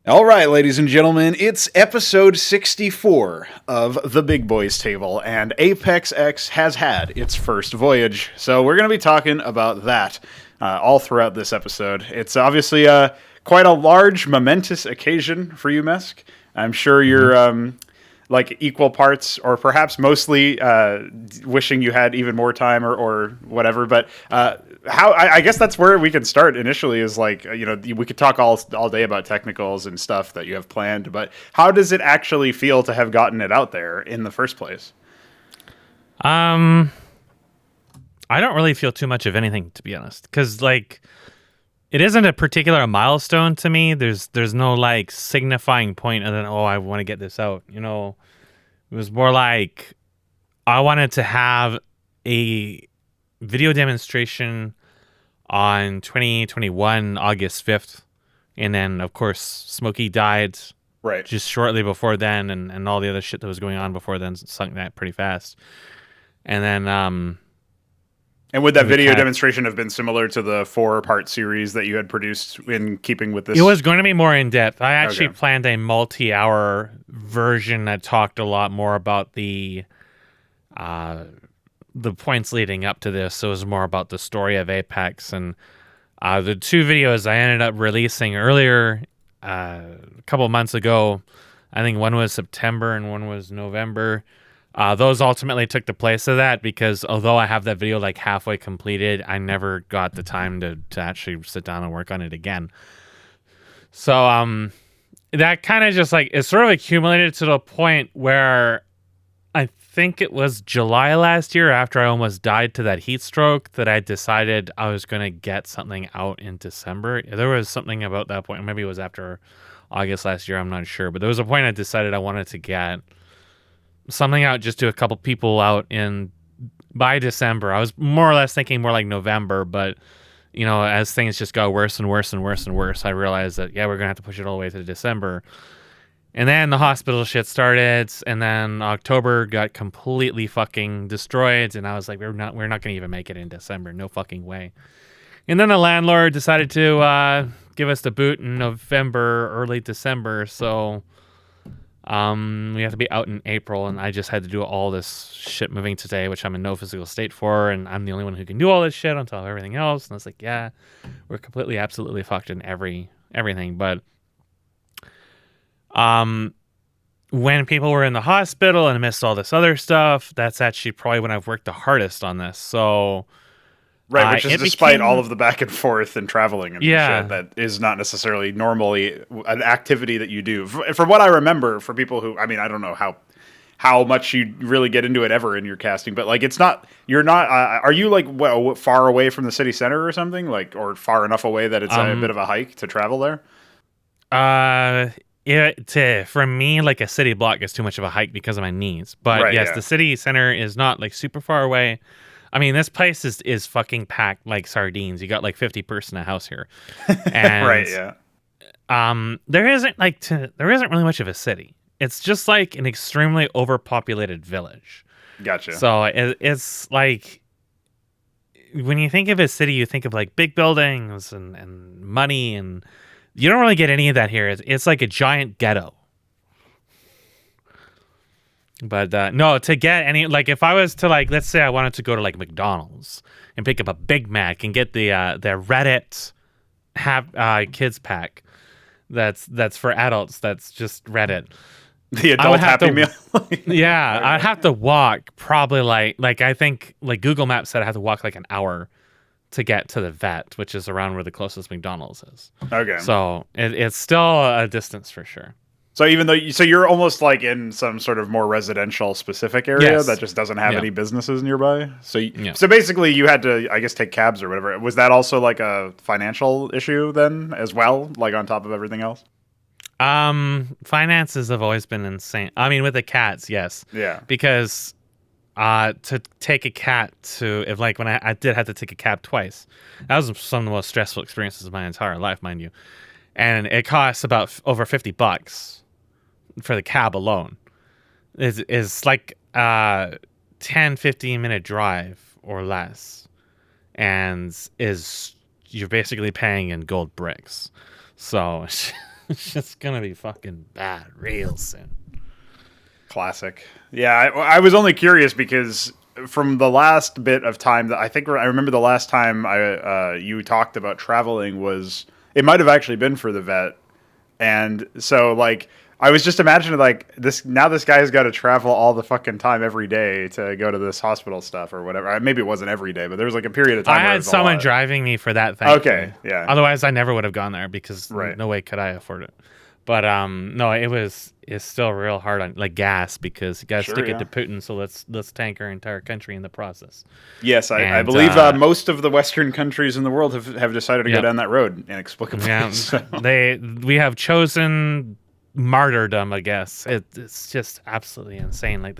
All right, ladies and gentlemen, it's episode 64 of The Big Boys Table, and Apex X has had its first voyage. So we're going to be talking about that all throughout this episode. It's obviously quite a large, momentous occasion for you, Mesk. I'm sure you're like equal parts, or perhaps mostly wishing you had even more time or whatever. But how I guess that's where we can start initially is like, we could talk all day about technicals and stuff that you have planned, but how does it actually feel to have gotten it out there in the first place? I don't really feel too much of anything, to be honest, because like it isn't a particular milestone to me. There's no like signifying point other than, oh, I want to get this out. It was more like I wanted to have a video demonstration on 2021 August 5th, and then of course Smokey died Right. just shortly before then, and all the other shit that was going on before then sunk that pretty fast. And then And would that we video had demonstration have been similar to the 4-part series that you had produced in keeping with this? it was going to be more in depth. I actually Okay. planned a multi-hour version that talked a lot more about the points leading up to this. So it was more about the story of Apex, and the two videos I ended up releasing earlier a couple of months ago. I think one was September and one was November. Those ultimately took the place of that because although I have that video like halfway completed, I never got the time to actually sit down and work on it again. So that kind of just like it sort of accumulated to the point where I think it was July last year after I almost died to that heat stroke that I decided I was going to get something out in December. There was something about that point. Maybe it was after August last year. I'm not sure. But there was a point I decided I wanted to get something out just to a couple people out by December. I was more or less thinking more like November, but as things just got worse and worse and worse and worse, I realized that, yeah, we're going to have to push it all the way to December. And then the hospital shit started, and then October got completely fucking destroyed, and I was like, we're not going to even make it in December. No fucking way. And then the landlord decided to give us the boot in November, early December, so we have to be out in April, and I just had to do all this shit moving today, which I'm in no physical state for, and I'm the only one who can do all this shit on top of everything else. And I was like, yeah, we're completely, absolutely fucked in everything. But when people were in the hospital and missed all this other stuff, that's actually probably when I've worked the hardest on this. So Right, which is it despite became, all of the back and forth and traveling and yeah. shit, that is not necessarily normally an activity that you do. From what I remember, for people who, I mean, I don't know how much you really get into it ever in your casting, but like, it's not, you're not, are you like far away from the city center or something, like, or far enough away that it's a bit of a hike to travel there? For me, like a city block is too much of a hike because of my knees. But Right, yes, yeah. the city center is not like super far away. I mean, this place is fucking packed like sardines. You got like 50 person a house here, Right, and yeah. there isn't really much of a city. It's just like an extremely overpopulated village. Gotcha. So it's like when you think of a city, you think of like big buildings and money, and you don't really get any of that here. It's like a giant ghetto. But no, to get any, like if I was to like, let's say I wanted to go to like McDonald's and pick up a Big Mac and get the Reddit kids pack, that's for adults. That's just Reddit. The I would adult have Happy to, Meal. yeah, Okay. I'd have to walk probably like I think like Google Maps said I have to walk like an hour to get to the vet, which is around where the closest McDonald's is. Okay. So it's still a distance for sure. So even though so you're almost like in some sort of more residential specific area Yes. that just doesn't have Yeah. any businesses nearby. So Yeah. so basically you had to, I guess, take cabs or whatever. Was that also like a financial issue then as well, like on top of everything else? Finances have always been insane. I mean, with the cats, yes, Yeah. because to take a cat to if like when I did have to take a cab twice, that was some of the most stressful experiences of my entire life, mind you, and it costs about over $50 for the cab alone. Is like 10-15 minute drive or less, and is you're basically paying in gold bricks. So It's just gonna be fucking bad real soon. Classic. Yeah, I was only curious because from the last bit of time that I remember the last time you talked about traveling was, it might have actually been for the vet. And so, like, I was just imagining, like, this guy's got to travel all the fucking time every day to go to this hospital stuff or whatever. Maybe it wasn't every day, but there was, like, a period of time I where it had was someone driving me for that thing. Okay, yeah. Otherwise, I never would have gone there because no way could I afford it. But no, it's still real hard on, like, gas, because you got to stick it to Putin, so let's tank our entire country in the process. Yes, I believe most of the Western countries in the world have decided to go down that road inexplicably. Yeah, so. we have chosen martyrdom, I guess. It's just absolutely insane. Like,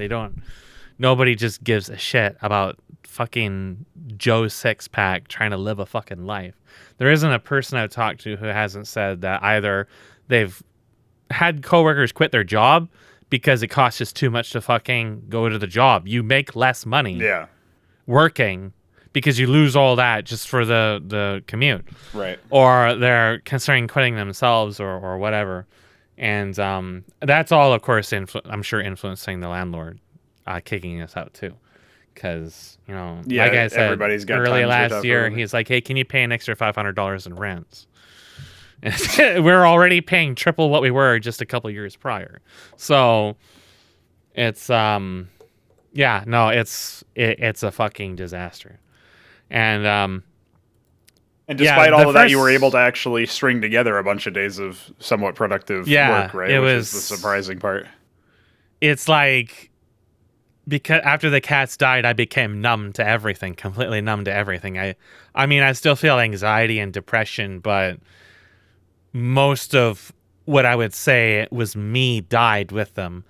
nobody just gives a shit about fucking Joe Six-Pack trying to live a fucking life. There isn't a person I've talked to who hasn't said that either they've had coworkers quit their job because it costs just too much to fucking go to the job. You make less money working because you lose all that just for the commute. Right. Or they're considering quitting themselves or whatever. And that's all, of course, I'm sure influencing the landlord kicking us out too. Because, like I said, everybody's got early last year, he's like, hey, can you pay an extra $500 in rents? We're already paying triple what we were just a couple years prior. So it's it's a fucking disaster. And despite all of that, you were able to actually string together a bunch of days of somewhat productive work, right? Which is the surprising part. It's like, because after the cats died, I became completely numb to everything. I mean, I still feel anxiety and depression, but most of what I would say was me died with them.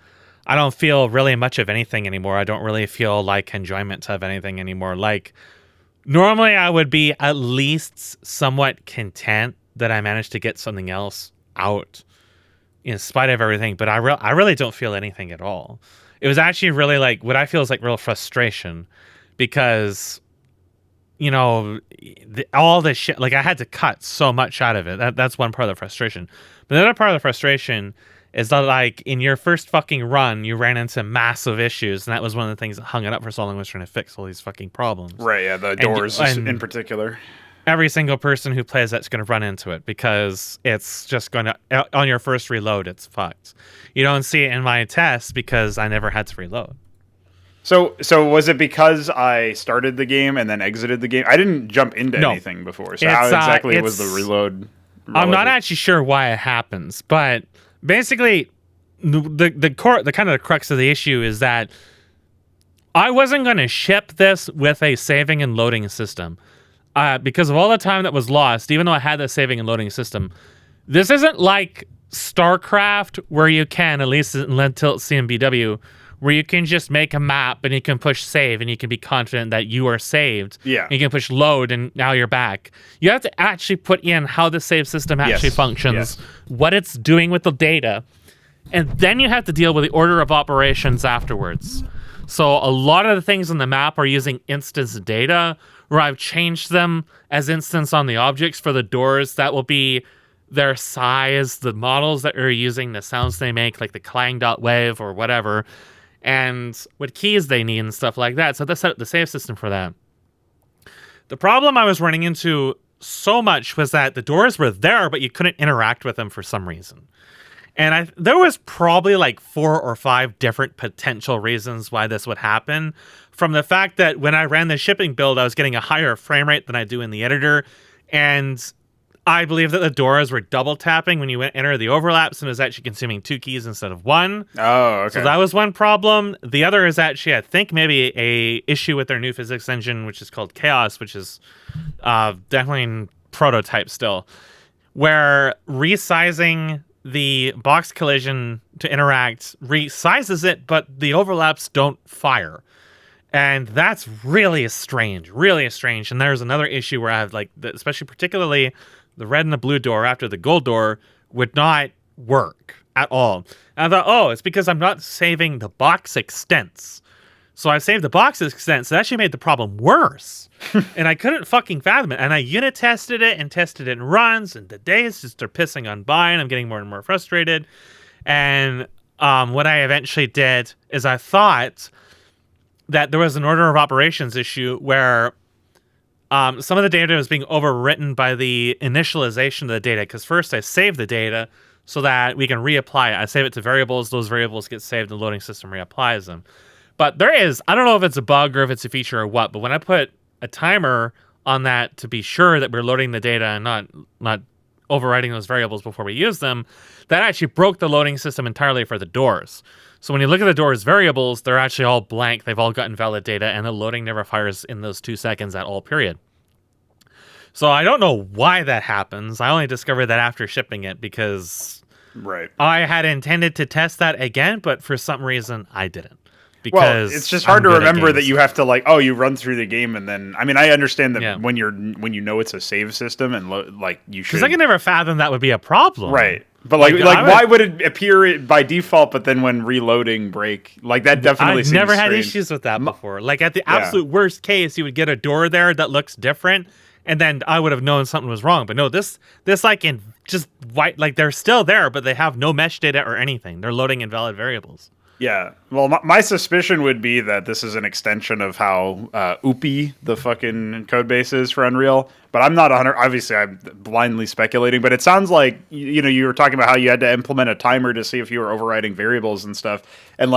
I don't feel really much of anything anymore. I don't really feel like enjoyment of anything anymore. Like, normally I would be at least somewhat content that I managed to get something else out in spite of everything, but I really don't feel anything at all. It was actually really like, what I feel is like real frustration, because all this shit, like, I had to cut so much out of it. That's one part of the frustration. But the other part of the frustration is that, like, in your first fucking run, you ran into massive issues, and that was one of the things that hung it up for so long, was trying to fix all these fucking problems. Right, yeah, the doors in particular. Every single person who plays that's going to run into it, because it's just going to, on your first reload, it's fucked. You don't see it in my test because I never had to reload. So was it because I started the game and then exited the game? I didn't jump into anything before. So how exactly was the reload? I'm not actually sure why it happens, but basically the kind of the crux of the issue is that I wasn't going to ship this with a saving and loading system. Because of all the time that was lost, even though I had the saving and loading system, this isn't like StarCraft, where you can, at least in Lead Tilt CMBW, where you can just make a map and you can push save and you can be confident that you are saved. Yeah. You can push load and now you're back. You have to actually put in how the save system actually functions, what it's doing with the data, and then you have to deal with the order of operations afterwards. So a lot of the things on the map are using instance data, where I've changed them as instance on the objects. For the doors, that will be their size, the models that are using, the sounds they make, like the clang.wave or whatever, and what keys they need and stuff like that. So they set up the save system for that. The problem I was running into so much was that the doors were there, but you couldn't interact with them for some reason. And there was probably like 4 or 5 different potential reasons why this would happen. From the fact that when I ran the shipping build, I was getting a higher frame rate than I do in the editor. And I believe that the doors were double tapping when you enter the overlaps, and it was actually consuming 2 keys instead of 1. Oh, okay. So that was one problem. The other is actually, I think, maybe a issue with their new physics engine, which is called Chaos, which is definitely in prototype still, where resizing the box collision to interact resizes it, but the overlaps don't fire. And that's really strange. And there's another issue where I have, like, especially particularly the red and the blue door after the gold door would not work at all. And I thought, it's because I'm not saving the box extents. So I saved the box extent, so that actually made the problem worse. And I couldn't fucking fathom it. And I unit tested it in runs, and the days just are pissing on by, and I'm getting more and more frustrated. And what I eventually did is I thought that there was an order of operations issue where some of the data was being overwritten by the initialization of the data, because first I save the data so that we can reapply it. I save it to variables. Those variables get saved, and the loading system reapplies them. But I don't know if it's a bug or if it's a feature or what, but when I put a timer on that to be sure that we're loading the data and not overriding those variables before we use them, that actually broke the loading system entirely for the doors. So when you look at the doors variables, they're actually all blank. They've all got invalid data, and the loading never fires in those 2 seconds at all, period. So I don't know why that happens. I only discovered that after shipping it because I had intended to test that again, but for some reason I didn't. Because it's just hard to remember that you have to you run through the game and then I understand that when you know it's a save system and you should, because I can never fathom that would be a problem, right? But why would it appear by default? But then when reloading break, that definitely seems never strange. Had issues with that before. At the absolute worst case, you would get a door there that looks different, and then I would have known something was wrong. But no, this in just white, they're still there, but they have no mesh data or anything. They're loading invalid variables. Yeah, well, my suspicion would be that this is an extension of how oopsie'd the fucking code base is for Unreal. But I'm not 100. Obviously, I'm blindly speculating. But it sounds like you were talking about how you had to implement a timer to see if you were overriding variables and stuff. And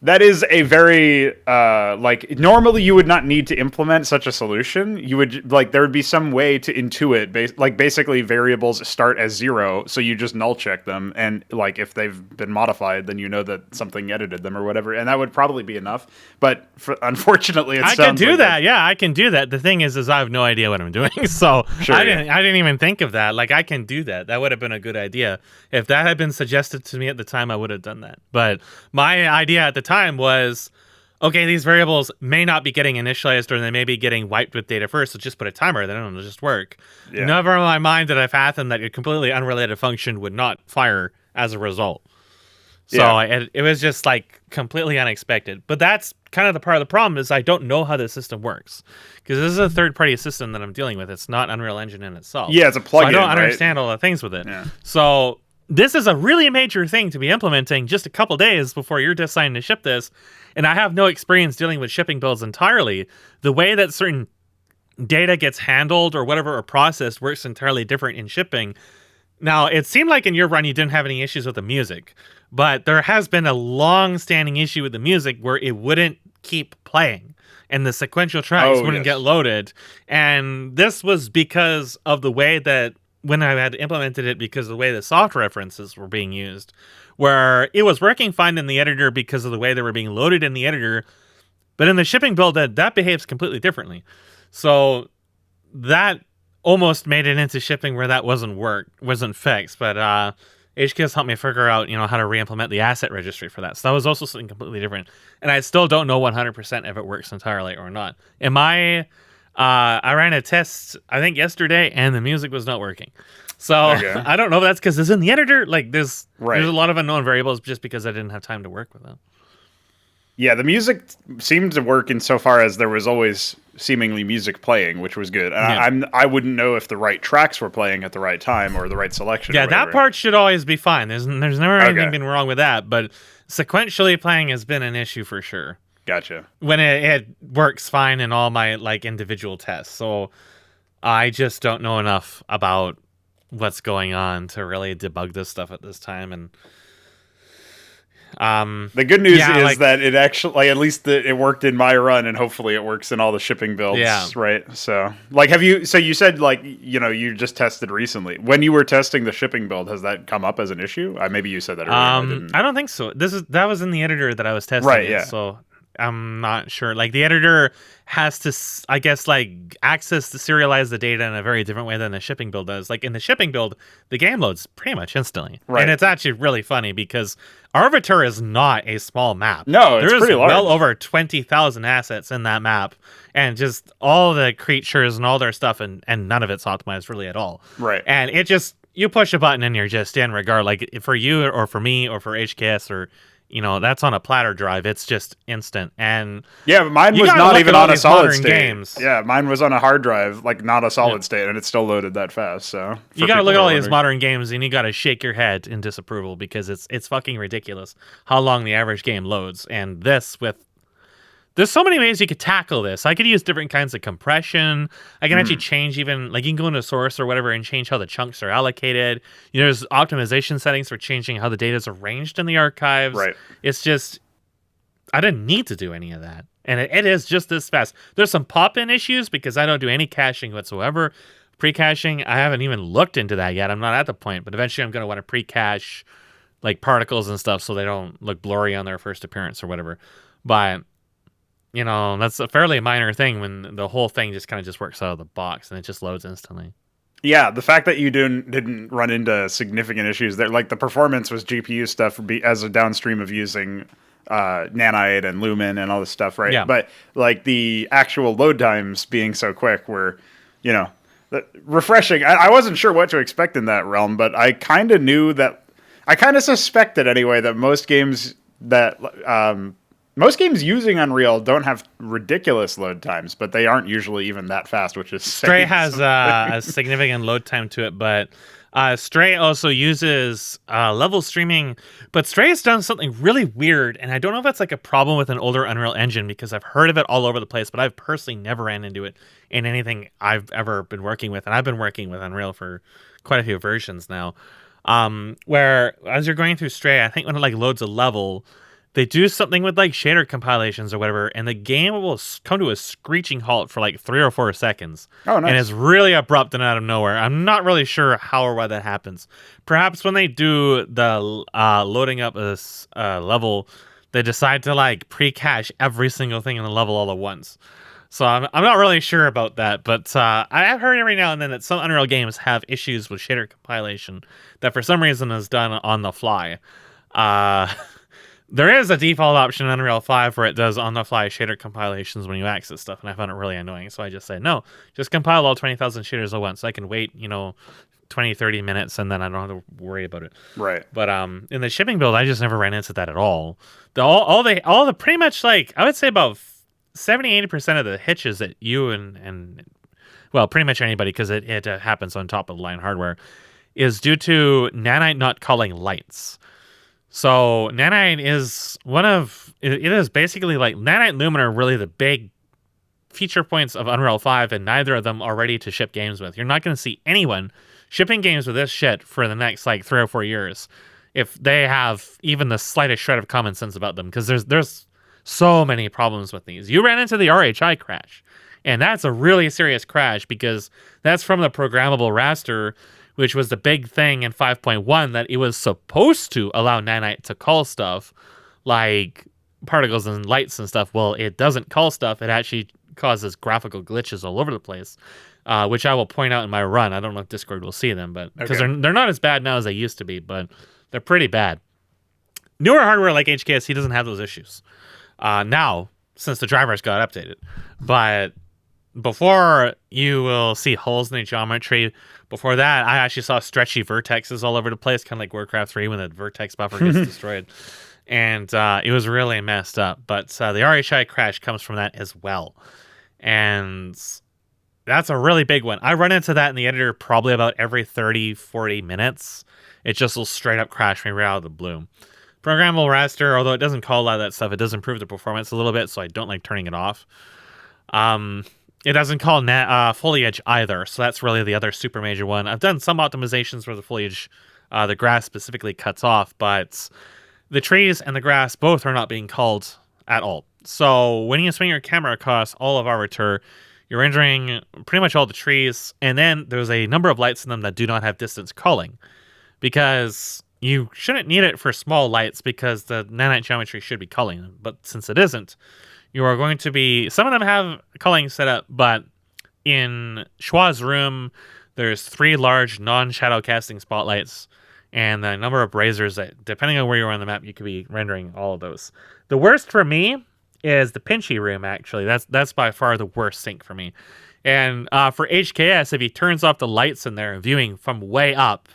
that is a very normally you would not need to implement such a solution. You would there would be some way to intuit basically variables start as 0, so you just null check them, and if they've been modified, then you know that something edited them or whatever, and that would probably be enough. But unfortunately, I can do that. Yeah, I can do that. The thing is I have no idea what I'm doing, so sure, I didn't even think of that. I can do that. That would have been a good idea if that had been suggested to me at the time. I would have done that. But my idea at the time was, okay, these variables may not be getting initialized, or they may be getting wiped with data first, so just put a timer, then it'll just work. Yeah. Never in my mind did I fathom that a completely unrelated function would not fire as a result. So it was just completely unexpected. But that's kind of the part of the problem, is I don't know how the system works, because this is a third-party system that I'm dealing with. It's not Unreal Engine in itself. Yeah, it's a plugin. So I don't understand all the things with it. Yeah. So this is a really major thing to be implementing just a couple days before you're deciding to ship this, and I have no experience dealing with shipping builds entirely. The way that certain data gets handled or whatever or processed works entirely different in shipping. Now, it seemed like in your run you didn't have any issues with the music, but there has been a long-standing issue with the music where it wouldn't keep playing, and the sequential tracks wouldn't get loaded. And this was because of the way that when I had implemented it, because of the way the soft references were being used, where it was working fine in the editor because of the way they were being loaded in the editor, but in the shipping build, that behaves completely differently. So that almost made it into shipping where that wasn't fixed. But HKS helped me figure out, how to re-implement the asset registry for that. So that was also something completely different. And I still don't know 100% if it works entirely or not. I ran a test, I think, yesterday, and the music was not working. So I don't know if that's because it's in the editor. There's a lot of unknown variables just because I didn't have time to work with them. Yeah, the music seemed to work insofar as there was always seemingly music playing, which was good. And I wouldn't know if the right tracks were playing at the right time or the right selection. Yeah, that part should always be fine. There's never anything been wrong with that, but sequentially playing has been an issue for sure. Gotcha. When it works fine in all my individual tests. So I just don't know enough about what's going on to really debug this stuff at this time. And the good news is that it actually, at least it worked in my run, and hopefully it works in all the shipping builds. Yeah. Right. So you said you just tested recently. When you were testing the shipping build, has that come up as an issue? Maybe you said that earlier. I don't think so. That was in the editor that I was testing. Right. Yeah. So I'm not sure. The editor has to, I guess, access to serialize the data in a very different way than the shipping build does. In the shipping build, the game loads pretty much instantly. Right. And it's actually really funny because Arvatur is not a small map. No, it's pretty large. Well over 20,000 assets in that map, and just all the creatures and all their stuff, and none of it's optimized really at all. Right. And it just, you push a button and you're just in, regard, for you or for me or for HKS or that's on a platter drive. It's just instant. And yeah, but mine was not even on a solid state. Games. Yeah, mine was on a hard drive, like not a solid state, and it still loaded that fast. So you got to look at all these modern games, and you got to shake your head in disapproval because it's fucking ridiculous how long the average game loads. And there's so many ways you could tackle this. I could use different kinds of compression. I can actually change even, like you can go into source or whatever and change how the chunks are allocated. There's optimization settings for changing how the data is arranged in the archives. Right. It's just, I didn't need to do any of that. And it is just this fast. There's some pop-in issues because I don't do any caching whatsoever. Pre-caching, I haven't even looked into that yet. I'm not at the point, but eventually I'm going to want to pre-cache like particles and stuff so they don't look blurry on their first appearance or whatever. But that's a fairly minor thing when the whole thing just kind of just works out of the box and it just loads instantly. Yeah, the fact that you didn't run into significant issues there, like the performance was GPU stuff as a downstream of using Nanite and Lumen and all this stuff, right? Yeah. But like the actual load times being so quick were, refreshing. I wasn't sure what to expect in that realm, but I kind of knew that, I kind of suspected anyway that most games using Unreal don't have ridiculous load times, but they aren't usually even that fast, which is Stray has a significant load time to it, but Stray also uses level streaming, but Stray has done something really weird, and I don't know if that's like a problem with an older Unreal Engine because I've heard of it all over the place, but I've personally never ran into it in anything I've ever been working with, and I've been working with Unreal for quite a few versions now, where as you're going through Stray, I think when it like loads a level, they do something with like shader compilations or whatever, and the game will come to a screeching halt for like 3 or 4 seconds. Oh, nice. And it's really abrupt and out of nowhere. I'm not really sure how or why that happens. Perhaps when they do the loading up a level, they decide to like pre-cache every single thing in the level all at once. So I'm not really sure about that, but I have heard every now and then that some Unreal games have issues with shader compilation that for some reason is done on the fly. There is a default option in Unreal 5 where it does on-the-fly shader compilations when you access stuff, and I found it really annoying. So I just say, no, just compile all 20,000 shaders at once. I can wait, 20, 30 minutes, and then I don't have to worry about it. Right. But in the shipping build, I just never ran into that at all. All the pretty much like, I would say about 70-80% of the hitches that you and well, pretty much anybody, because it happens on top of the line hardware, is due to Nanite not culling lights. So Nanite is it is basically like Nanite and Lumen are really the big feature points of Unreal 5, and neither of them are ready to ship games with. You're not going to see anyone shipping games with this shit for the next like 3 or 4 years if they have even the slightest shred of common sense about them, because there's so many problems with these. You ran into the RHI crash, and that's a really serious crash because that's from the programmable raster, which was the big thing in 5.1, that it was supposed to allow Nanite to call stuff like particles and lights and stuff. Well, it doesn't call stuff. It actually causes graphical glitches all over the place, which I will point out in my run. I don't know if Discord will see them, but because they're not as bad now as they used to be, but they're pretty bad. Newer hardware like HKSC doesn't have those issues now, since the drivers got updated. But before, you will see holes in the geometry. Before that, I actually saw stretchy vertexes all over the place, kind of like Warcraft 3 when the vertex buffer gets destroyed. And it was really messed up. But the RHI crash comes from that as well. And that's a really big one. I run into that in the editor probably about every 30, 40 minutes. It just will straight up crash me right out of the blue. Programmable raster, although it doesn't call a lot of that stuff, it does improve the performance a little bit, so I don't like turning it off. It doesn't call foliage either, so that's really the other super major one. I've done some optimizations where the foliage, the grass specifically cuts off, but the trees and the grass both are not being called at all. So when you swing your camera across all of Arvatur, you're rendering pretty much all the trees, and then there's a number of lights in them that do not have distance culling, because you shouldn't need it for small lights because the nanite geometry should be culling, but since it isn't, you are going to be... Some of them have culling set up, but in Schwa's room, there's 3 large non-shadow casting spotlights and the number of brazers that, depending on where you are on the map, you could be rendering all of those. The worst for me is the Pinchy room, actually. That's by far the worst sync for me. And for HKS, if he turns off the lights in there, viewing from way up,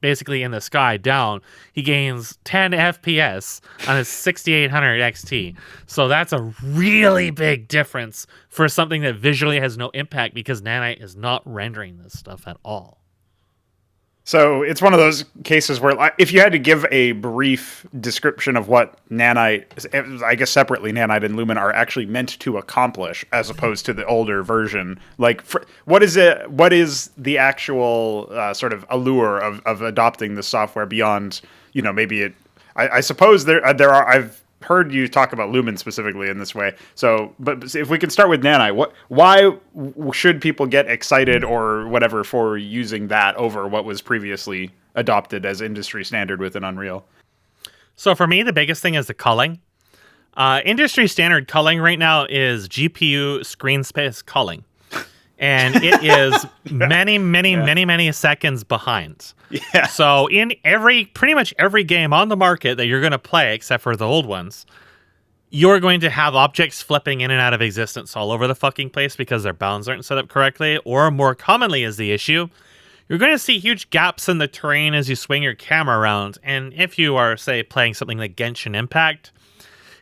basically in the sky down, he gains 10 FPS on his 6800 XT. So that's a really big difference for something that visually has no impact because Nanite is not rendering this stuff at all. So it's one of those cases where if you had to give a brief description of what Nanite, I guess separately Nanite and Lumen are actually meant to accomplish as opposed to the older version, like what is the actual sort of allure of adopting the software beyond, maybe it, I suppose there are, I've heard you talk about Lumen specifically in this way. So, but if we can start with Nanite, why should people get excited or whatever for using that over what was previously adopted as industry standard within Unreal? So for me, the biggest thing is the culling. Industry standard culling right now is GPU screen space culling. And it is many seconds behind. Yeah. So in pretty much every game on the market that you're going to play, except for the old ones, you're going to have objects flipping in and out of existence all over the fucking place because their bounds aren't set up correctly, or more commonly is the issue, you're going to see huge gaps in the terrain as you swing your camera around. And if you are, say, playing something like Genshin Impact,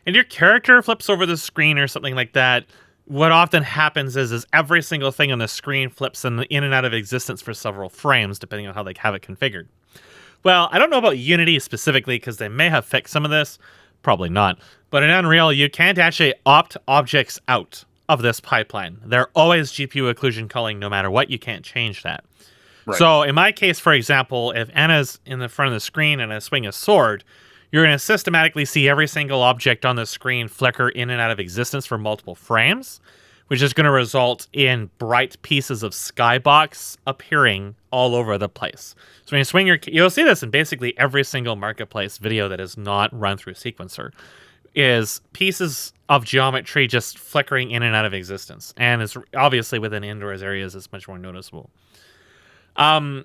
and your character flips over the screen or something like that, what often happens is every single thing on the screen flips in and out of existence for several frames, depending on how they have it configured. Well, I don't know about Unity specifically, because they may have fixed some of this. Probably not. But in Unreal, you can't actually opt objects out of this pipeline. They're always GPU occlusion culling no matter what. You can't change that. Right. So in my case, for example, if Anna's in the front of the screen and I swing a sword, you're going to systematically see every single object on the screen flicker in and out of existence for multiple frames, which is going to result in bright pieces of skybox appearing all over the place. So when you swing you'll see this in basically every single Marketplace video that is not run through Sequencer, is pieces of geometry just flickering in and out of existence. And it's obviously within indoors areas, it's much more noticeable. The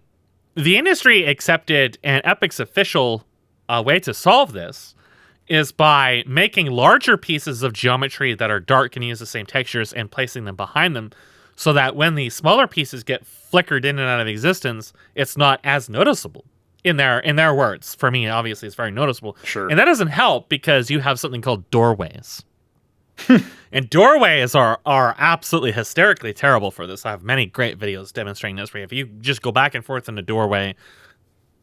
industry accepted an Epic's official way to solve this is by making larger pieces of geometry that are dark and use the same textures and placing them behind them so that when the smaller pieces get flickered in and out of existence, it's not as noticeable in their words. For me, obviously, it's very noticeable. Sure. And that doesn't help because you have something called doorways. And doorways are absolutely hysterically terrible for this. I have many great videos demonstrating this where if you just go back and forth in a doorway,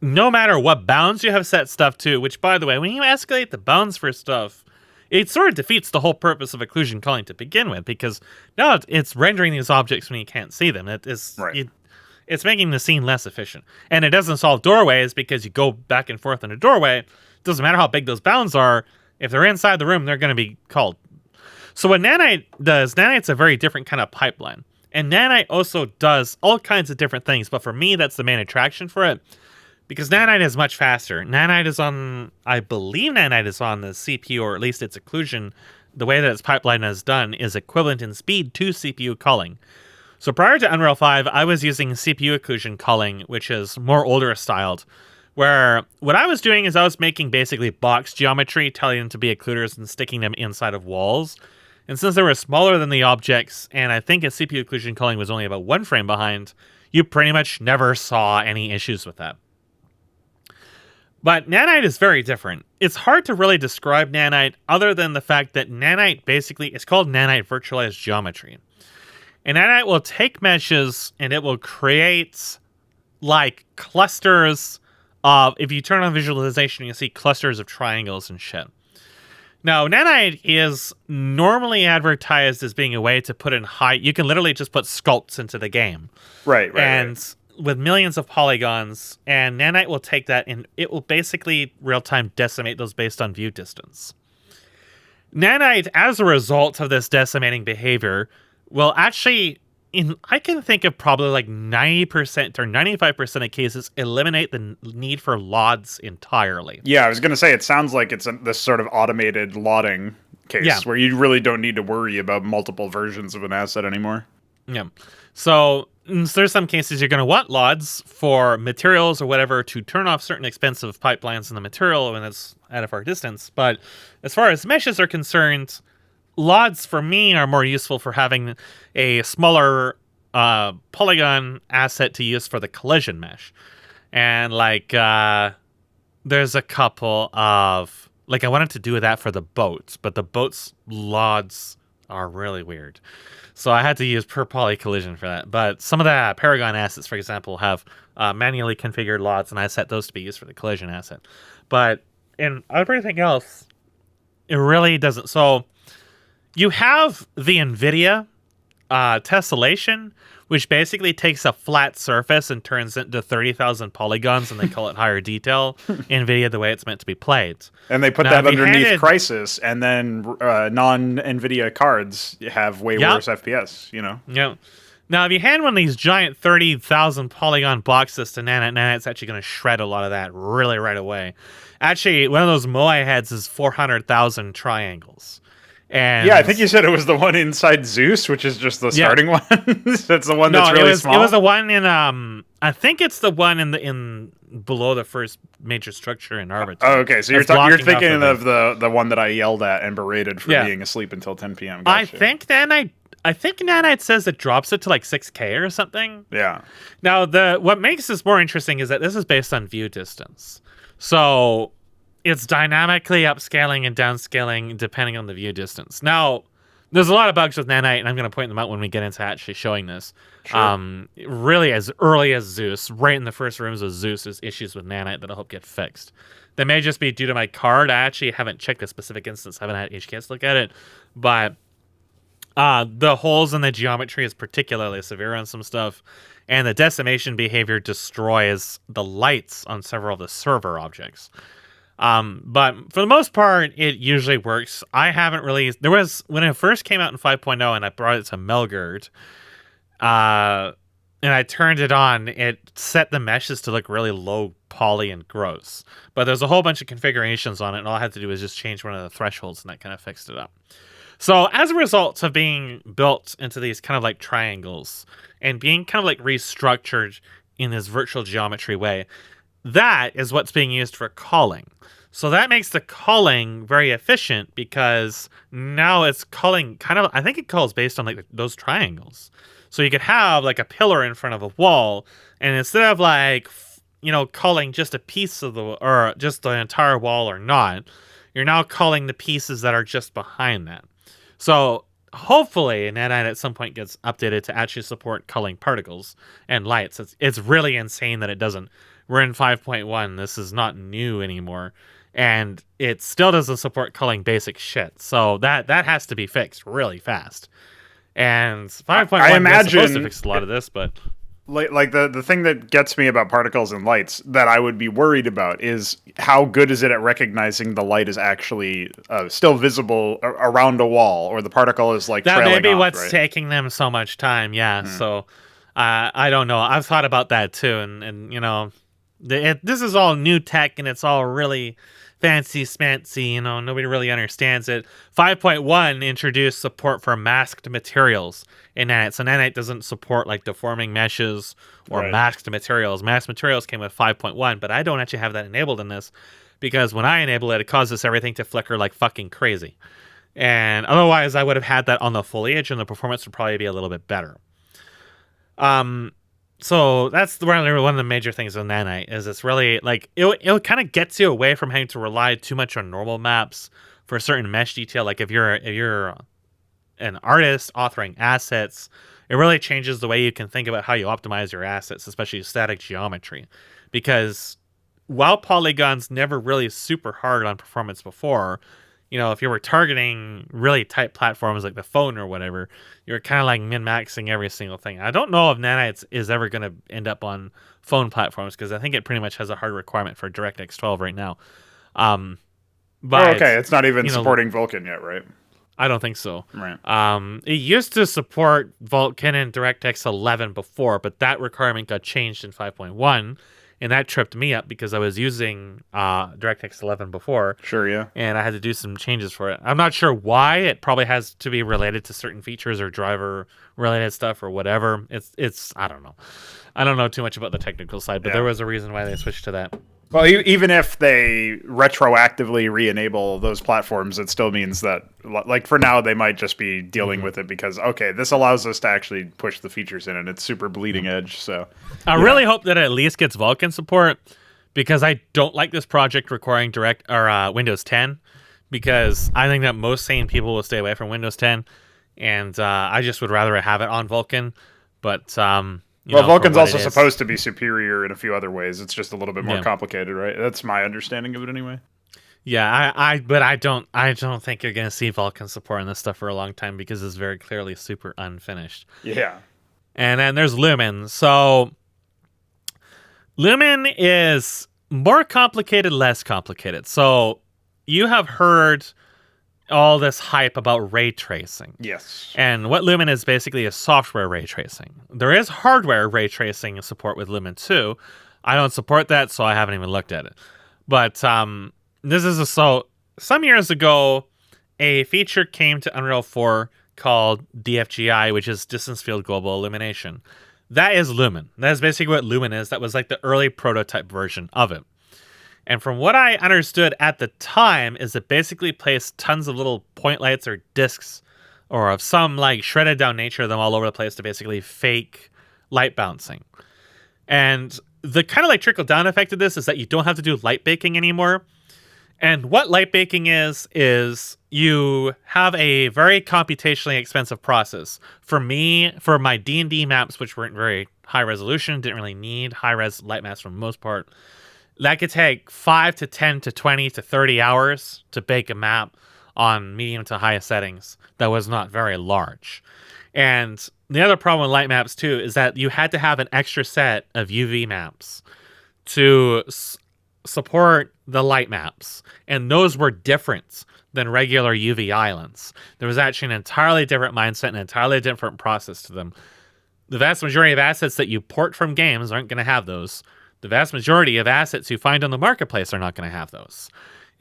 no matter what bounds you have set stuff to, which, by the way, when you escalate the bounds for stuff, it sort of defeats the whole purpose of occlusion culling to begin with, because now it's rendering these objects when you can't see them. It's making the scene less efficient. And it doesn't solve doorways because you go back and forth in a doorway. It doesn't matter how big those bounds are. If they're inside the room, they're going to be called. So what Nanite does, Nanite's a very different kind of pipeline. And Nanite also does all kinds of different things, but for me, that's the main attraction for it. Because Nanite is much faster. I believe Nanite is on the CPU, or at least its occlusion, the way that its pipeline is done, is equivalent in speed to CPU culling. So prior to Unreal 5, I was using CPU occlusion culling, which is more older styled, where what I was doing is I was making basically box geometry, telling them to be occluders and sticking them inside of walls. And since they were smaller than the objects, and I think a CPU occlusion culling was only about one frame behind, you pretty much never saw any issues with that. But Nanite is very different. It's hard to really describe Nanite other than the fact that Nanite basically is called Nanite Virtualized Geometry. And Nanite will take meshes and it will create like clusters of, if you turn on visualization, you'll see clusters of triangles and shit. Now, Nanite is normally advertised as being a way to put in height. You can literally just put sculpts into the game. Right. With millions of polygons, and Nanite will take that and it will basically real-time decimate those based on view distance. Nanite, as a result of this decimating behavior, will actually, I can think of probably like 90% or 95% of cases, eliminate the need for LODs entirely. Yeah, I was going to say, it sounds like it's this sort of automated LODing case where you really don't need to worry about multiple versions of an asset anymore. Yeah. So there's some cases you're going to want LODs for materials or whatever to turn off certain expensive pipelines in the material when it's at a far distance. But as far as meshes are concerned, LODs for me are more useful for having a smaller polygon asset to use for the collision mesh. And like there's a couple of like I wanted to do that for the boats, but the boats LODs are really weird. So I had to use per poly collision for that. But some of the Paragon assets, for example, have manually configured LODs, and I set those to be used for the collision asset. But in everything else, it really doesn't. So you have the NVIDIA tessellation, which basically takes a flat surface and turns it into 30,000 polygons, and they call it higher detail. NVIDIA, the way it's meant to be played. And they put that underneath Crysis, and then non-NVIDIA cards have way worse FPS, you know? Yeah. Now, if you hand one of these giant 30,000 polygon boxes to Nanite, Nanite's actually going to shred a lot of that really right away. Actually, one of those Moai heads is 400,000 triangles. And yeah, I think you said it was the one inside Zeus, which is just the starting one. That's the one that's really small. It was the one in I think it's the one in below the first major structure in Arvatur. Oh, okay. So you're thinking of the one that I yelled at and berated for being asleep until 10 p.m. Gotcha. I think Nanite says it drops it to like 6K or something. Yeah. Now what makes this more interesting is that this is based on view distance. So it's dynamically upscaling and downscaling depending on the view distance. Now, there's a lot of bugs with Nanite, and I'm going to point them out when we get into actually showing this. Sure. Really, as early as Zeus, right in the first rooms of Zeus, there's issues with Nanite that I hope get fixed. They may just be due to my card. I actually haven't checked a specific instance. I haven't had HKS look at it. But the holes in the geometry is particularly severe on some stuff. And the decimation behavior destroys the lights on several of the server objects. But for the most part, it usually works. I haven't really... There was... When it first came out in 5.0 and I brought it to Melgard, and I turned it on, it set the meshes to look really low poly and gross. But there's a whole bunch of configurations on it, and all I had to do was just change one of the thresholds, and that kind of fixed it up. So as a result of being built into these kind of like triangles and being kind of like restructured in this virtual geometry way, that is what's being used for culling. So that makes the culling very efficient because now it's culling kind of, I think it culls based on like those triangles. So you could have like a pillar in front of a wall, and instead of like, you know, culling just a piece of or just the entire wall or not, you're now culling the pieces that are just behind that. So hopefully Nanite at some point gets updated to actually support culling particles and lights. It's really insane that it doesn't. We're in 5.1. This is not new anymore. And it still doesn't support culling basic shit. So that has to be fixed really fast. And 5.1 is supposed to fix a lot of this, but... Like the thing that gets me about particles and lights that I would be worried about is how good is it at recognizing the light is actually still visible around a wall, or the particle is like trailing off, that may be what's right? taking them so much time, yeah. So I don't know. I've thought about that too, and you know, this is all new tech, and it's all really fancy smancy, you know, nobody really understands it. 5.1 introduced support for masked materials in Nanite. So Nanite doesn't support like deforming meshes or masked materials. Masked materials came with 5.1, but I don't actually have that enabled in this because when I enable it, it causes everything to flicker like fucking crazy. And otherwise, I would have had that on the foliage, and the performance would probably be a little bit better. So that's one of the major things with Nanite is it's really like it kind of gets you away from having to rely too much on normal maps for a certain mesh detail. Like if you're an artist authoring assets, it really changes the way you can think about how you optimize your assets, especially static geometry. Because while polygons never really super hard on performance before, you know, if you were targeting really tight platforms like the phone or whatever, you're kind of like min-maxing every single thing. I don't know if Nanite is ever going to end up on phone platforms because I think it pretty much has a hard requirement for DirectX 12 right now. But it's not even supporting Vulkan yet, right? I don't think so. Right. It used to support Vulkan and DirectX 11 before, but that requirement got changed in 5.1. And that tripped me up because I was using DirectX 11 before. Sure, yeah. And I had to do some changes for it. I'm not sure why. It probably has to be related to certain features or driver-related stuff or whatever. It's I don't know. I don't know too much about the technical side, but there was a reason why they switched to that. Well, even if they retroactively re-enable those platforms, it still means that, like, for now, they might just be dealing with it because, okay, this allows us to actually push the features in, and it's super bleeding edge. So I really hope that it at least gets Vulkan support, because I don't like this project requiring Windows 10, because I think that most sane people will stay away from Windows 10, and I just would rather have it on Vulkan. But Vulkan's also supposed to be superior in a few other ways. It's just a little bit more complicated, right? That's my understanding of it, anyway. Yeah, but I don't think you're gonna see Vulkan supporting this stuff for a long time, because it's very clearly super unfinished. Yeah. And then there's Lumen. So Lumen is more complicated, less complicated. So you have heard all this hype about ray tracing. Yes. And what Lumen is basically is software ray tracing. There is hardware ray tracing support with Lumen too. I don't support that, so I haven't even looked at it. But some years ago, a feature came to Unreal 4 called DFGI, which is Distance Field Global Illumination. That is Lumen. That is basically what Lumen is. That was like the early prototype version of it. And from what I understood at the time is it basically placed tons of little point lights or discs or of some like shredded down nature of them all over the place to basically fake light bouncing. And the kind of like trickle down effect of this is that you don't have to do light baking anymore. And what light baking is you have a very computationally expensive process. For me, for my D&D maps, which weren't very high resolution, didn't really need high res light maps for the most part, that could take 5 to 10 to 20 to 30 hours to bake a map on medium to high settings that was not very large. And the other problem with light maps too is that you had to have an extra set of UV maps to support the light maps, and those were different than regular UV islands. There was actually an entirely different mindset and an entirely different process to them. The vast majority of assets that you port from games aren't going to have those. The vast majority of assets you find on the marketplace are not going to have those.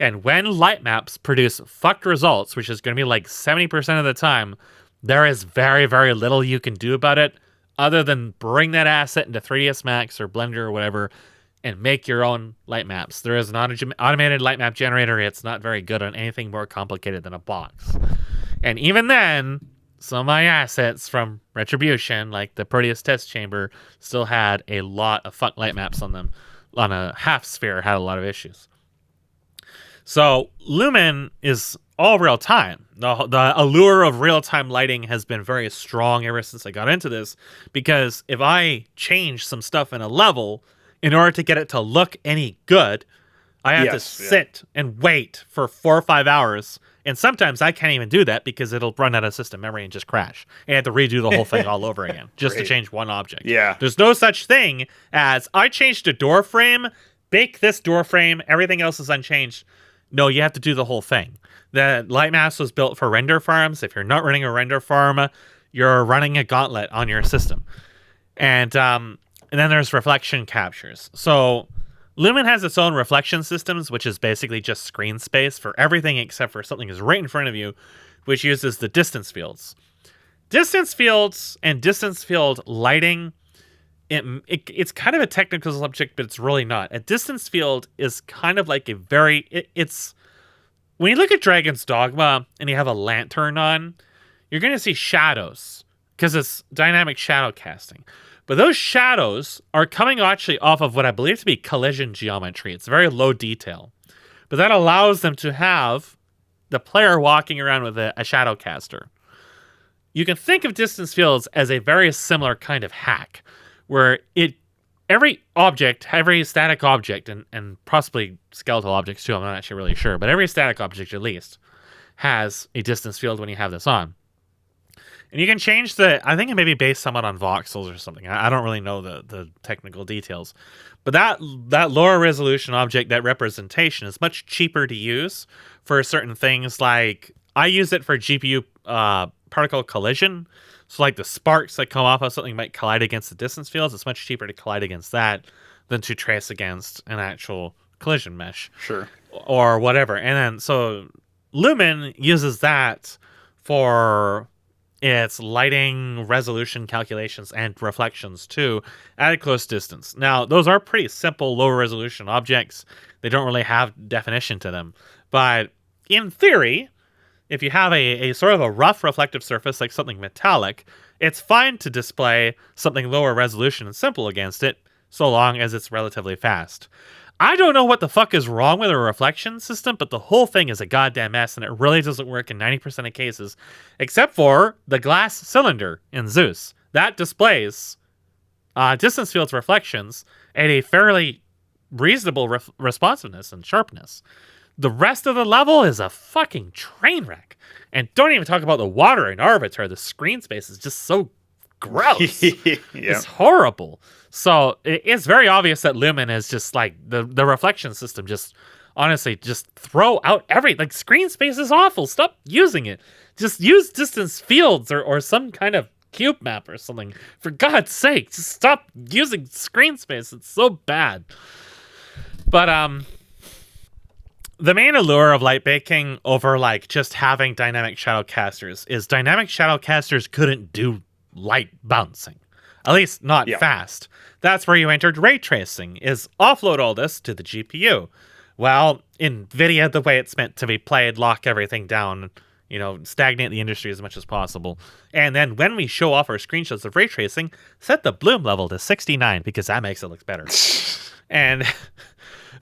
And when light maps produce fucked results, which is going to be like 70% of the time, there is very, very little you can do about it other than bring that asset into 3ds Max or Blender or whatever and make your own light maps. There is an automated light map generator. It's not very good on anything more complicated than a box. And even then, some of my assets from Retribution, like the Proteus test chamber, still had a lot of fuck light maps on them. On a half sphere, had a lot of issues. So Lumen is all real time. The allure of real time lighting has been very strong ever since I got into this, because if I change some stuff in a level, in order to get it to look any good, I have to sit and wait for 4 or 5 hours. And sometimes I can't even do that because it'll run out of system memory and just crash. And I have to redo the whole thing all over again just to change one object. Yeah. There's no such thing as I changed a door frame, bake this door frame, everything else is unchanged. No, you have to do the whole thing. The Lightmass was built for render farms. If you're not running a render farm, you're running a gauntlet on your system. And then there's reflection captures. So Lumen has its own reflection systems, which is basically just screen space for everything except for something is right in front of you, which uses the distance fields. Distance fields and distance field lighting, it's kind of a technical subject, but it's really not. A distance field is kind of like it's when you look at Dragon's Dogma and you have a lantern on, you're going to see shadows because it's dynamic shadow casting. But those shadows are coming actually off of what I believe to be collision geometry. It's very low detail. But that allows them to have the player walking around with a shadow caster. You can think of distance fields as a very similar kind of hack, where every static object, and possibly skeletal objects too, I'm not actually really sure, but every static object at least has a distance field when you have this on. And you can change I think it may be based somewhat on voxels or something. I don't really know the technical details. But that lower resolution object, that representation, is much cheaper to use for certain things. Like, I use it for GPU particle collision. So like the sparks that come off of something might collide against the distance fields. It's much cheaper to collide against that than to trace against an actual collision mesh. Sure. Or whatever. And then, so Lumen uses that for its lighting, resolution calculations, and reflections too at a close distance. Now, those are pretty simple, low resolution objects. They don't really have definition to them. But in theory, if you have a sort of a rough reflective surface like something metallic, it's fine to display something lower resolution and simple against it, so long as it's relatively fast. I don't know what the fuck is wrong with a reflection system, but the whole thing is a goddamn mess, and it really doesn't work in 90% of cases, except for the glass cylinder in Zeus. That displays distance fields reflections at a fairly reasonable responsiveness and sharpness. The rest of the level is a fucking train wreck. And don't even talk about the water in Arvatur. The screen space is just so gross. It's horrible. So it's very obvious that Lumen is just like the reflection system just honestly just throw out like screen space is awful. Stop using it. Just use distance fields or some kind of cube map or something. For God's sake, just stop using screen space. It's so bad. But the main allure of light baking over like just having dynamic shadow casters is dynamic shadow casters couldn't do light bouncing, at least not fast. That's where you entered ray tracing, is offload all this to the GPU. Well, NVIDIA, the way it's meant to be played, lock everything down, stagnate the industry as much as possible. And then when we show off our screenshots of ray tracing, set the bloom level to 69 because that makes it look better. And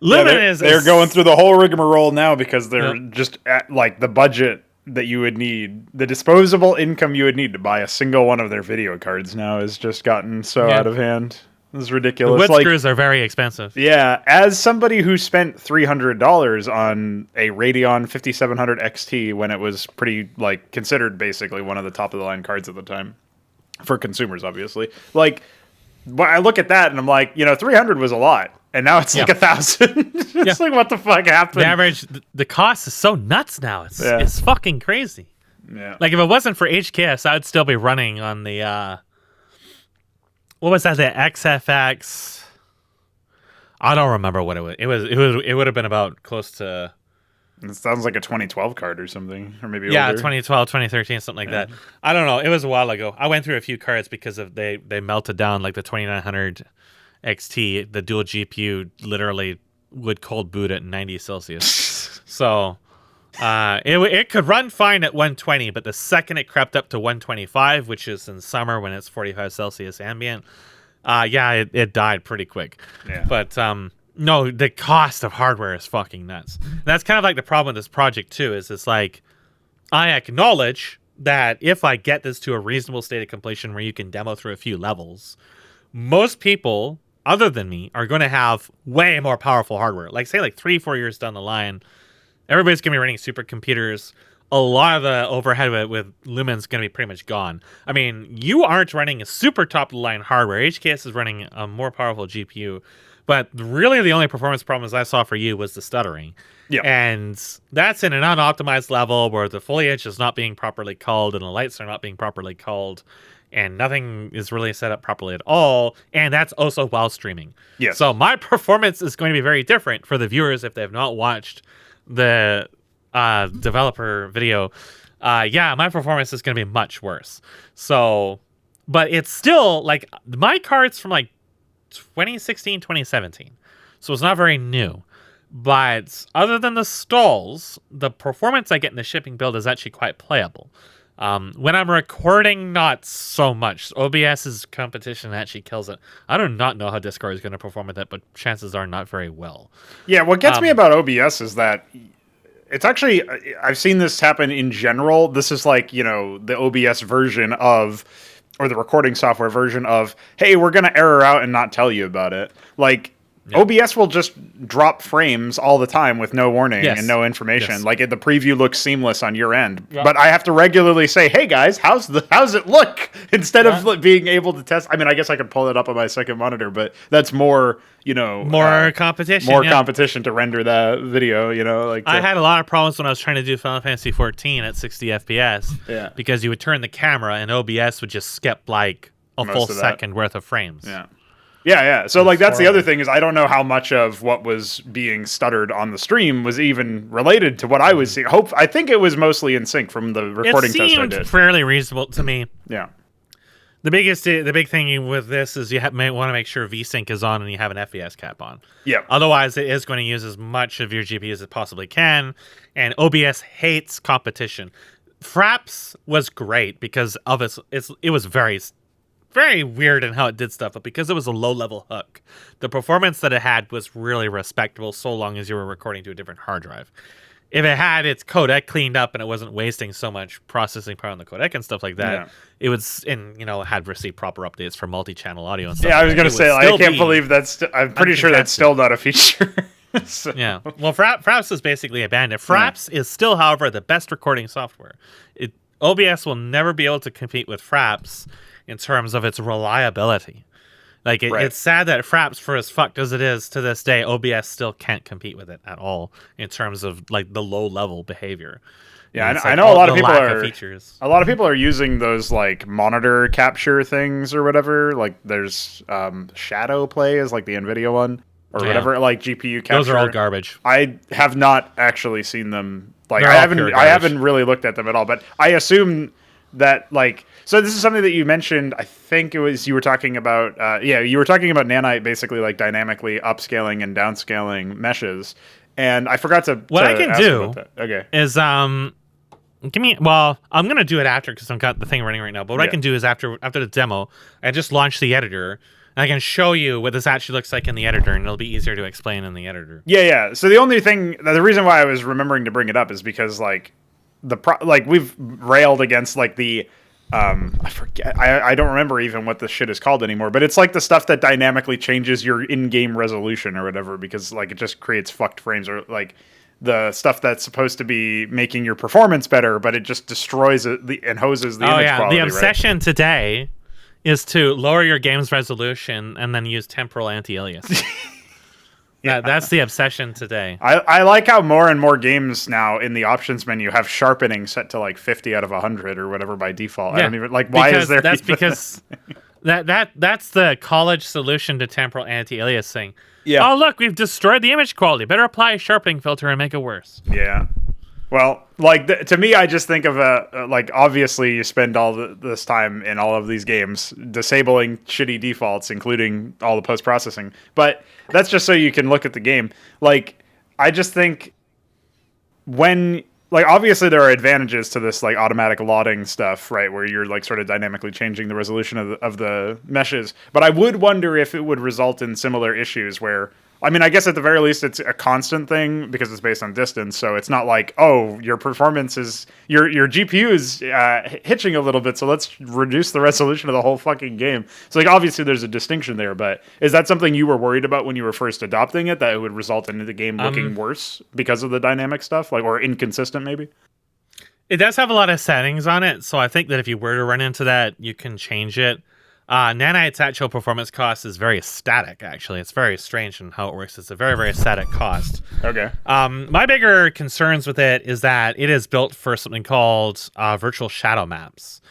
Lumen they're going through the whole rigmarole now because they're just at like the budget that you would need, the disposable income you would need to buy a single one of their video cards now has just gotten so out of hand. This is ridiculous. The wood screws are very expensive. Yeah, as somebody who spent $300 on a Radeon 5700 XT when it was pretty like considered basically one of the top of the line cards at the time for consumers, obviously. Like, I look at that and I'm like, 300 was a lot. And now it's like 1,000. It's like, what the fuck happened? The average, the cost is so nuts now. It's fucking crazy. Yeah. Like if it wasn't for HKS, I would still be running on the, what was that? The XFX. I don't remember what it was. It would have been about close to. It sounds like a 2012 card or something, or maybe older. older. 2012, 2013, something like that. I don't know. It was a while ago. I went through a few cards because of they melted down, like the 2900 XT. The dual GPU literally would cold boot at 90 Celsius. So it could run fine at 120, but the second it crept up to 125, which is in summer when it's 45 Celsius ambient, it died pretty quick. Yeah. But no, the cost of hardware is fucking nuts. And that's kind of like the problem with this project too, is it's like, I acknowledge that if I get this to a reasonable state of completion where you can demo through a few levels, most people other than me are going to have way more powerful hardware. Like say like 3-4 years down the line, everybody's going to be running supercomputers. A lot of the overhead with Lumen's going to be pretty much gone. I mean, you aren't running a super top-of-the-line hardware. HKS is running a more powerful GPU. But really the only performance problems I saw for you was the stuttering. Yeah. And that's in an unoptimized level where the foliage is not being properly culled and the lights are not being properly culled and nothing is really set up properly at all. And that's also while streaming. Yes. So my performance is going to be very different for the viewers if they have not watched the developer video. My performance is going to be much worse. So, but it's still like my cards from like 2016, 2017. So it's not very new. But other than the stalls, the performance I get in the shipping build is actually quite playable. When I'm recording, not so much. OBS's competition actually kills it. I do not know how Discord is going to perform with it, but chances are not very well. Yeah, what gets me about OBS is that it's actually, I've seen this happen in general. This is like, the OBS version of, or the recording software version of, hey, we're going to error out and not tell you about it. Like, OBS will just drop frames all the time with no warning and no information. Yes. Like the preview looks seamless on your end, but I have to regularly say, "Hey guys, how's it look?" Instead of being able to test. I mean, I guess I could pull it up on my second monitor, but that's more, more competition, competition to render that video. I had a lot of problems when I was trying to do Final Fantasy 14 at 60 FPS. Because you would turn the camera and OBS would just skip like a full second worth of frames. Yeah. Yeah. So like that's the horrible. other thing is I don't know how much of what was being stuttered on the stream was even related to what I was seeing. I think it was mostly in sync from the recording test I It seemed did. fairly reasonable to me. Yeah. The big thing with this is you may want to make sure VSync is on and you have an FPS cap on. Yeah. Otherwise, it is going to use as much of your GPU as it possibly can, and OBS hates competition. Fraps was great because of it was very, very weird in how it did stuff, but because it was a low-level hook, the performance that it had was really respectable so long as you were recording to a different hard drive. If it had its codec cleaned up and it wasn't wasting so much processing power on the codec and stuff like that, it was, and had received proper updates for multi-channel audio and stuff. Yeah, I was going to say, I can't believe that's. I'm pretty sure that's still not a feature. So. Yeah. Well, Fraps is basically abandoned. Fraps is still, however, the best recording software. OBS will never be able to compete with Fraps in terms of its reliability. Like, it's sad that Fraps, for as fucked as it is to this day, OBS still can't compete with it at all in terms of, like, the low-level behavior. Yeah, I know a lot of people are using those, like, monitor capture things or whatever. Like, there's Shadow Play is, like, the NVIDIA one or whatever, like, GPU capture. Those are all garbage. I have not actually seen them. Like, I haven't really looked at them at all, but I assume that, like, so this is something that you mentioned. I think it was you were talking about. You were talking about Nanite basically like dynamically upscaling and downscaling meshes, and I forgot to. What I can do is give me. Well, I'm gonna do it after because I've got the thing running right now. But what I can do is after the demo, I just launch the editor. And I can show you what this actually looks like in the editor, and it'll be easier to explain in the editor. Yeah. So the reason why I was remembering to bring it up is because like we've railed against like the I forget I don't remember even what this shit is called anymore, but it's like the stuff that dynamically changes your in-game resolution or whatever because like it just creates fucked frames, or like the stuff that's supposed to be making your performance better, but it just destroys it and hoses the image quality. The obsession today is to lower your game's resolution and then use temporal anti-alias. That's the obsession today. I like how more and more games now in the options menu have sharpening set to like 50 out of 100 or whatever by default. I don't even like why is there. That's because that's the college solution to temporal anti-aliasing. Yeah. Oh look, we've destroyed the image quality. Better apply a sharpening filter and make it worse. Yeah. Well, like to me, I just think of like obviously you spend all this time in all of these games disabling shitty defaults, including all the post processing. But that's just so you can look at the game. Like I just think obviously there are advantages to this like automatic loading stuff, right, where you're like sort of dynamically changing the resolution of the meshes. But I would wonder if it would result in similar issues where. I mean, I guess at the very least it's a constant thing because it's based on distance. So it's not like, oh, your performance is your GPU is hitching a little bit. So let's reduce the resolution of the whole fucking game. So like obviously there's a distinction there, but is that something you were worried about when you were first adopting it, that it would result in the game looking worse because of the dynamic stuff, like or inconsistent maybe? It does have a lot of settings on it, so I think that if you were to run into that, you can change it. Nanite's actual performance cost is very static, actually. It's very strange in how it works. It's a very, very static cost. Okay. My bigger concerns with it is that it is built for something called virtual shadow maps.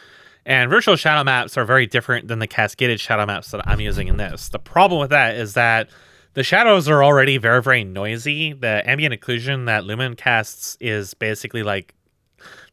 And virtual shadow maps are very different than the cascaded shadow maps that I'm using in this. The problem with that is that the shadows are already very, very noisy. The ambient occlusion that Lumen casts is basically like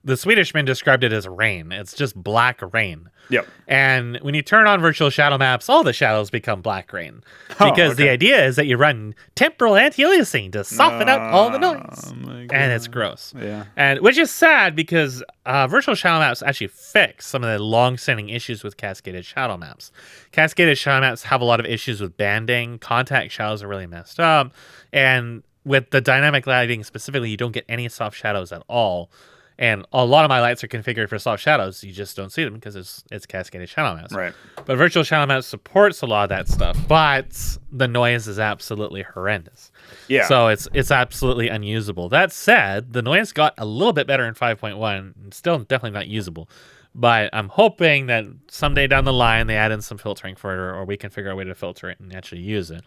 the Swedishman described it as rain. It's just black rain. Yep. And when you turn on virtual shadow maps, all the shadows become black rain. Because the idea is that you run temporal anti-aliasing to soften up all the noise. And it's gross. Yeah. And which is sad because virtual shadow maps actually fix some of the long-standing issues with cascaded shadow maps. Cascaded shadow maps have a lot of issues with banding. Contact shadows are really messed up. And with the dynamic lighting specifically, you don't get any soft shadows at all. And a lot of my lights are configured for soft shadows. You just don't see them because it's cascaded shadow maps. Right. But virtual shadow maps supports a lot of that stuff. But the noise is absolutely horrendous. Yeah. So it's absolutely unusable. That said, the noise got a little bit better in 5.1. Still definitely not usable. But I'm hoping that someday down the line they add in some filtering for it, or we can figure out a way to filter it and actually use it.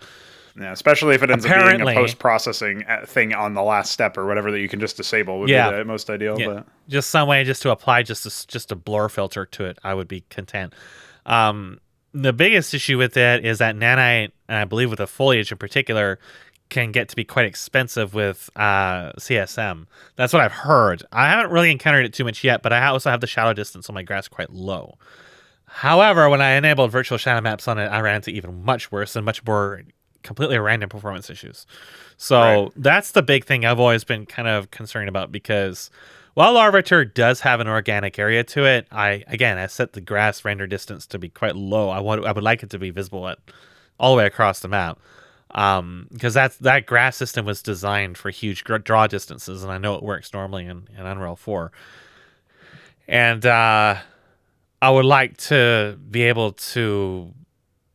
Yeah, especially if it ends up being a post-processing thing on the last step or whatever that you can just disable would be the most ideal. Yeah. But just some way just to apply just a blur filter to it, I would be content. the biggest issue with it is that Nanite, and I believe with the foliage in particular, can get to be quite expensive with CSM. That's what I've heard. I haven't really encountered it too much yet, but I also have the shadow distance on my grass quite low. However, when I enabled virtual shadow maps on it, I ran into even much worse and much more completely random performance issues. So that's the big thing I've always been kind of concerned about, because while Arvatur does have an organic area to it, I set the grass render distance to be quite low. I would like it to be visible all the way across the map, because that grass system was designed for huge draw distances, and I know it works normally in Unreal 4. And I would like to be able to,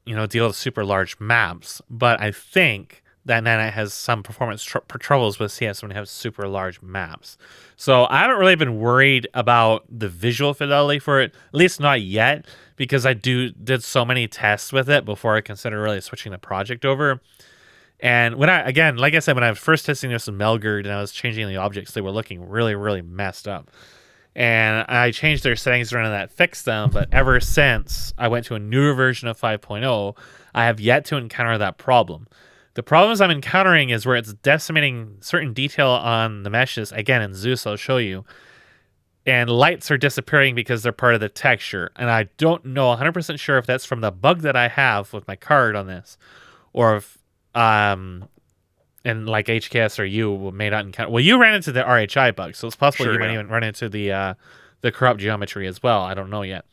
deal with super large maps, but I think that Nanite has some performance troubles with CS when you have super large maps. So I haven't really been worried about the visual fidelity for it, at least not yet, because I did so many tests with it before I considered really switching the project over. And when like I said, when I was first testing this in Melgard and I was changing the objects, they were looking really, really messed up. And I changed their settings around that fixed them, but ever since I went to a newer version of 5.0, I have yet to encounter that problem. The problems I'm encountering is where it's decimating certain detail on the meshes. Again, in Zeus, I'll show you. And lights are disappearing because they're part of the texture. And I don't know 100% sure if that's from the bug that I have with my card on this, or if, and like HKS or you may not encounter. Well, you ran into the RHI bug, so it's possible you might even run into the corrupt geometry as well. I don't know yet.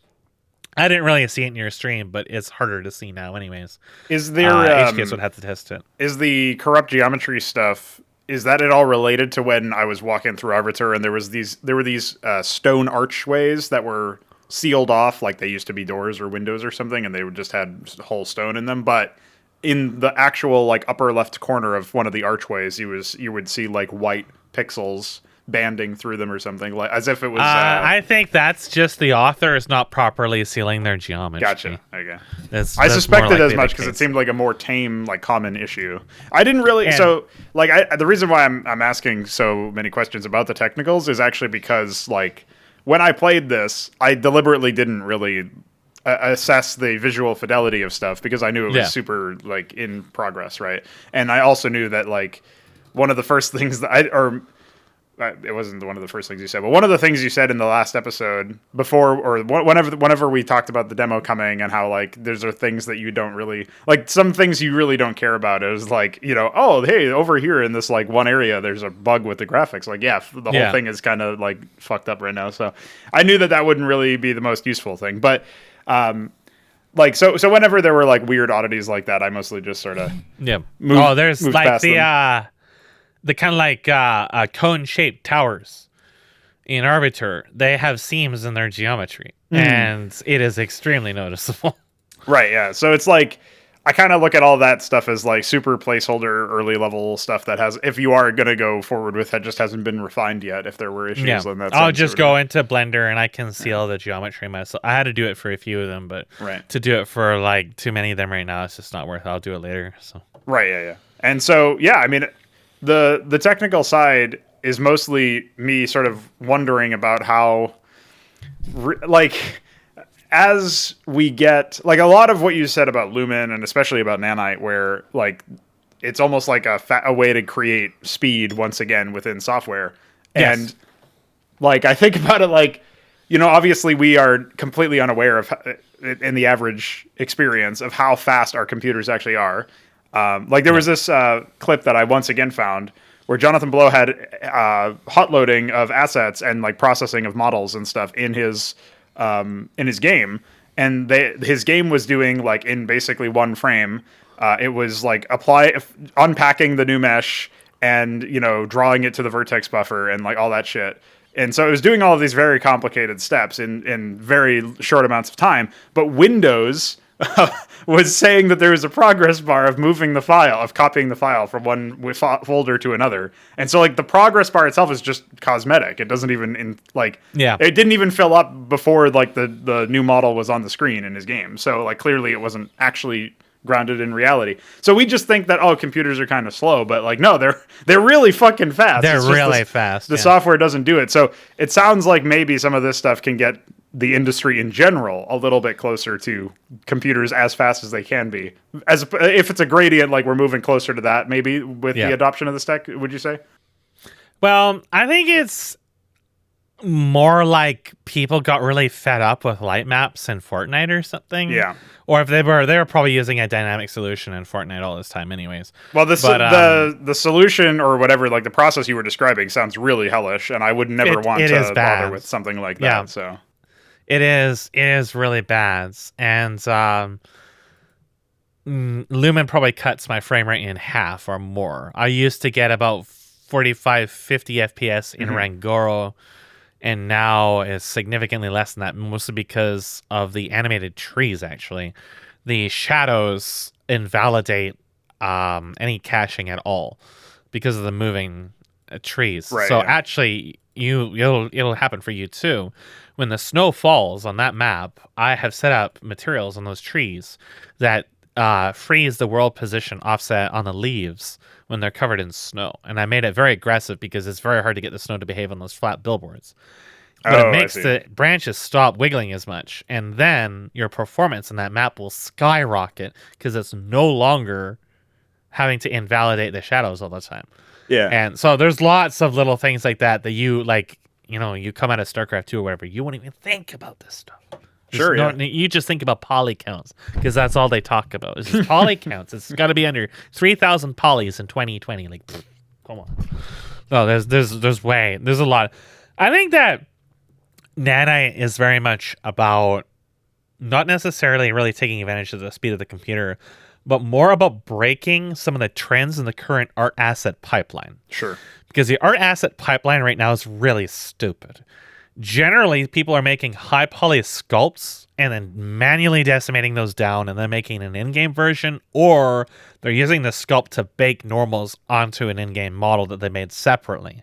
I didn't really see it in your stream, but it's harder to see now anyways. Is there... HKS would have to test it. Is the corrupt geometry stuff, is that at all related to when I was walking through Arvatur and there were these stone archways that were sealed off, like they used to be doors or windows or something, and they just had whole stone in them, but in the actual like upper left corner of one of the archways, you would see like white pixels banding through them or something, like as if it was. I think that's just the author is not properly sealing their geometry. Gotcha. Okay. I suspected as much because it seemed like a more tame, like common issue. I didn't really. The reason why I'm asking so many questions about the technicals is actually because like when I played this, I deliberately didn't really assess the visual fidelity of stuff because I knew it was super like in progress, right? And I also knew that like one of the first things that it wasn't one of the first things you said, but one of the things you said in the last episode before, or whenever we talked about the demo coming and how like there are things that you don't really like, some things you really don't care about. It was like, oh, hey, over here in this like one area, there's a bug with the graphics. Like, the whole thing is kind of like fucked up right now. So I knew that wouldn't really be the most useful thing, but so whenever there were like weird oddities like that, I mostly just sort of there's like the kind of like cone-shaped towers in Arvatur. They have seams in their geometry, and it is extremely noticeable. Right, yeah. So it's like, I kind of look at all that stuff as like super placeholder, early level stuff that has, if you are going to go forward with, that just hasn't been refined yet. If there were issues, then that's... I'll just go into Blender and I can seal the geometry myself. I had to do it for a few of them, but to do it for like too many of them right now, it's just not worth it. I'll do it later. So Right, yeah. And so, I mean... The technical side is mostly me sort of wondering about how, as we get, like, a lot of what you said about Lumen and especially about Nanite, where, like, it's almost like a way to create speed once again within software. Yes. And, like, I think about it like, obviously we are completely unaware of, in the average experience, of how fast our computers actually are. There was this clip that I once again found where Jonathan Blow had hot loading of assets and like processing of models and stuff in his game, and his game was doing like in basically one frame. It was like unpacking the new mesh and drawing it to the vertex buffer and like all that shit. And so it was doing all of these very complicated steps in very short amounts of time. But Windows was saying that there was a progress bar of moving the file, of copying the file from one folder to another. And so like the progress bar itself is just cosmetic. It doesn't even it didn't even fill up before like the new model was on the screen in his game. So like clearly it wasn't actually grounded in reality. So we just think that computers are kind of slow, but like no, they're really fucking fast. They're really fast. The software doesn't do it. So it sounds like maybe some of this stuff can get the industry in general a little bit closer to computers as fast as they can be. As if it's a gradient, like we're moving closer to that, maybe with the adoption of this tech, would you say? Well, I think it's more like people got really fed up with light maps in Fortnite or something. Yeah. Or if they were probably using a dynamic solution in Fortnite all this time anyways. Well, the solution or whatever, like the process you were describing sounds really hellish, and I would never want to bother with something like that. Yeah. So it is really bad. And Lumen probably cuts my frame rate in half or more. I used to get about 45, 50 FPS in Rangaro, and now it's significantly less than that, mostly because of the animated trees, actually. The shadows invalidate any caching at all because of the moving trees. Right, so actually, it'll happen for you too. When the snow falls on that map, I have set up materials on those trees that freeze the world position offset on the leaves when they're covered in snow. And I made it very aggressive because it's very hard to get the snow to behave on those flat billboards. But it makes the branches stop wiggling as much. And then your performance in that map will skyrocket because it's no longer having to invalidate the shadows all the time. Yeah. And so there's lots of little things like that you like, you come out of StarCraft 2 or whatever, you won't even think about this stuff. Sure, You just think about poly counts because that's all they talk about. It's just poly counts. It's got to be under 3,000 polys in 2020. Like, come on. No, there's a lot. I think that Nanite is very much about not necessarily really taking advantage of the speed of the computer, but more about breaking some of the trends in the current art asset pipeline. Sure. Because the art asset pipeline right now is really stupid. Generally, people are making high poly sculpts and then manually decimating those down and then making an in-game version, or they're using the sculpt to bake normals onto an in-game model that they made separately.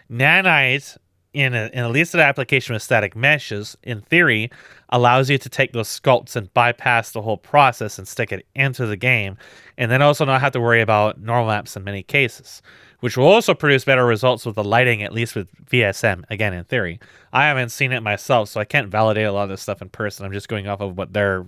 Nanite, in a listed application with static meshes, in theory, allows you to take those sculpts and bypass the whole process and stick it into the game, and then also not have to worry about normal maps in many cases, which will also produce better results with the lighting, at least with VSM, again, in theory. I haven't seen it myself, so I can't validate a lot of this stuff in person. I'm just going off of what their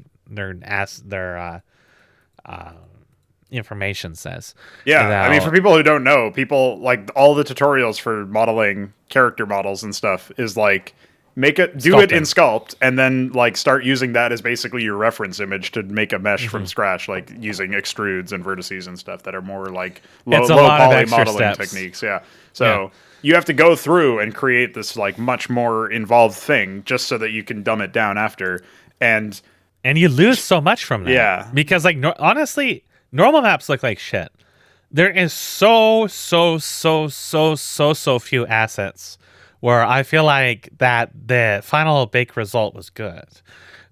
information says. Yeah, I mean, for people who don't know, people, like, all the tutorials for modeling character models and stuff is, like, do it in Sculpt, and then, like, start using that as basically your reference image to make a mesh from scratch, like, using extrudes and vertices and stuff that are more, like, low poly modeling techniques. Yeah. So you have to go through and create this, like, much more involved thing just so that you can dumb it down after. And you lose so much from that. Yeah. Because, like, honestly, normal maps look like shit. There is so few assets where I feel like that the final bake result was good.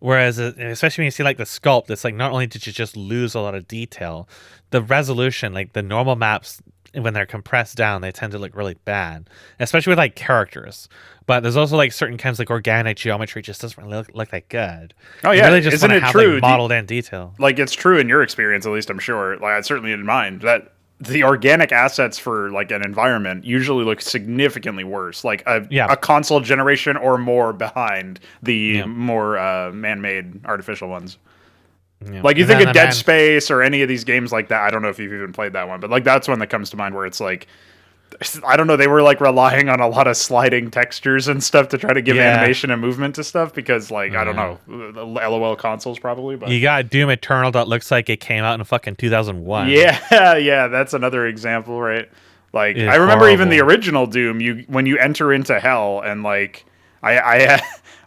Whereas, especially when you see like the sculpt, it's like not only did you just lose a lot of detail, the resolution, like the normal maps, when they're compressed down, they tend to look really bad, especially with like characters. But there's also like certain kinds like organic geometry just doesn't really look that good. Oh yeah, you really just isn't it have, true? Like, modeled in detail. Like it's true in your experience, at least I'm sure. Like certainly in mine, that the organic assets for like an environment usually look significantly worse, like a console generation or more behind the more man-made artificial ones. Yeah. Like you think of Dead Space or any of these games like that. I don't know if you've even played that one, but like that's one that comes to mind where it's like, I don't know, they were like relying on a lot of sliding textures and stuff to try to give animation and movement to stuff because like, I don't know, the LOL consoles probably. But you got Doom Eternal that looks like it came out in fucking 2001. Yeah, that's another example, right? Like I remember even the original Doom, when you enter into hell and like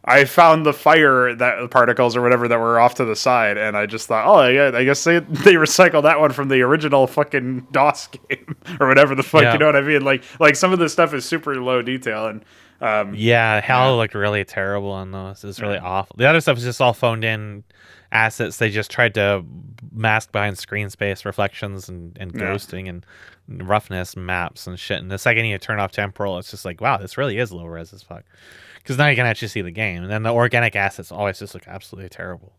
I found the fire particles or whatever that were off to the side, and I just thought, oh yeah, I guess they recycled that one from the original fucking DOS game or whatever the fuck, you know what I mean? Like some of this stuff is super low detail, and hell looked really terrible on those. It's really awful. The other stuff is just all phoned in assets. They just tried to mask behind screen space reflections and ghosting and roughness maps and shit. And the second you turn off temporal, it's just like, wow, this really is low res as fuck. Because now you can actually see the game. And then the organic assets always just look absolutely terrible.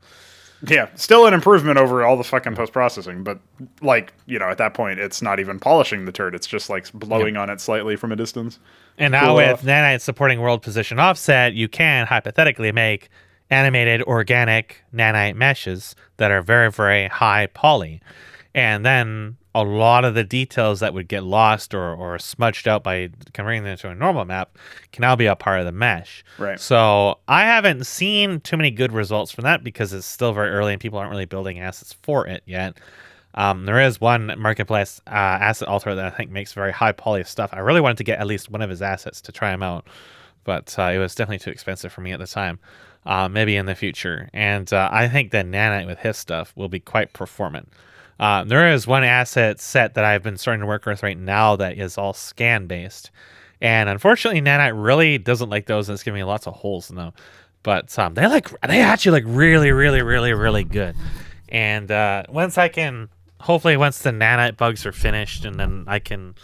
Yeah, still an improvement over all the fucking post-processing, but like, at that point, it's not even polishing the turd. It's just like blowing on it slightly from a distance. And now Cool with off. Nanite supporting world position offset, you can hypothetically make animated organic nanite meshes that are very, very high poly. And then a lot of the details that would get lost or smudged out by converting them into a normal map can now be a part of the mesh. Right. So I haven't seen too many good results from that because it's still very early and people aren't really building assets for it yet. There is one marketplace asset alter that I think makes very high poly stuff. I really wanted to get at least one of his assets to try him out, but it was definitely too expensive for me at the time. Maybe in the future. And I think that Nanite with his stuff will be quite performant. There is one asset set that I've been starting to work with right now that is all scan based. And unfortunately, Nanite really doesn't like those, and it's giving me lots of holes in them. But they actually like really, really, really, really good. And once the Nanite bugs are finished, and then I can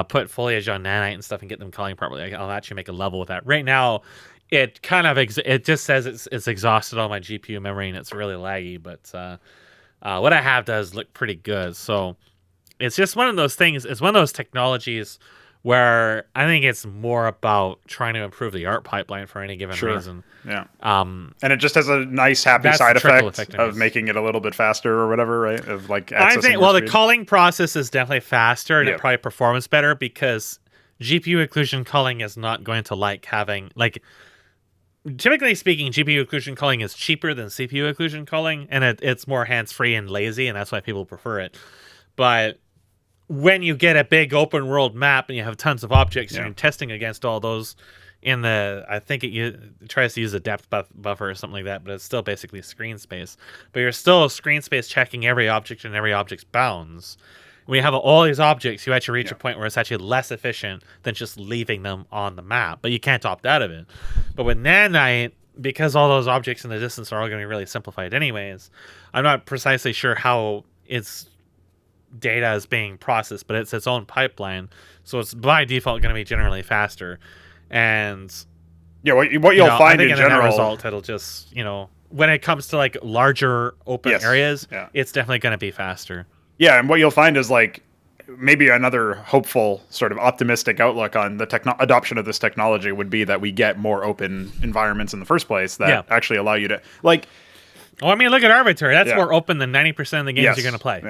put foliage on Nanite and stuff and get them culling properly, I'll actually make a level with that. Right now, it kind of it just says it's exhausted all my GPU memory and it's really laggy, but what I have does look pretty good. So it's just one of those things. It's one of those technologies where I think it's more about trying to improve the art pipeline for any given reason. Yeah. And it just has a nice, happy side effect of making it a little bit faster or whatever, right? Of like accessing the culling process is definitely faster and it probably performs better because GPU occlusion culling is not going to like having like. Typically speaking, GPU occlusion culling is cheaper than CPU occlusion culling, and it's more hands-free and lazy, and that's why people prefer it. But when you get a big open world map and you have tons of objects and you're testing against all those I think it tries to use a depth buffer or something like that, but it's still basically screen space. But you're still screen space checking every object and every object's bounds. When you have all these objects, you actually reach a point where it's actually less efficient than just leaving them on the map. But you can't opt out of it. But with Nanite, because all those objects in the distance are all going to be really simplified anyways, I'm not precisely sure how its data is being processed, but it's its own pipeline. So it's by default going to be generally faster. And what you'll find in general, result, it'll just, when it comes to like larger open areas, it's definitely going to be faster. Yeah, and what you'll find is like maybe another hopeful sort of optimistic outlook on the adoption of this technology would be that we get more open environments in the first place that actually allow you to like. Well, I mean, look at Arvatur. That's more open than 90% of the games you're going to play.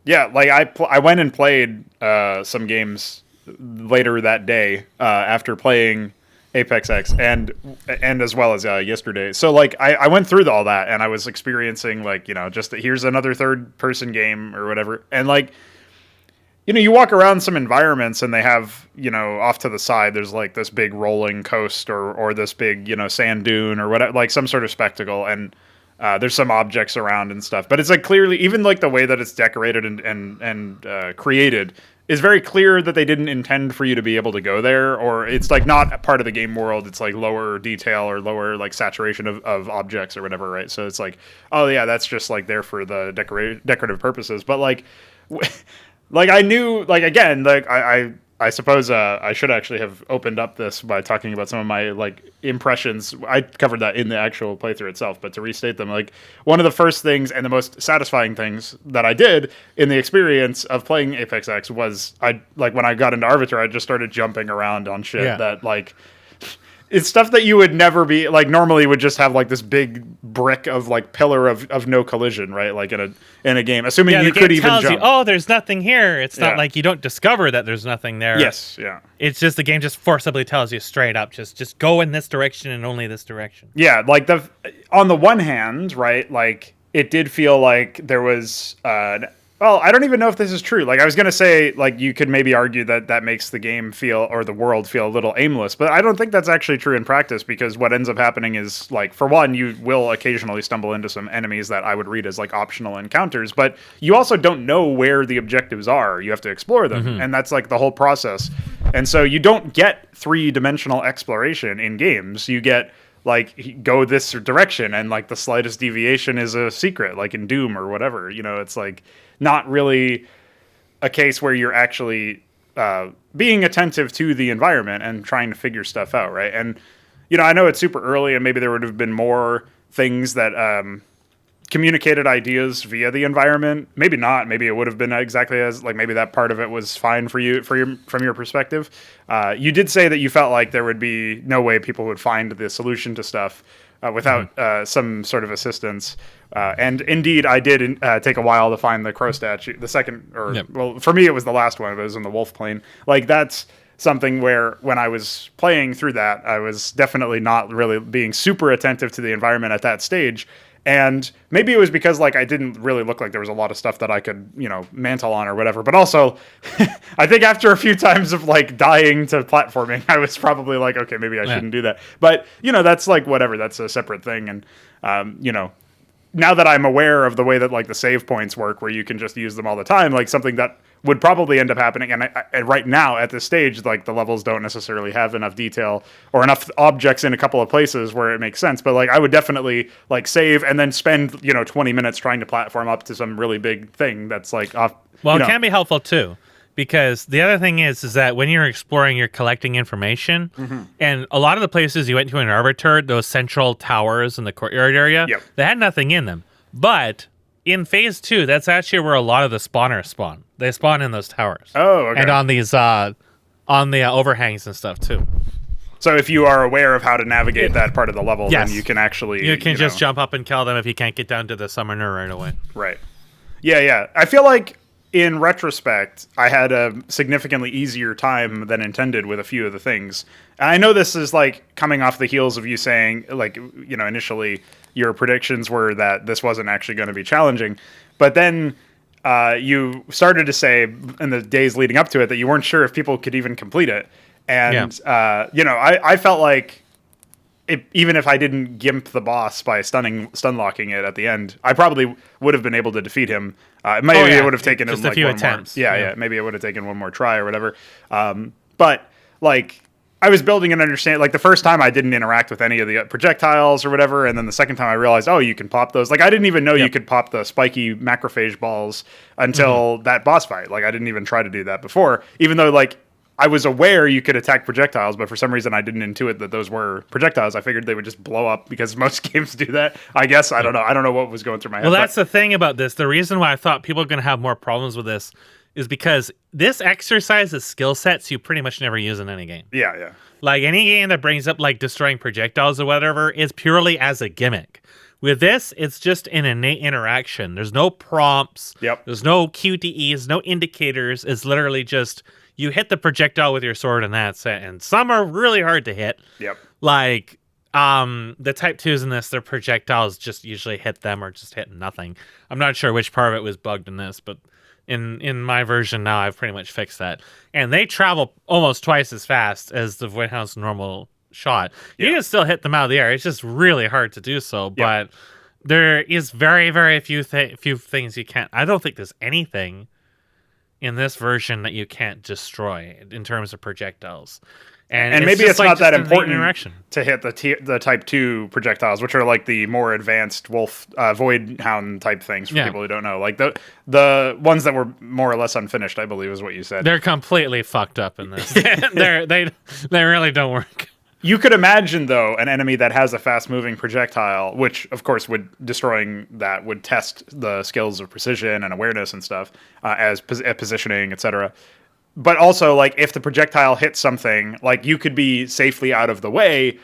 Yeah. Like I went and played some games later that day after playing Apex X and as well as yesterday. So like I went through all that and I was experiencing like, just here's another third person game or whatever. And like, you walk around some environments and they have, off to the side, there's like this big rolling coast or this big, sand dune or whatever, like some sort of spectacle. And there's some objects around and stuff, but it's like clearly even like the way that it's decorated and created is very clear that they didn't intend for you to be able to go there, or it's like not part of the game world. It's like lower detail or lower like saturation of objects or whatever, right? So it's like, oh yeah, that's just like there for the decorative purposes. But like, like I knew, like again, like I suppose I should actually have opened up this by talking about some of my like impressions. I covered that in the actual playthrough itself, but to restate them, like one of the first things and the most satisfying things that I did in the experience of playing Apex X was when I got into Arvatur, I just started jumping around on shit that like it's stuff that you would never be like normally would just have like this big brick of like pillar of no collision, right? Like in a game, assuming you could even jump. You, there's nothing here. It's not like you don't discover that there's nothing there. Yes, yeah. It's just the game just forcibly tells you straight up, just go in this direction and only this direction. Yeah, like on the one hand, right? Like it did feel like there was. Well, I don't even know if this is true. Like, I was going to say, like, you could maybe argue that makes the game feel, or the world feel a little aimless, but I don't think that's actually true in practice, because what ends up happening is, like, for one, you will occasionally stumble into some enemies that I would read as, like, optional encounters, but you also don't know where the objectives are. You have to explore them, and that's, like, the whole process. And so you don't get three-dimensional exploration in games. You get, like, go this direction, and, like, the slightest deviation is a secret, like in Doom or whatever. It's, like, not really a case where you're actually being attentive to the environment and trying to figure stuff out, right? And, I know it's super early and maybe there would have been more things that communicated ideas via the environment. Maybe not. Maybe it would have been exactly as like maybe that part of it was fine for you from your perspective. You did say that you felt like there would be no way people would find the solution to stuff without some sort of assistance. And indeed, I did take a while to find the crow statue. The second, well, for me, it was the last one. It was in the wolf plane. Like that's something where when I was playing through that, I was definitely not really being super attentive to the environment at that stage. And maybe it was because like I didn't really look like there was a lot of stuff that I could, mantle on or whatever. But also, I think after a few times of like dying to platforming, I was probably like, okay, maybe I shouldn't do that. But that's like whatever. That's a separate thing. And now that I'm aware of the way that like the save points work, where you can just use them all the time, like something that would probably end up happening. And right now at this stage, like the levels don't necessarily have enough detail or enough objects in a couple of places where it makes sense. But like I would definitely like save and then spend 20 minutes trying to platform up to some really big thing that's like off. Well, it can be helpful too, because the other thing is that when you're exploring, you're collecting information, and a lot of the places you went to in Arvatur, those central towers in the courtyard area, they had nothing in them. But in phase 2, that's actually where a lot of the spawners spawn. They spawn in those towers. Oh, okay. And on these on the overhangs and stuff too. So if you are aware of how to navigate that part of the level, then you can actually you can just jump up and kill them if you can't get down to the summoner right away. Right. Yeah. I feel like in retrospect, I had a significantly easier time than intended with a few of the things. And I know this is like coming off the heels of you saying, like, initially your predictions were that this wasn't actually going to be challenging. But then you started to say in the days leading up to it that you weren't sure if people could even complete it. And, I felt like even if I didn't gimp the boss by stun locking it at the end, I probably would have been able to defeat him. Maybe it would have taken just him, a few one attempts. More. Yeah. Maybe it would have taken one more try or whatever. But like I was building an understanding. Like the first time I didn't interact with any of the projectiles or whatever, and then the second time I realized, oh, you can pop those. Like I didn't even know you could pop the spiky macrophage balls until that boss fight. Like I didn't even try to do that before, even though like I was aware you could attack projectiles, but for some reason I didn't intuit that those were projectiles. I figured they would just blow up because most games do that. I guess I don't know. I don't know what was going through my head. Well, that's the thing about this. The reason why I thought people are going to have more problems with this is because this exercises skill sets you pretty much never use in any game. Yeah. Like any game that brings up like destroying projectiles or whatever is purely as a gimmick. With this, it's just an innate interaction. There's no prompts. There's no QTEs, no indicators. It's literally just you hit the projectile with your sword and that's it. And some are really hard to hit. Like the type 2s in this, their projectiles just usually hit them or just hit nothing. I'm not sure which part of it was bugged in this, but in my version now, I've pretty much fixed that. And they travel almost twice as fast as the Voidhound's normal shot. You can still hit them out of the air. It's just really hard to do so. But there is very, very few things you can't. I don't think there's anything in this version that you can't destroy in terms of projectiles. And maybe it's like not that important to hit the type 2 projectiles, which are like the more advanced wolf void hound type things for people who don't know. Like the ones that were more or less unfinished, I believe is what you said. They're completely fucked up in this. they really don't work. You could imagine, though, an enemy that has a fast-moving projectile, which, of course, destroying that would test the skills of precision and awareness and stuff, as positioning, etc. But also, like, if the projectile hits something, like, you could be safely out of the way,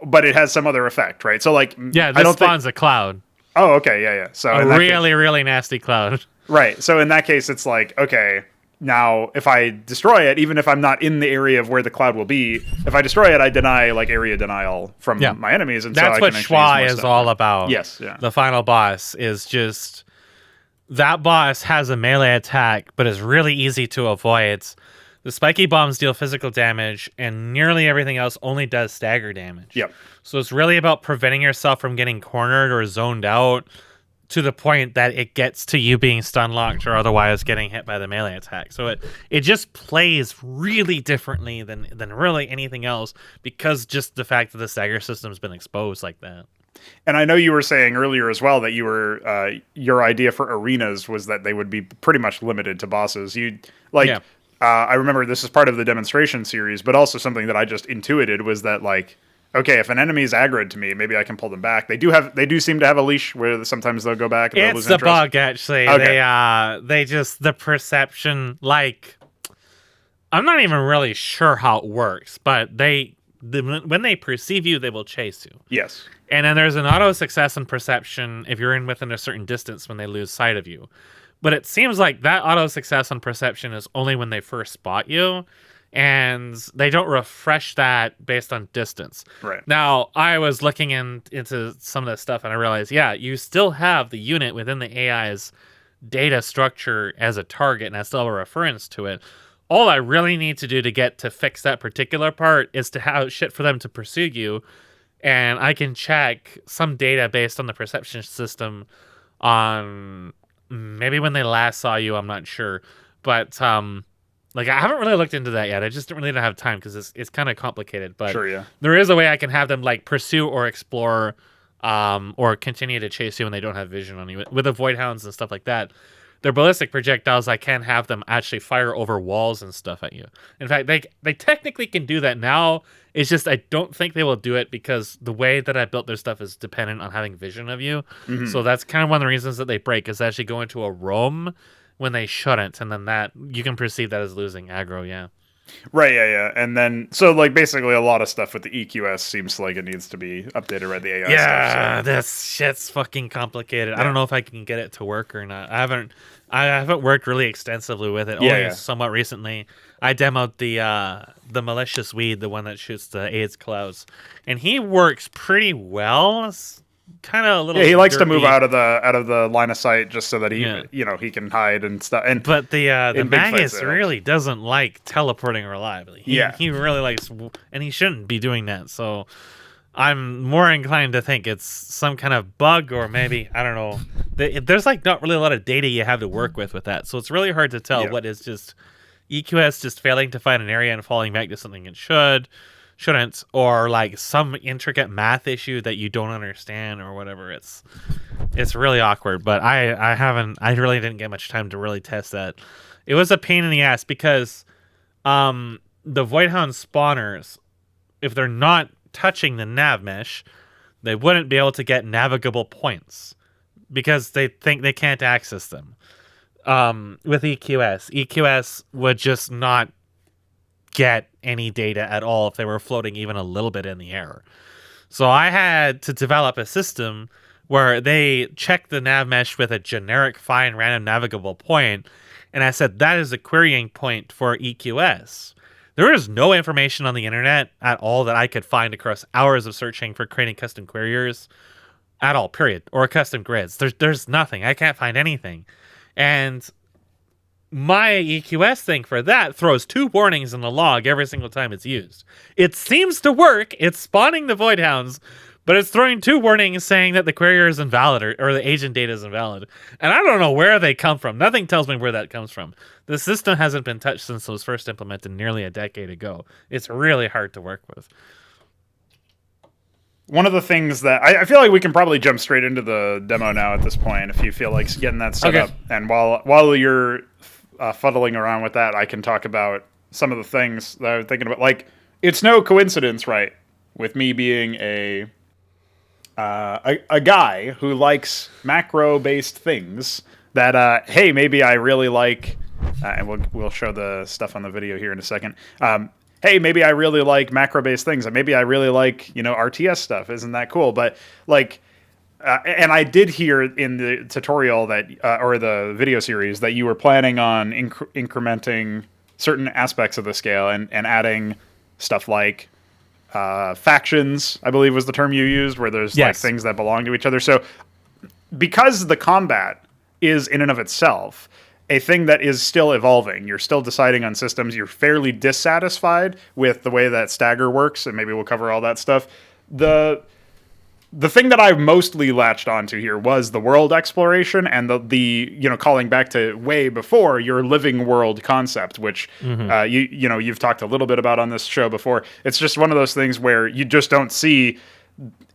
but it has some other effect, right? So, like, this spawns a cloud. Oh, okay, yeah. So a really, really nasty cloud. Right. So in that case, it's like, okay, now if I destroy it, even if I'm not in the area of where the cloud will be, if I destroy it, I deny like area denial from my enemies, and that's so what Schwa is all about. Yes, yeah. The final boss is just that boss has a melee attack, but is really easy to avoid. The spiky bombs deal physical damage, and nearly everything else only does stagger damage. So it's really about preventing yourself from getting cornered or zoned out to the point that it gets to you being stun locked or otherwise getting hit by the melee attack. So it just plays really differently than really anything else, because just the fact that the stagger system's been exposed like that. And I know you were saying earlier as well that you were your idea for arenas was that they would be pretty much limited to bosses. I remember this is part of the demonstration series, but also something that I just intuited was that like okay, if an enemy is aggroed to me, maybe I can pull them back. They do seem to have a leash where sometimes they'll go back. And they'll lose It's a interest. bug, actually. Okay. They just, the perception, like, I'm not even really sure how it works, but when they perceive you, they will chase you. Yes. And then there's an auto success in perception if you're in within a certain distance when they lose sight of you. But it seems like that auto success on perception is only when they first spot you, and they don't refresh that based on distance. Right. Now, I was looking into some of this stuff, and I realized, yeah, you still have the unit within the AI's data structure as a target, and I still have a reference to it. All I really need to do to get to fix that particular part is to have shit for them to pursue you, and I can check some data based on the perception system on maybe when they last saw you. I'm not sure, but like I haven't really looked into that yet. I just don't really have time because it's kind of complicated. But Sure, yeah. there is a way I can have them like pursue or explore, or continue to chase you when they don't have vision on you with the void hounds and stuff like that. They're ballistic projectiles. I can have them actually fire over walls and stuff at you. In fact, they technically can do that now. It's just I don't think they will do it because the way that I built their stuff is dependent on having vision of you. Mm-hmm. So that's kind of one of the reasons that they break is actually go into a roam when they shouldn't, and then that you can perceive that as losing aggro. Yeah. Right, yeah. And then, so, like, basically a lot of stuff with the EQS seems like it needs to be updated, right? The AI stuff. Yeah, this shit's fucking complicated. Yeah. I don't know if I can get it to work or not. I haven't worked really extensively with it. Only somewhat recently. I demoed the malicious weed, the one that shoots the AIDS clouds, and he works pretty well. It's kind of a little. Yeah, he likes to move out of the line of sight just so that he can hide and stuff. And but the Magus really doesn't like teleporting reliably. He really likes, and he shouldn't be doing that. So I'm more inclined to think it's some kind of bug, or maybe I don't know. There's like not really a lot of data you have to work with that, so it's really hard to tell what is just EQS just failing to find an area and falling back to something it shouldn't, or like some intricate math issue that you don't understand or whatever. It's really awkward, but I really didn't get much time to really test that. It was a pain in the ass because the Voidhound spawners, if they're not touching the nav mesh, they wouldn't be able to get navigable points because they think they can't access them. With EQS would just not get any data at all if they were floating even a little bit in the air. So I had to develop a system where they check the nav mesh with a generic find random navigable point, and I said that is a querying point for EQS. There is no information on the internet at all that I could find across hours of searching for creating custom queryers at all, period, or custom grids. There's nothing. I can't find anything. And my EQS thing for that throws 2 warnings in the log every single time it's used. It seems to work. It's spawning the void hounds, but it's throwing 2 warnings saying that the query is invalid or the agent data is invalid. And I don't know where they come from. Nothing tells me where that comes from. The system hasn't been touched since it was first implemented nearly a decade ago. It's really hard to work with. One of the things that I feel like we can probably jump straight into the demo now at this point, if you feel like getting that set up. And while you're fuddling around with that, I can talk about some of the things that I'm thinking about. Like, it's no coincidence, right, with me being a guy who likes macro-based things that, hey, maybe I really like, and we'll show the stuff on the video here in a second. Hey, maybe I really like macro-based things, and maybe I really like, RTS stuff. Isn't that cool? But, like, and I did hear in the tutorial that, or the video series, that you were planning on incrementing certain aspects of the scale and adding stuff like factions, I believe was the term you used, where there's like things that belong to each other. So because the combat is in and of itself a thing that is still evolving, you're still deciding on systems, you're fairly dissatisfied with the way that stagger works, and maybe we'll cover all that stuff. The thing that I've mostly latched onto here was the world exploration and the calling back to way before your living world concept, which you've talked a little bit about on this show before. It's just one of those things where you just don't see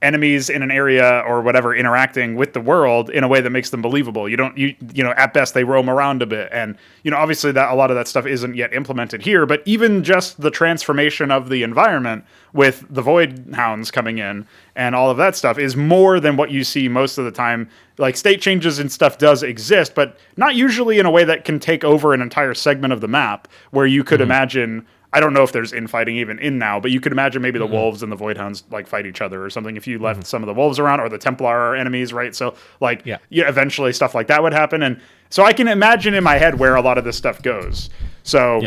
enemies in an area or whatever interacting with the world in a way that makes them believable. You know, at best they roam around a bit. And, you know, obviously that a lot of that stuff isn't yet implemented here, but even just the transformation of the environment with the Void Hounds coming in and all of that stuff is more than what you see most of the time. Like, state changes and stuff does exist, but not usually in a way that can take over an entire segment of the map where you could imagine, I don't know if there's infighting even in now, but you could imagine maybe the wolves and the Void Hounds like fight each other or something if you left some of the wolves around, or the Templar are enemies, right? So like, eventually stuff like that would happen. And so I can imagine in my head where a lot of this stuff goes. So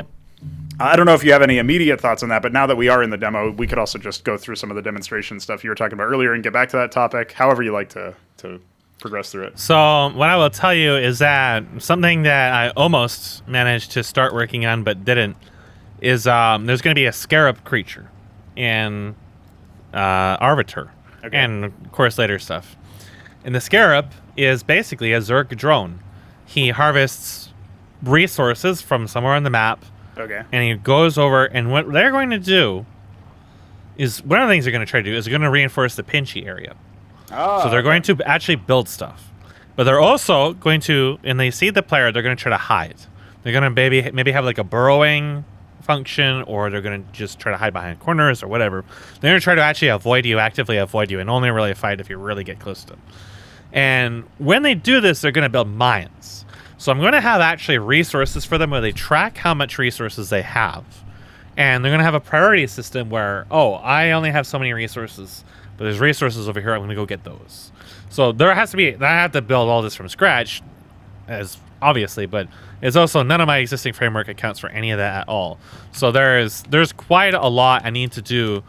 I don't know if you have any immediate thoughts on that, but now that we are in the demo, we could also just go through some of the demonstration stuff you were talking about earlier and get back to that topic, however you like to progress through it. So what I will tell you is that something that I almost managed to start working on but didn't is there's going to be a scarab creature in Arvatur, and of course later stuff. And the scarab is basically a Zerg drone. He harvests resources from somewhere on the map, and he goes over, and what they're going to do is, one of the things they're going to try to do is they're going to reinforce the Pinchy area. So they're going to actually build stuff. But they're also going to, and they see the player, they're going to try to hide. They're going to maybe have like a burrowing function, or they're going to just try to hide behind corners or whatever. They're going to try to actually actively avoid you, and only really fight if you really get close to them. And when they do this, they're going to build mines. So I'm going to have actually resources for them where they track how much resources they have. And they're going to have a priority system where, I only have so many resources, but there's resources over here, I'm going to go get those. So I have to build all this from scratch, as obviously, but it's also none of my existing framework accounts for any of that at all. So there's quite a lot I need to do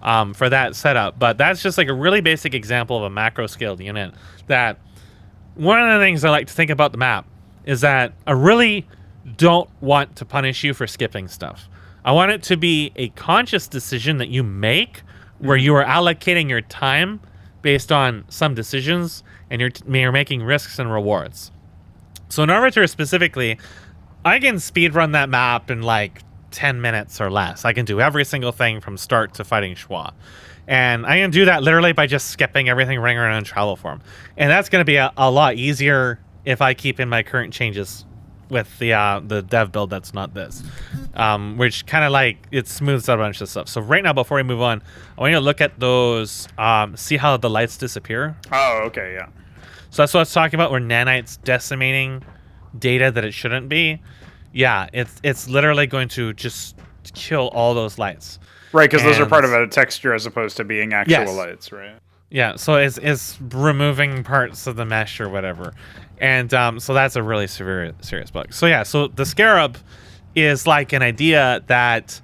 for that setup. But that's just like a really basic example of a macro scaled unit. That one of the things I like to think about the map is that I really don't want to punish you for skipping stuff. I want it to be a conscious decision that you make where you are allocating your time based on some decisions, and you're making risks and rewards. So in Arvatur specifically, I can speedrun that map in like 10 minutes or less. I can do every single thing from start to fighting Schwa. And I can do that literally by just skipping everything Rangaro and travel form. And that's going to be a lot easier if I keep in my current changes with the dev build that's not this. Which kind of like, it smooths out a bunch of stuff. So right now, before we move on, I want you to look at those, see how the lights disappear? Oh, okay, yeah. So that's what I was talking about, where Nanite's decimating data that it shouldn't be. Yeah, it's literally going to just kill all those lights. Right, because those are part of a texture as opposed to being actual lights, right? Yeah, so it's removing parts of the mesh or whatever. And so that's a really serious bug. So yeah, so the Scarab is like an idea that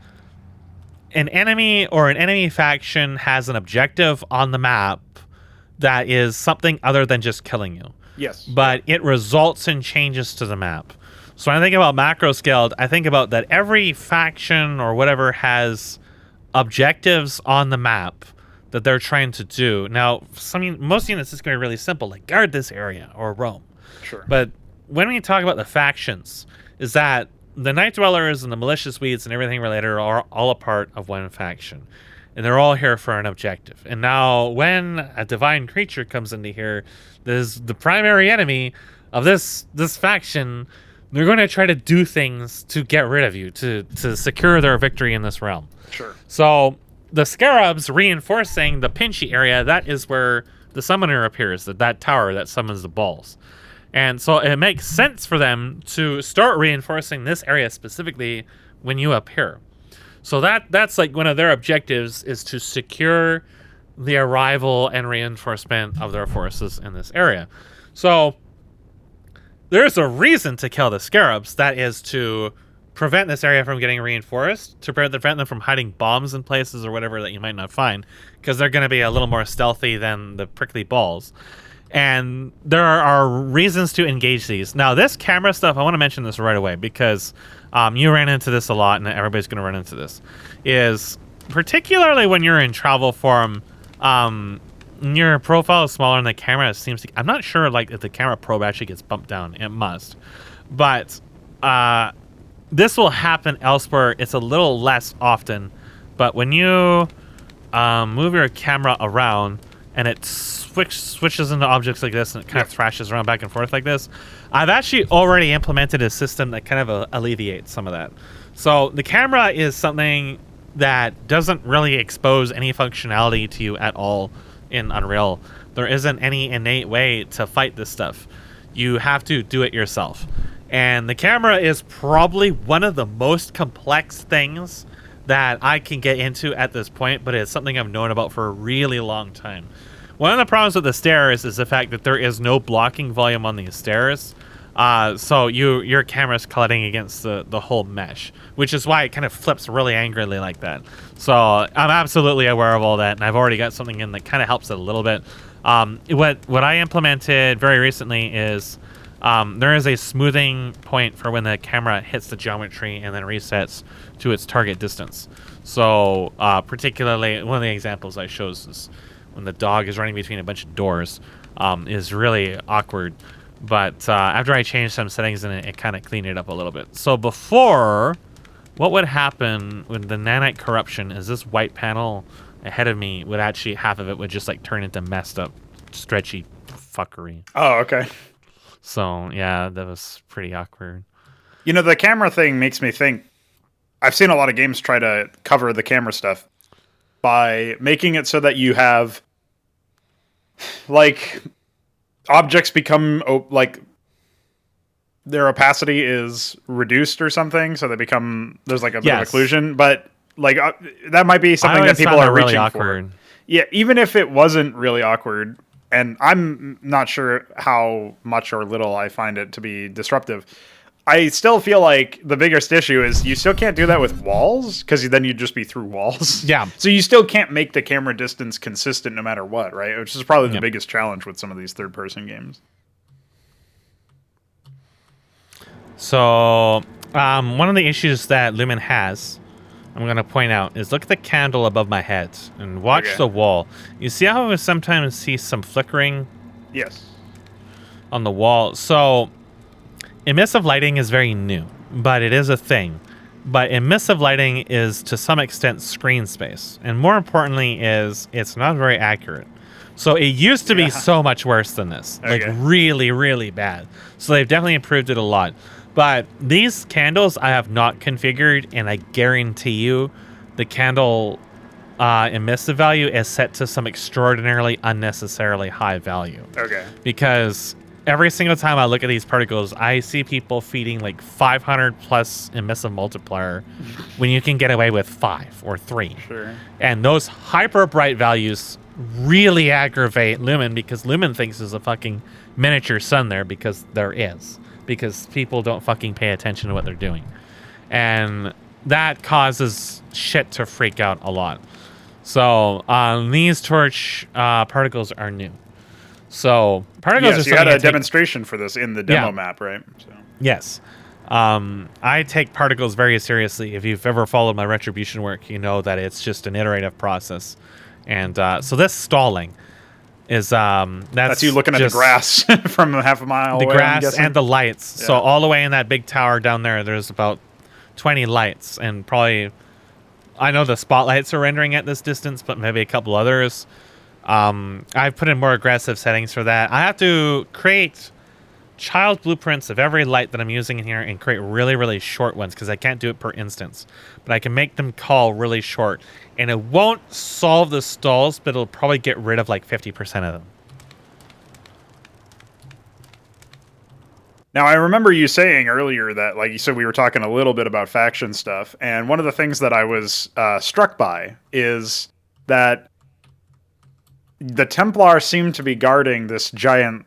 an enemy or an enemy faction has an objective on the map that is something other than just killing you. Yes. But it results in changes to the map. So when I think about macro scaled, I think about that every faction or whatever has objectives on the map that they're trying to do. Now, most units is going to be really simple, like guard this area or roam. Sure. But when we talk about the factions, is that the Night Dwellers and the Malicious Weeds and everything related are all a part of one faction. And they're all here for an objective. And now when a divine creature comes into here, there's the primary enemy of this faction. They're going to try to do things to get rid of you, to secure their victory in this realm. Sure. So the Scarabs reinforcing the Pinchy area, that is where the summoner appears, that tower that summons the balls. And so it makes sense for them to start reinforcing this area specifically when you appear. So that's like one of their objectives, is to secure the arrival and reinforcement of their forces in this area. So there's a reason to kill the Scarabs. That is to prevent this area from getting reinforced, to prevent them from hiding bombs in places or whatever that you might not find, because they're going to be a little more stealthy than the prickly balls. And there are reasons to engage these. Now, this camera stuff, I want to mention this right away, because you ran into this a lot, and everybody's going to run into this, is particularly when you're in travel form, your profile is smaller and the camera seems to... I'm not sure like if the camera probe actually gets bumped down. It must. But this will happen elsewhere. It's a little less often. But when you move your camera around and it switches into objects like this and it kind of thrashes around back and forth like this, I've actually already implemented a system that kind of alleviates some of that. So the camera is something that doesn't really expose any functionality to you at all in Unreal. There isn't any innate way to fight this stuff. You have to do it yourself. And the camera is probably one of the most complex things that I can get into at this point, but it's something I've known about for a really long time. One of the problems with the stairs is the fact that there is no blocking volume on these stairs. So your camera's colliding against the whole mesh, which is why it kind of flips really angrily like that. So I'm absolutely aware of all that, and I've already got something in that kind of helps it a little bit. What I implemented very recently is there is a smoothing point for when the camera hits the geometry and then resets to its target distance. So particularly one of the examples I chose is when the dog is running between a bunch of doors, is really awkward. But after I changed some settings in it, it kind of cleaned it up a little bit. So before, what would happen with the Nanite corruption is this white panel ahead of me would actually, half of it would just like turn into messed up, stretchy fuckery. Oh, okay. So yeah, that was pretty awkward. You know, the camera thing makes me think, I've seen a lot of games try to cover the camera stuff by making it so that you have, like, objects become, like, their opacity is reduced or something, so they become, there's like a bit of occlusion, but like that might be something that people are reaching for. Yeah, even if it wasn't really awkward, and I'm not sure how much or little I find it to be disruptive, I still feel like the biggest issue is you still can't do that with walls, because then you'd just be through walls. Yeah. So you still can't make the camera distance consistent no matter what, right? Which is probably the biggest challenge with some of these third-person games. So one of the issues that Lumen has, I'm going to point out, is look at the candle above my head and watch the wall. You see how I sometimes see some flickering? Yes. On the wall. So emissive lighting is very new, but it is a thing. But emissive lighting is to some extent screen space, and more importantly is it's not very accurate. So it used to be so much worse than this, like really, really bad. So they've definitely improved it a lot. But these candles I have not configured, and I guarantee you the candle emissive value is set to some extraordinarily unnecessarily high value. Okay. Because every single time I look at these particles, I see people feeding like 500 plus emissive multiplier when you can get away with 5 or 3. Sure. And those hyper bright values really aggravate Lumen, because Lumen thinks there's a fucking miniature sun there, because there is. Because people don't fucking pay attention to what they're doing. And that causes shit to freak out a lot. So these torch particles are new. So particles are something you had a demonstration for this in the demo map, right? So. Yes. I take particles very seriously. If you've ever followed my retribution work, you know that it's just an iterative process. And so this stalling is that's you looking at the grass from half a mile away. The grass and the lights. Yeah. So all the way in that big tower down there, there's about 20 lights, and probably, I know the spotlights are rendering at this distance, but maybe a couple others. I've put in more aggressive settings for that. I have to create child blueprints of every light that I'm using in here and create really, really short ones, because I can't do it per instance. But I can make them call really short. And it won't solve the stalls, but it'll probably get rid of like 50% of them. Now, I remember you saying earlier that, like you said, we were talking a little bit about faction stuff. And one of the things that I was struck by is that the Templar seem to be guarding this giant,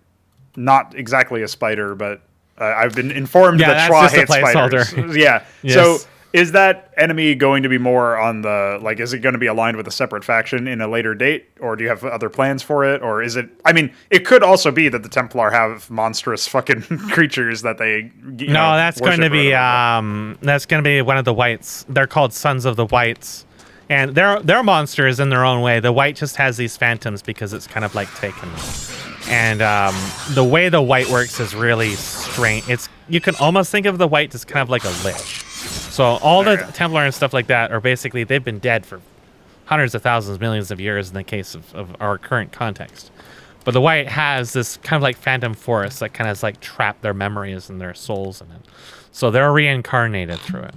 not exactly a spider, but I've been informed that Schwa hates spiders. Yeah. Yes. So is that enemy going to be more on the, like, is it going to be aligned with a separate faction in a later date? Or do you have other plans for it? Or is it, I mean, it could also be that the Templar have monstrous fucking creatures that they, No, that's going to be, one of the whites. They're called Sons of the Whites. And they're monsters in their own way. The white just has these phantoms because it's kind of like taken. And the way the white works is really strange. You can almost think of the white as kind of like a lich. So all the Templar and stuff like that are basically, they've been dead for hundreds of thousands, millions of years in the case of our current context. But the white has this kind of like phantom forest that kind of like trapped their memories and their souls in it. So they're reincarnated through it.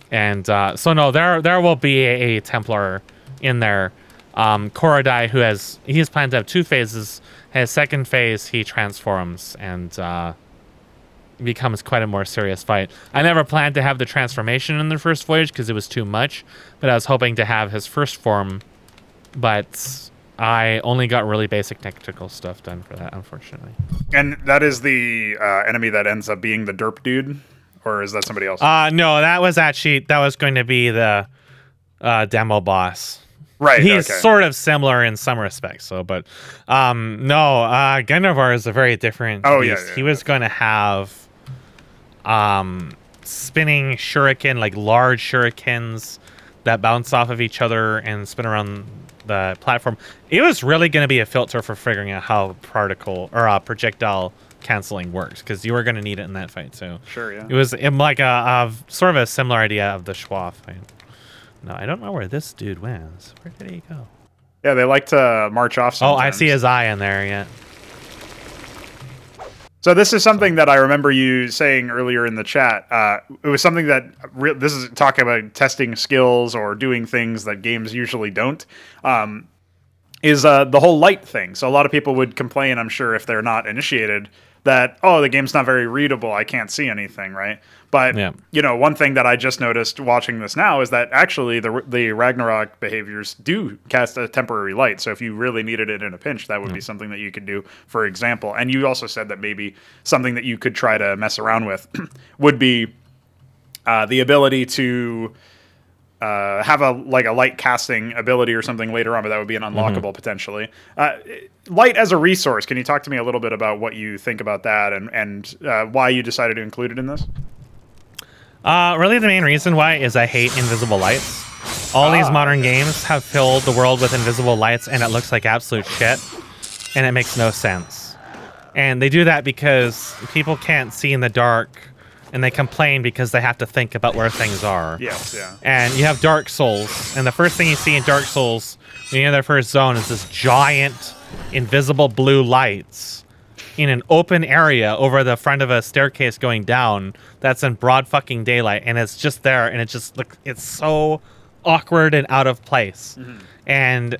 And so no, there will be a Templar in there. Korodai, he's planned to have 2 phases. His second phase, he transforms and becomes quite a more serious fight. I never planned to have the transformation in the first voyage because it was too much, but I was hoping to have his first form, but I only got really basic technical stuff done for that, unfortunately. And that is the enemy that ends up being the derp dude, or is that somebody else? No, that was going to be the demo boss. Right. He's sort of similar in some respects, no, Gunnavar is a very different beast. He was going to have spinning shuriken, like large shurikens that bounce off of each other and spin around the platform. It was really going to be a filter for figuring out how particle or projectile canceling works, because you were going to need it in that fight too. Sure, yeah. It was like a sort of a similar idea of the Schwa fight. No, I don't know where this dude went. Where did he go? Yeah, they like to march off sometimes. Oh, I see his eye in there, yeah. So this is something that I remember you saying earlier in the chat. It was something that, this is talking about testing skills or doing things that games usually don't, is the whole light thing. So a lot of people would complain, I'm sure, if they're not initiated, that, oh, the game's not very readable, I can't see anything, right? But, one thing that I just noticed watching this now is that actually the Ragnarok behaviors do cast a temporary light. So if you really needed it in a pinch, that would be something that you could do, for example. And you also said that maybe something that you could try to mess around with would be the ability to have a light casting ability or something later on, but that would be an unlockable potentially. Light as a resource, can you talk to me a little bit about what you think about that and why you decided to include it in this? Really the main reason why is I hate invisible lights. All these modern games have filled the world with invisible lights and it looks like absolute shit, and it makes no sense. And they do that because people can't see in the dark, and they complain because they have to think about where things are. Yes, yeah. And you have Dark Souls, and the first thing you see in Dark Souls when you're in their first zone is this giant invisible blue lights in an open area over the front of a staircase going down that's in broad fucking daylight, and it's just there, and it's so awkward and out of place. And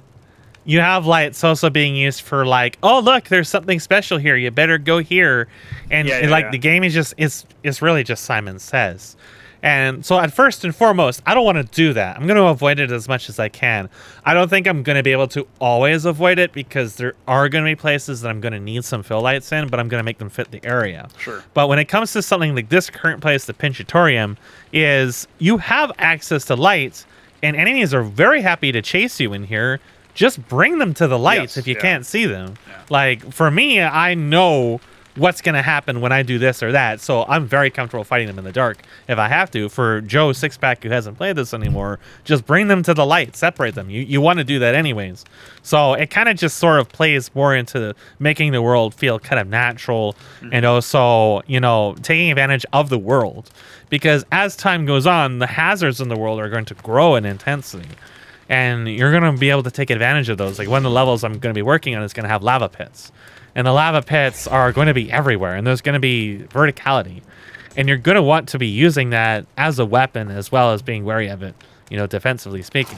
you have lights also being used for like, oh look, there's something special here, you better go here. And the game is just it's really just Simon Says. And so at first and foremost, I don't want to do that. I'm going to avoid it as much as I can. I don't think I'm going to be able to always avoid it, because there are going to be places that I'm going to need some fill lights in, but I'm going to make them fit the area. Sure. But when it comes to something like this current place, the Pinchatorium, is you have access to lights, and enemies are very happy to chase you in here. Just bring them to the lights if you can't see them. Yeah. Like, for me, I know what's going to happen when I do this or that, so I'm very comfortable fighting them in the dark if I have to. For Joe Sixpack, who hasn't played this anymore, just bring them to the light, separate them. You want to do that anyways. So it kind of just sort of plays more into making the world feel kind of natural, and also, taking advantage of the world. Because as time goes on, the hazards in the world are going to grow in intensity. And you're going to be able to take advantage of those. Like, one of the levels I'm going to be working on is going to have lava pits. And the lava pits are going to be everywhere, and there's going to be verticality. And you're going to want to be using that as a weapon, as well as being wary of it, defensively speaking.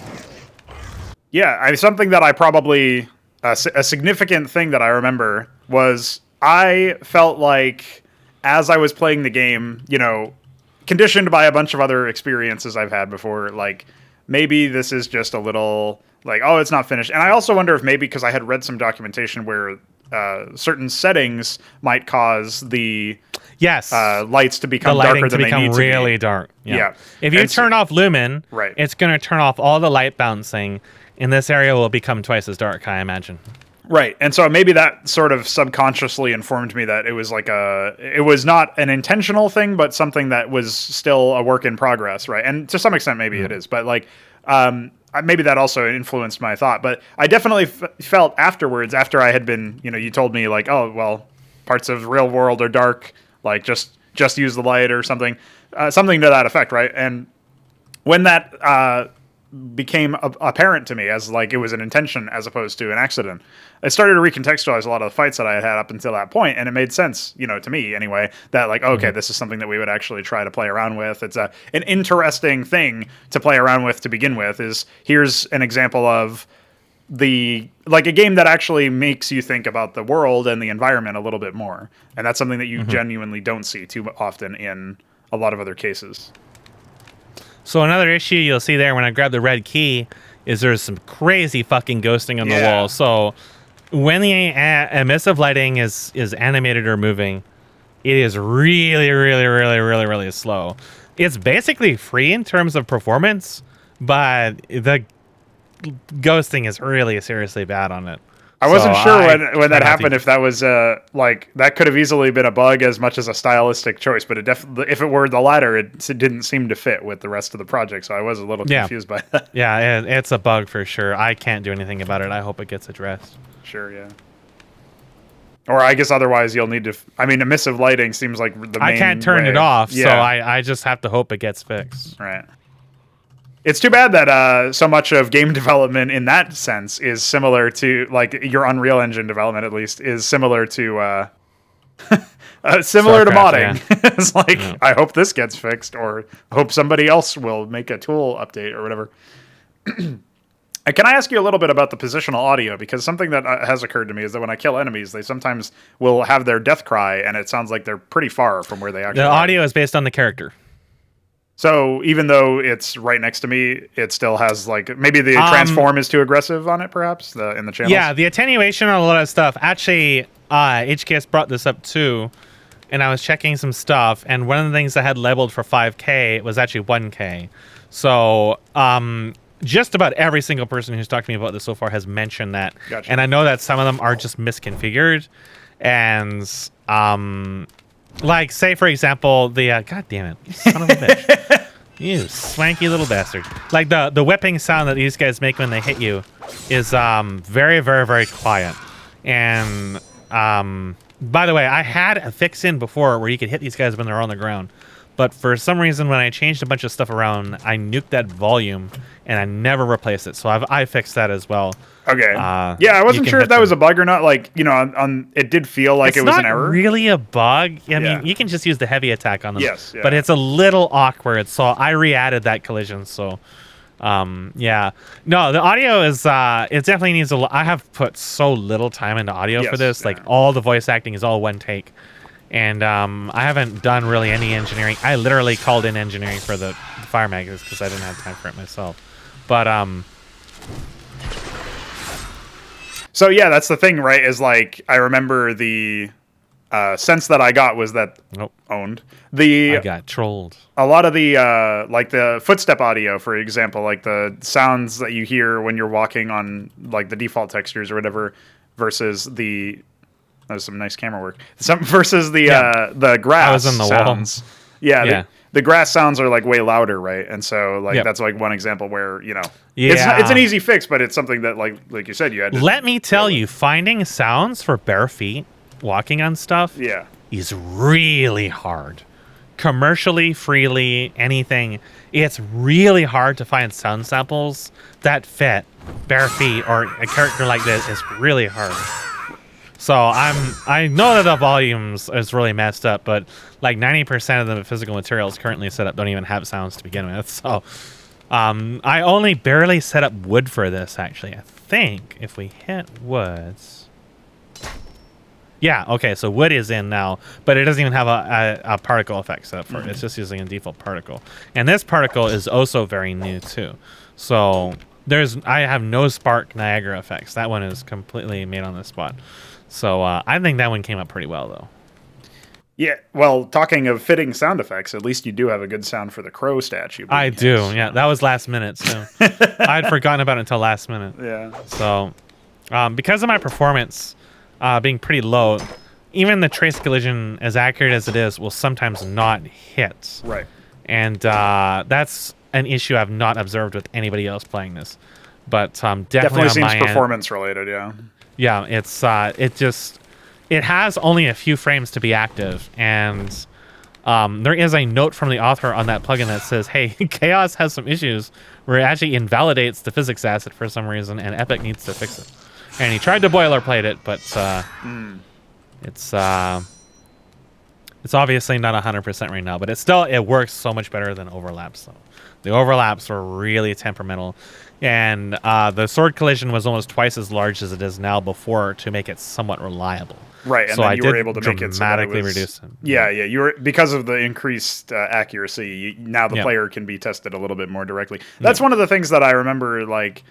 Yeah, something that I probably, a significant thing that I remember was I felt like as I was playing the game, conditioned by a bunch of other experiences I've had before, like, maybe this is just a little, like, oh, it's not finished. And I also wonder if maybe because I had read some documentation where certain settings might cause the lights to become darker than they need to be. Really dark. Yeah. If you turn off Lumen, it's going to turn off all the light bouncing, and this area will become twice as dark, I imagine. Right. And so maybe that sort of subconsciously informed me that it was like it was not an intentional thing, but something that was still a work in progress, right? And to some extent, maybe it is, but like, maybe that also influenced my thought. But I definitely felt afterwards, after I had been, you told me like, oh, well, parts of the real world are dark, like just use the light or something, something to that effect, right? And when that became apparent to me as like it was an intention as opposed to an accident. I started to recontextualize a lot of the fights that I had up until that point, and it made sense, to me anyway, that like, okay, this is something that we would actually try to play around with. It's an interesting thing to play around with to begin with. Here's an example of a game that actually makes you think about the world and the environment a little bit more, and that's something that you genuinely don't see too often in a lot of other cases. So another issue you'll see there when I grab the red key is there's some crazy fucking ghosting on the wall. So when the emissive lighting is animated or moving, it is really, really, really, really, really slow. It's basically free in terms of performance, but the ghosting is really seriously bad on it. I wasn't sure when that happened if that was that could have easily been a bug as much as a stylistic choice, but if it were the latter, it didn't seem to fit with the rest of the project, so I was a little confused by that. Yeah, it's a bug for sure. I can't do anything about it. I hope it gets addressed. Sure, yeah. Or I guess otherwise you'll need to... emissive lighting seems like the main I can't turn it off, so I just have to hope it gets fixed. Right. It's too bad that so much of game development in that sense is similar to, like, your Unreal Engine development, at least, is similar to similar to modding. Yeah. It's like, I hope this gets fixed, or I hope somebody else will make a tool update or whatever. Can I ask you a little bit about the positional audio? Because something that has occurred to me is that when I kill enemies, they sometimes will have their death cry, and it sounds like they're pretty far from where they actually are. The audio is based on the character. So even though it's right next to me, it still has like maybe the transform is too aggressive on it, perhaps in the channels. Yeah, the attenuation on a lot of stuff. Actually, HKS brought this up too, and I was checking some stuff, and one of the things I had labeled for 5K was actually 1K. So just about every single person who's talked to me about this so far has mentioned that, Gotcha. And I know that some of them are just misconfigured, and like, say, for example, the... God damn it. You son of a bitch. You swanky little bastard. Like, the whipping sound that these guys make when they hit you is very, very, very quiet. And, by the way, I had a fix in before where you could hit these guys when they're on the ground. But for some reason, when I changed a bunch of stuff around, I nuked that volume, and I never replaced it. So I fixed that as well. Okay. Yeah, I wasn't sure if that was a bug or not. Like, it did feel like it was an error. It's not really a bug. I mean, you can just use the heavy attack on them. Yes. Yeah. But it's a little awkward, so I re-added that collision. So, yeah. No, the audio is, it definitely needs a lot. I have put so little time into audio for this. Yeah. Like, all the voice acting is all one take. And I haven't done really any engineering. I literally called in engineering for the fire magazines because I didn't have time for it myself. But, so yeah, that's the thing, right? Is like, I remember the sense that I got was that I got trolled. A lot of the like the footstep audio, for example, like the sounds that you hear when you're walking on like the default textures or whatever, versus that was some nice camera work. Versus the grass. I was in the sounds. wall. Yeah. The grass sounds are like way louder, right? And so like that's like one example where it's an easy fix, but it's something that like you said you had to. Let me tell you, finding sounds for bare feet walking on stuff is really hard. Commercially, freely, anything, it's really hard to find sound samples that fit bare feet or a character like this. It's really hard. So I know that the volumes is really messed up, but like 90% of the physical materials currently set up don't even have sounds to begin with. So I only barely set up wood for this, actually. I think if we hit woods... Yeah, okay, so wood is in now, but it doesn't even have a particle effect set up for it. It's just using a default particle. And this particle is also very new, too. So I have no spark Niagara effects. That one is completely made on the spot. So I think that one came up pretty well, though. Yeah, well, talking of fitting sound effects, at least you do have a good sound for the crow statue. I do, yeah. That was last minute, so I'd forgotten about it until last minute. Yeah. So because of my performance being pretty low, even the trace collision, as accurate as it is, will sometimes not hit. Right. And that's an issue I've not observed with anybody else playing this. But definitely seems on my performance related, yeah. Yeah, it has only a few frames to be active, and there is a note from the author on that plugin that says, hey, Chaos has some issues where it actually invalidates the physics asset for some reason, and Epic needs to fix it. And he tried to boilerplate it, but it's obviously not 100% right now, but it works so much better than overlaps. So the overlaps were really temperamental, and the sword collision was almost twice as large as it is now before to make it somewhat reliable. Right, and so then you were able to make it dramatically reduce it. Yeah, you were, because of the increased accuracy. Now the player can be tested a little bit more directly. That's one of the things that I remember, like,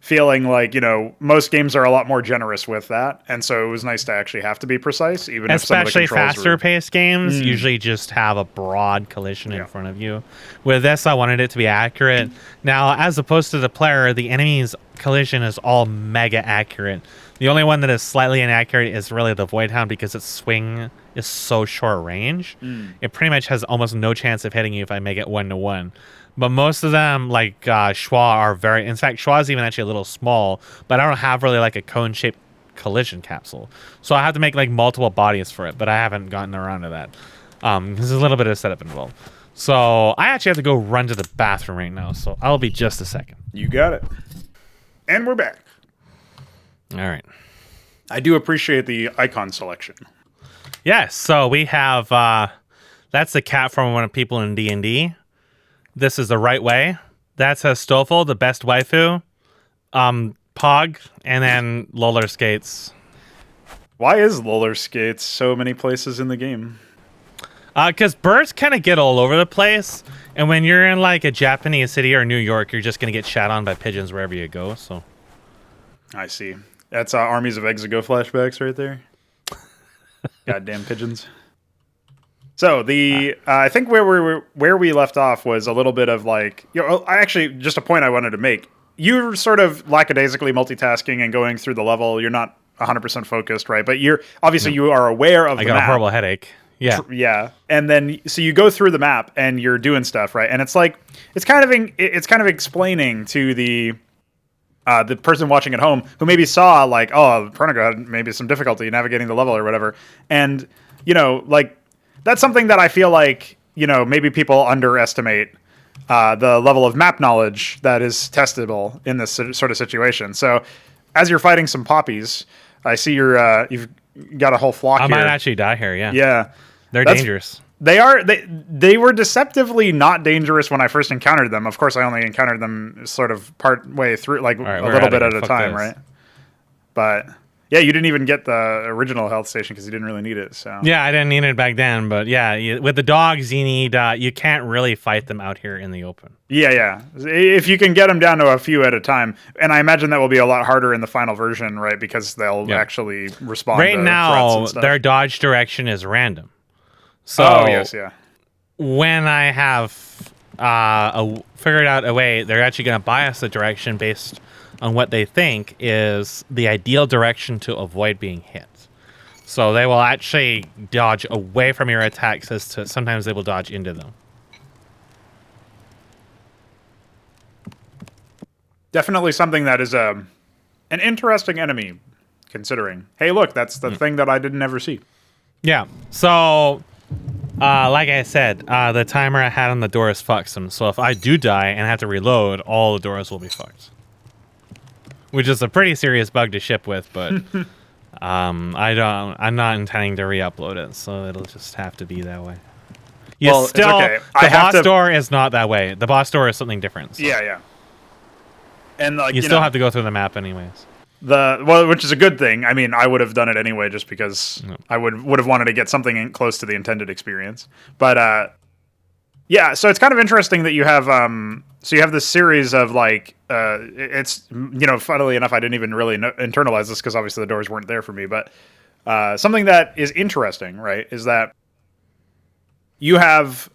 feeling like, most games are a lot more generous with that, and so it was nice to actually have to be precise, even if some of the controls faster-paced games usually just have a broad collision in front of you. With this, I wanted it to be accurate. Now, as opposed to the player, the enemy's collision is all mega accurate. The only one that is slightly inaccurate is really the Void Hound, because its swing is so short range. It pretty much has almost no chance of hitting you if I make it 1-to-1. But most of them, like Schwa, are very... In fact, Schwa is even actually a little small, but I don't have really like a cone-shaped collision capsule. So I have to make like multiple bodies for it, but I haven't gotten around to that. There's a little bit of setup involved. So I actually have to go run to the bathroom right now, so I'll be just a second. You got it. And we're back. All right. I do appreciate the icon selection. Yes, so we have... that's the cat from one of people in D&D. This is the right way. That's Stoffel, the best waifu. Pog, and then roller skates. Why is roller skates so many places in the game? Because birds kind of get all over the place, and when you're in like a Japanese city or New York, you're just gonna get shat on by pigeons wherever you go. So, I see. That's Armies of Exego flashbacks right there. Goddamn pigeons. So I think where we left off was a little bit of like, actually just a point I wanted to make. You're sort of lackadaisically multitasking and going through the level. You're not 100% focused, right? But you are aware of the map. I got a horrible headache. Yeah. Yeah. And then so you go through the map and you're doing stuff, right? And it's like it's kind of explaining to the person watching at home who maybe saw like, oh, Pr0nogo had maybe some difficulty navigating the level or whatever. And like, that's something that I feel like, maybe people underestimate the level of map knowledge that is testable in this sort of situation. So as you're fighting some poppies, I see you've got a whole flock here. I might actually die here, yeah. Yeah. They're dangerous. They were deceptively not dangerous when I first encountered them. Of course, I only encountered them sort of part way through, like a little bit at a time, right? But... yeah, you didn't even get the original health station because you didn't really need it. So yeah, I didn't need it back then. But yeah, with the dogs, you can't really fight them out here in the open. Yeah. If you can get them down to a few at a time, and I imagine that will be a lot harder in the final version, right? Because they'll actually respond. Right to now, threats and stuff. Their dodge direction is random. So when I have figured out a way, they're actually going to bias the direction based on what they think is the ideal direction to avoid being hit. So they will actually dodge away from your attacks as to sometimes they will dodge into them. Definitely something that is an interesting enemy, considering. Hey, look, that's the thing that I didn't ever see. Yeah, so like I said, the timer I had on the doors fucks them. So if I do die and have to reload, all the doors will be fucked. Which is a pretty serious bug to ship with, but I'm not intending to re-upload it, so it'll just have to be that way. It's okay. The boss door is not that way. The boss door is something different. So. Yeah. And like you still have to go through the map anyways. Which is a good thing. I mean, I would have done it anyway just because I would have wanted to get something close to the intended experience. But yeah, so it's kind of interesting that you have so you have this series of like it's funnily enough I didn't even really internalize this because obviously the doors weren't there for me, but something that is interesting, right, is that you have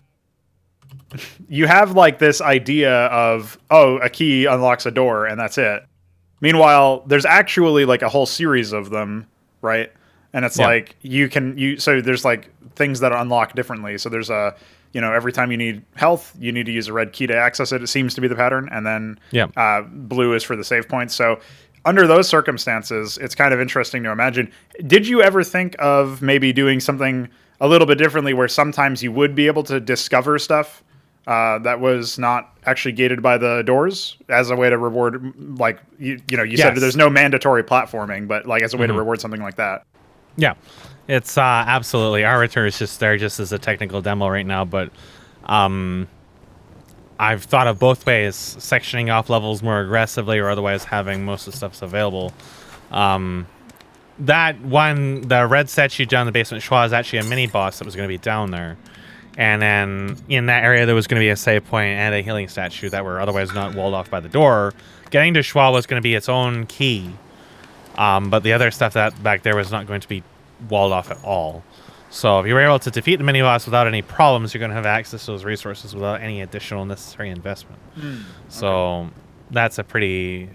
like this idea of a key unlocks a door and that's it. Meanwhile, there's actually like a whole series of them, right? And it's like so there's like things that unlock differently. So there's every time you need health, you need to use a red key to access it. It seems to be the pattern. And then blue is for the save points. So under those circumstances, it's kind of interesting to imagine. Did you ever think of maybe doing something a little bit differently, where sometimes you would be able to discover stuff that was not actually gated by the doors as a way to reward, like, you said there's no mandatory platforming, but like as a way to reward something like that. Yeah, it's absolutely. Arvatur is just there just as a technical demo right now, but I've thought of both ways, sectioning off levels more aggressively or otherwise having most of the stuff's available. That one, the red statue down in the basement Schwa is actually a mini boss that was going to be down there. And then in that area, there was going to be a save point and a healing statue that were otherwise not walled off by the door. Getting to Schwa was going to be its own key. But the other stuff that back there was not going to be walled off at all. So if you were able to defeat the mini boss without any problems, you're going to have access to those resources without any additional necessary investment. So that's a pretty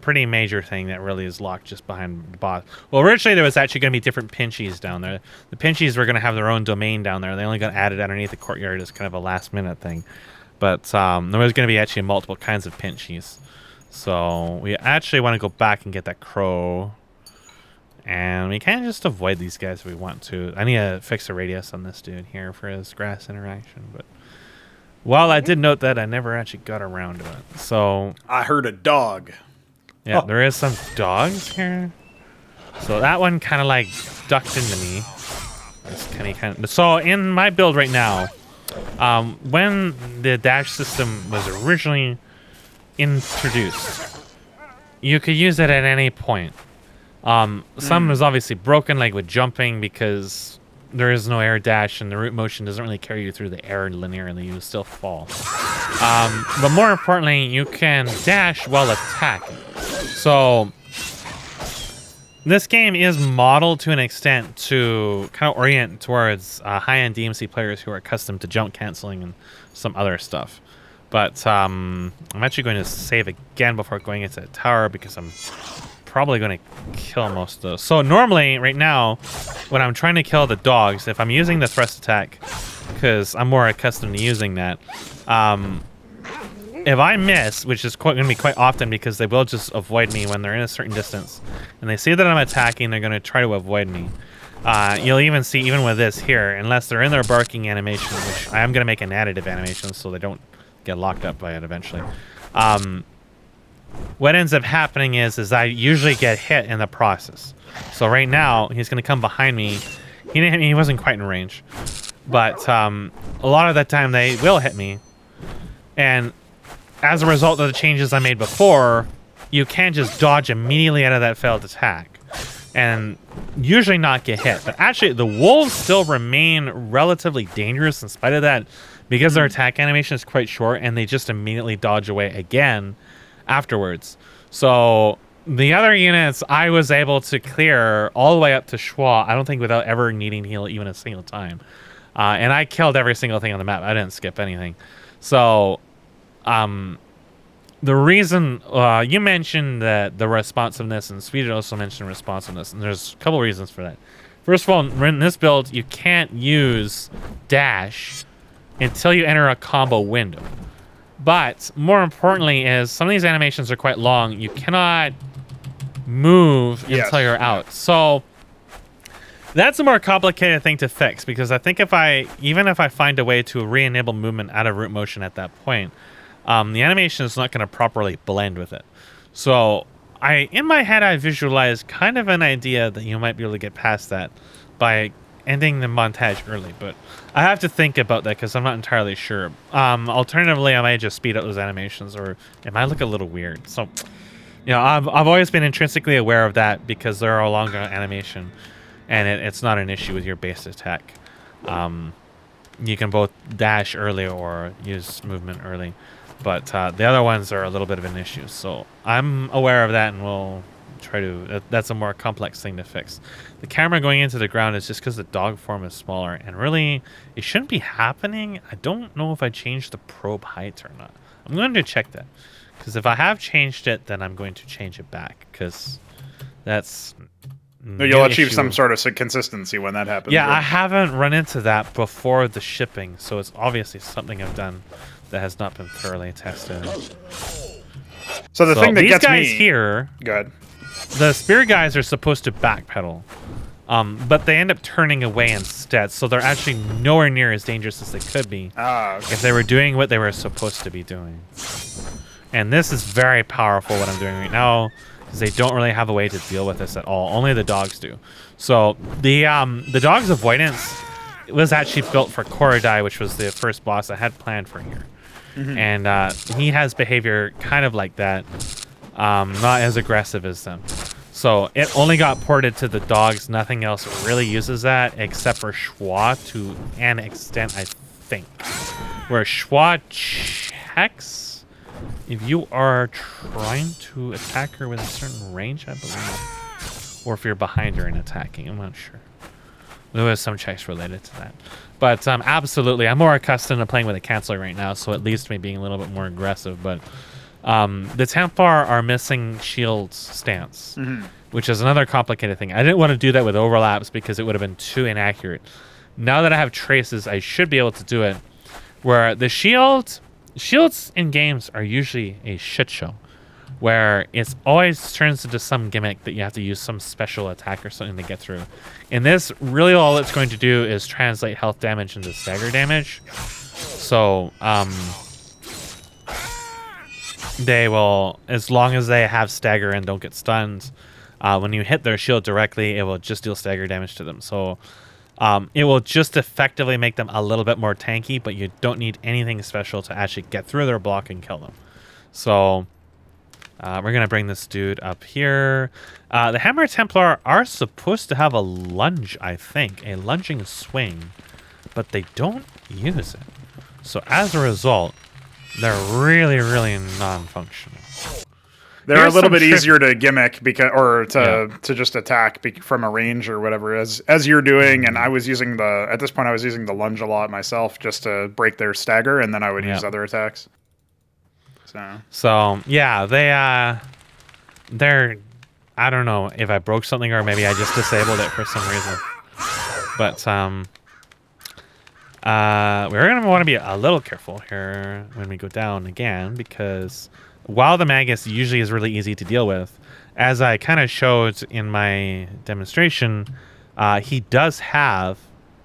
major thing that really is locked just behind the boss. Well, originally there was actually going to be different pinchies down there. The pinchies were going to have their own domain down there. They only got added underneath the courtyard as kind of a last minute thing. But there was going to be actually multiple kinds of pinchies. So we actually want to go back and get that crow. And we can just avoid these guys if we want to. I need to fix the radius on this dude here for his grass interaction. But while I did note that, I never actually got around to it. So I heard a dog. Yeah, there is some dogs here. So that one kind of like ducked into me. So in my build right now, when the dash system was originally introduced, you could use it at any point. Some is obviously broken, like with jumping, because there is no air dash and the root motion doesn't really carry you through the air linearly. You still fall. But more importantly, you can dash while attacking. So this game is modeled to an extent to kind of orient towards high-end DMC players who are accustomed to jump canceling and some other stuff. But I'm actually going to save again before going into the tower because I'm probably going to kill most of those. So normally, right now, when I'm trying to kill the dogs, if I'm using the thrust attack, because I'm more accustomed to using that, if I miss, which is going to be quite often because they will just avoid me when they're in a certain distance, and they see that I'm attacking, they're going to try to avoid me. You'll even see, even with this here, unless they're in their barking animation, which I am going to make an additive animation so they don't get locked up by it eventually. What ends up happening is I usually get hit in the process. So right now, he's going to come behind me. He wasn't quite in range. But a lot of the time, they will hit me. And as a result of the changes I made before, you can just dodge immediately out of that failed attack. And usually not get hit. But actually, the wolves still remain relatively dangerous in spite of that, because their attack animation is quite short, and they just immediately dodge away again afterwards. So the other units I was able to clear all the way up to Schwa, I don't think without ever needing to heal even a single time. And I killed every single thing on the map. I didn't skip anything. So the reason you mentioned that the responsiveness, and Sweden also mentioned responsiveness, and there's a couple reasons for that. First of all, in this build, you can't use dash until you enter a combo window. But more importantly is some of these animations are quite long. You cannot move until you're out. So that's a more complicated thing to fix, because I think even if I find a way to re-enable movement out of root motion at that point, the animation is not going to properly blend with it. So in my head, I visualize kind of an idea that you might be able to get past that by ending the montage early, but I have to think about that because I'm not entirely sure. Alternatively, I might just speed up those animations, or it might look a little weird. So, I've always been intrinsically aware of that because they're a longer animation, and it's not an issue with your base attack. You can both dash early or use movement early, but the other ones are a little bit of an issue. So I'm aware of that, and we'll try to. That's a more complex thing to fix. The camera going into the ground is just because the dog form is smaller, and really it shouldn't be happening. I don't know if I changed the probe height or not. I'm going to check that, because if I have changed it, then I'm going to change it back, because that's you'll achieve some sort of consistency when that happens. Yeah, right? I haven't run into that before the shipping, so it's obviously something I've done that has not been thoroughly tested. So the thing that these gets guys me here, go ahead. The spear guys are supposed to backpedal. But they end up turning away instead, so they're actually nowhere near as dangerous as they could be if they were doing what they were supposed to be doing. And this is very powerful, what I'm doing right now, because they don't really have a way to deal with this at all. Only the dogs do. So the dog's avoidance was actually built for Korodai, which was the first boss I had planned for here. And he has behavior kind of like that, not as aggressive as them. So it only got ported to the dogs. Nothing else really uses that except for Schwa to an extent, I think. Where Schwa checks if you are trying to attack her with a certain range, I believe. Or if you're behind her and attacking. I'm not sure. There was some checks related to that. But absolutely, I'm more accustomed to playing with a canceller right now, so at least me being a little bit more aggressive. But the Templar are missing shield stance, which is another complicated thing. I didn't want to do that with overlaps because it would have been too inaccurate. Now that I have traces, I should be able to do it. Where the shields in games are usually a shit show, where it always turns into some gimmick that you have to use some special attack or something to get through. In this, really all it's going to do is translate health damage into stagger damage. So, they will, as long as they have stagger and don't get stunned, when you hit their shield directly, it will just deal stagger damage to them. So it will just effectively make them a little bit more tanky, but you don't need anything special to actually get through their block and kill them. So we're going to bring this dude up here. The Hammer Templar are supposed to have a lunge, I think, a lunging swing, but they don't use it. So as a result, they're really, really non-functional. They're a little bit easier to gimmick to just attack from a range or whatever as you're doing. And I was using at this point I was using the lunge a lot myself just to break their stagger, and then I would use other attacks. So yeah, they're I don't know if I broke something or maybe I just disabled it for some reason. But we're going to want to be a little careful here when we go down again, because while the Magus usually is really easy to deal with, as I kind of showed in my demonstration, he does have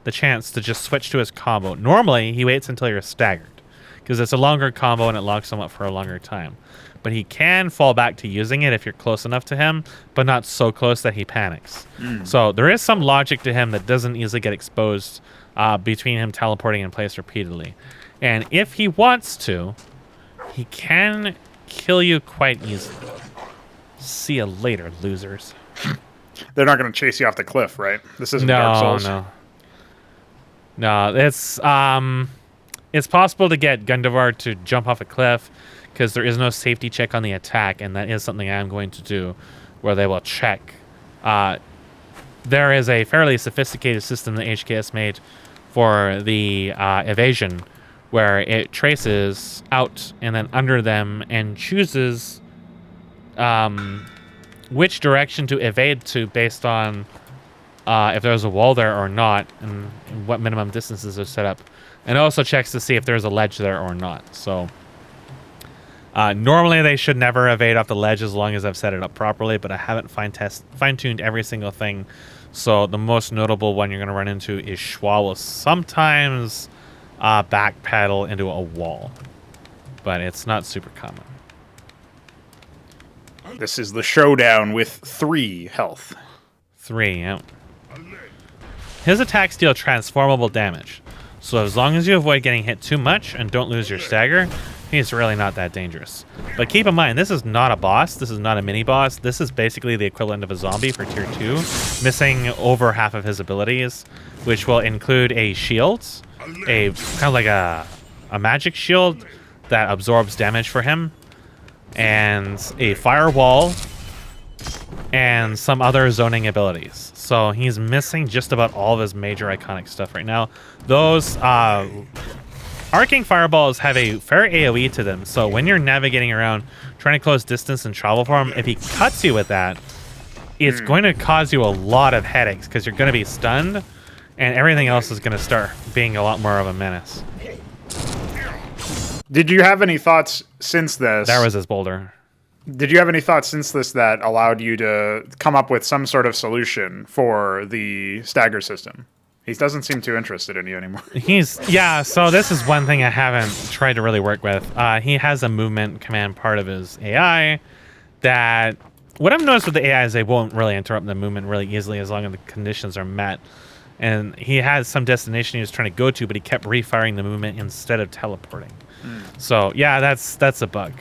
the chance to just switch to his combo. Normally, he waits until you're staggered, because it's a longer combo and it locks him up for a longer time. But he can fall back to using it if you're close enough to him, but not so close that he panics. So there is some logic to him that doesn't easily get exposed between him teleporting in place repeatedly. And if he wants to, he can kill you quite easily. See you later, losers. They're not going to chase you off the cliff, right? This isn't Dark Souls. No, it's possible to get Gundavar to jump off a cliff because there is no safety check on the attack, and that is something I'm going to do, where they will check. There is a fairly sophisticated system that HKS made for the evasion, where it traces out and then under them and chooses which direction to evade to based on if there's a wall there or not, and what minimum distances are set up. And it also checks to see if there's a ledge there or not. So normally they should never evade off the ledge as long as I've set it up properly, but I haven't fine-tuned every single thing. So the most notable one you're going to run into is Schwa will sometimes backpedal into a wall, but it's not super common. This is the showdown with 3 health. 3, yeah. His attacks deal transformable damage, so as long as you avoid getting hit too much and don't lose your stagger, he's really not that dangerous. But keep in mind, this is not a boss. This is not a mini-boss. This is basically the equivalent of a zombie for Tier 2, missing over half of his abilities, which will include a shield, a kind of like a magic shield that absorbs damage for him, and a firewall, and some other zoning abilities. So he's missing just about all of his major iconic stuff right now. Those arcing fireballs have a fair AoE to them, so when you're navigating around trying to close distance and travel for him, if he cuts you with that, it's going to cause you a lot of headaches because you're going to be stunned, and everything else is going to start being a lot more of a menace. Did you have any thoughts since this? There was his boulder. Did you have any thoughts since this that allowed you to come up with some sort of solution for the stagger system? He doesn't seem too interested in you anymore. So this is one thing I haven't tried to really work with. He has a movement command part of his AI that, what I've noticed with the AI is they won't really interrupt the movement really easily as long as the conditions are met. And he had some destination he was trying to go to, but he kept refiring the movement instead of teleporting. So yeah, that's a bug.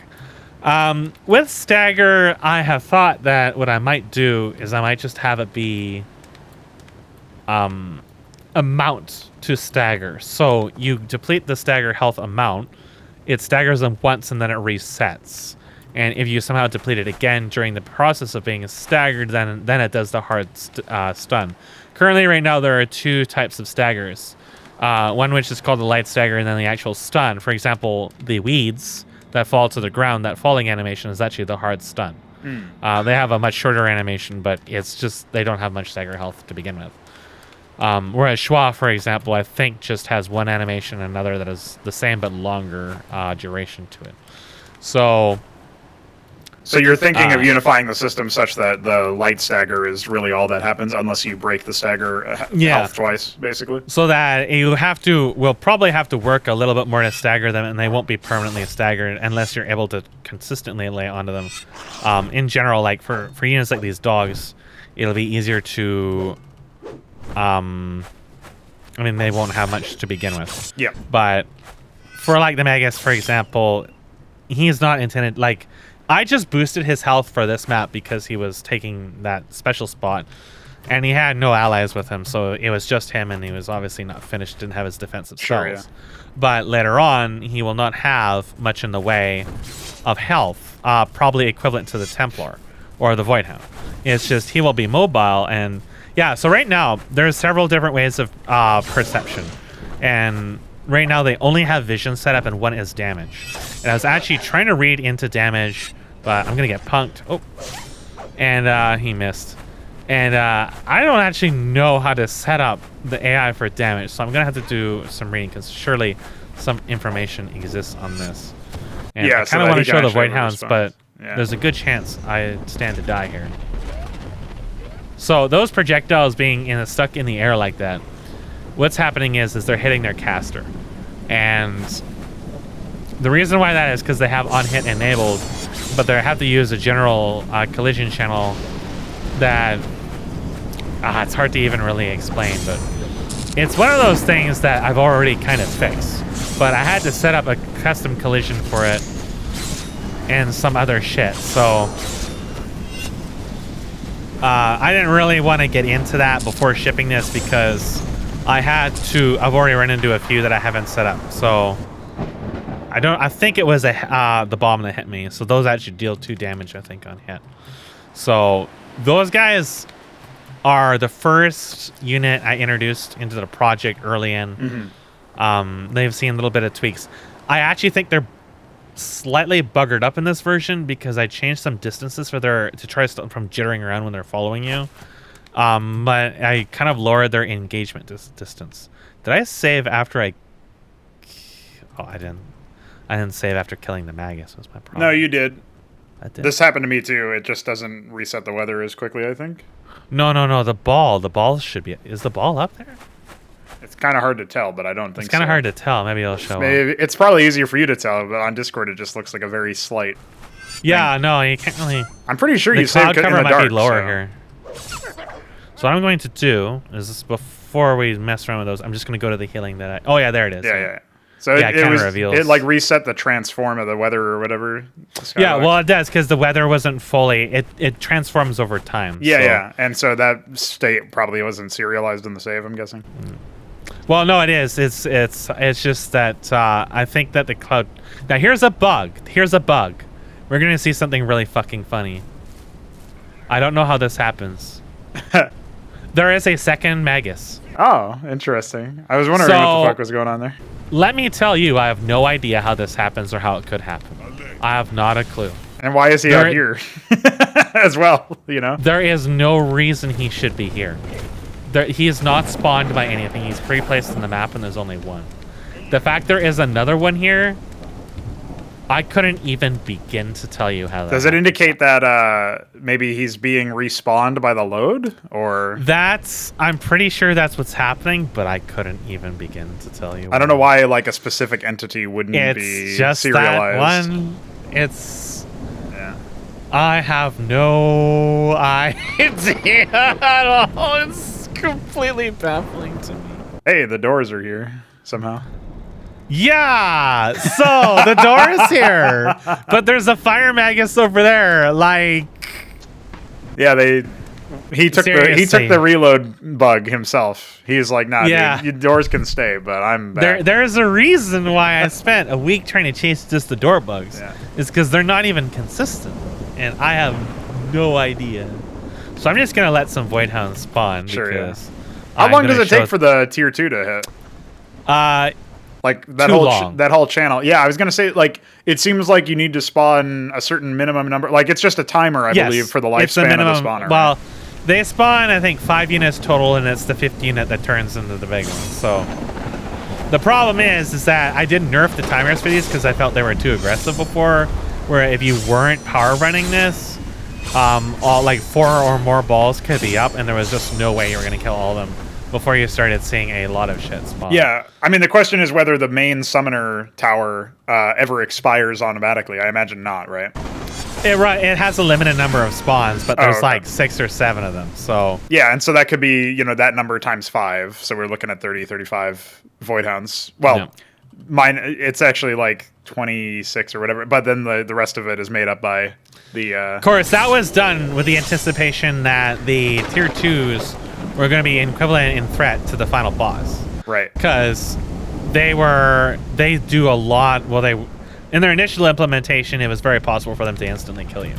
With stagger, I have thought that what I might do is I might just have it be amount to stagger. So you deplete the stagger health amount, it staggers them once and then it resets. And if you somehow deplete it again during the process of being staggered, then it does the hard stun. Currently, right now, there are two types of staggers. One which is called the light stagger, and then the actual stun. For example, the weeds that fall to the ground, that falling animation is actually the hard stun. They have a much shorter animation, but it's just they don't have much stagger health to begin with. Whereas Schwa, for example, I think just has one animation and another that is the same but longer duration to it. So you're thinking of unifying the system such that the light stagger is really all that happens unless you break the stagger health twice, basically? So that we'll probably have to work a little bit more to stagger them, and they won't be permanently staggered unless you're able to consistently lay onto them. In general, like for units like these dogs, it'll be easier to... they won't have much to begin with. Yeah. But for like the Magus, for example, he's not intended... Like, I just boosted his health for this map because he was taking that special spot, and he had no allies with him, so it was just him, and he was obviously not finished, didn't have his defensive spells. Yeah. But later on, he will not have much in the way of health, probably equivalent to the Templar or the Voidhound. It's just he will be mobile, and yeah, so right now, there's several different ways of perception, and right now they only have vision set up, and one is damage. And I was actually trying to read into damage, but I'm gonna get punked. Oh, and he missed. And I don't actually know how to set up the AI for damage, so I'm gonna have to do some reading because surely some information exists on this. And I kind of want to show the Voidhounds, but there's a good chance I stand to die here. So those projectiles being stuck in the air like that, what's happening is they're hitting their caster, and the reason why that is because they have on-hit enabled, but they have to use a general collision channel that it's hard to even really explain, but it's one of those things that I've already kind of fixed, but I had to set up a custom collision for it and some other shit, so I didn't really want to get into that before shipping this because I've already run into a few that I haven't set up, so I think it was the bomb that hit me, so those actually deal 2 damage, I think, on hit. So those guys are the first unit I introduced into the project early in. They've seen a little bit of tweaks. I actually think they're slightly buggered up in this version because I changed some distances to try to stop them from jittering around when they're following you. But I kind of lowered their engagement distance. Did I save after I didn't save after killing the Magus, was my problem. No, you did. I did. This happened to me too. It just doesn't reset the weather as quickly, I think. No. The ball should be... Is the ball up there? It's kind of hard to tell, but I don't think so. It's kind of hard to tell. Maybe it'll show up. It's probably easier for you to tell, but on Discord it just looks like a very slight thing. No, you can't really... I'm pretty sure you cloud saved cover in the might dark, be lower here. So what I'm going to do is this before we mess around with those, I'm just going to go to the healing that I... Oh, yeah, there it is. Yeah. So it like reset the transform of the weather or whatever. Yeah, well, it does because the weather wasn't fully... It transforms over time. Yeah. And so that state probably wasn't serialized in the save, I'm guessing. Well, no, it is. It's just that I think that the cloud... Now, here's a bug. We're going to see something really fucking funny. I don't know how this happens. There is a second Magus. Oh, interesting. I was wondering what the fuck was going on there. Let me tell you, I have no idea how this happens or how it could happen. I have not a clue. And why is he out here as well, you know? There is no reason he should be here. He is not spawned by anything. He's pre-placed in the map and there's only one. The fact there is another one here, I couldn't even begin to tell you how that Does it indicate that maybe he's being respawned by the load? Or I'm pretty sure that's what's happening, but I couldn't even begin to tell you. I don't know why like a specific entity wouldn't be just serialized. That one. Yeah. I have no idea at all. It's completely baffling to me. Hey, the doors are here somehow. Yeah, so the door is here, but there's a fire magus over there. Like, yeah, he took the reload bug himself. He's like, nah, dude, your doors can stay, but I'm back. There's a reason why I spent a week trying to chase just the door bugs. Yeah. It's because they're not even consistent, and I have no idea. So I'm just gonna let some void hounds spawn. Sure. Because how long does it take for the tier 2 to hit? Like that whole channel. Yeah, I was gonna say, like, it seems like you need to spawn a certain minimum number. Like, it's just a timer, I believe, for the lifespan of the spawner. Well, they spawn, I think, 5 units total, and it's the 5th unit that turns into the big one. So the problem is that I didn't nerf the timers for these because I felt they were too aggressive before. Where if you weren't power running this, all like 4 or more balls could be up, and there was just no way you were gonna kill all of them before you started seeing a lot of shit spawn. Yeah, I mean, the question is whether the main summoner tower ever expires automatically. I imagine not, right? It has a limited number of spawns, but there's like 6 or 7 of them. So yeah, and so that could be, that number times 5. So we're looking at 30, 35 void hounds. Well, mine, it's actually like 26 or whatever, but then the rest of it is made up by the... Of course, that was done with the anticipation that the tier 2s were going to be equivalent in threat to the final boss. Right. Because they do a lot. Well, in their initial implementation, it was very possible for them to instantly kill you.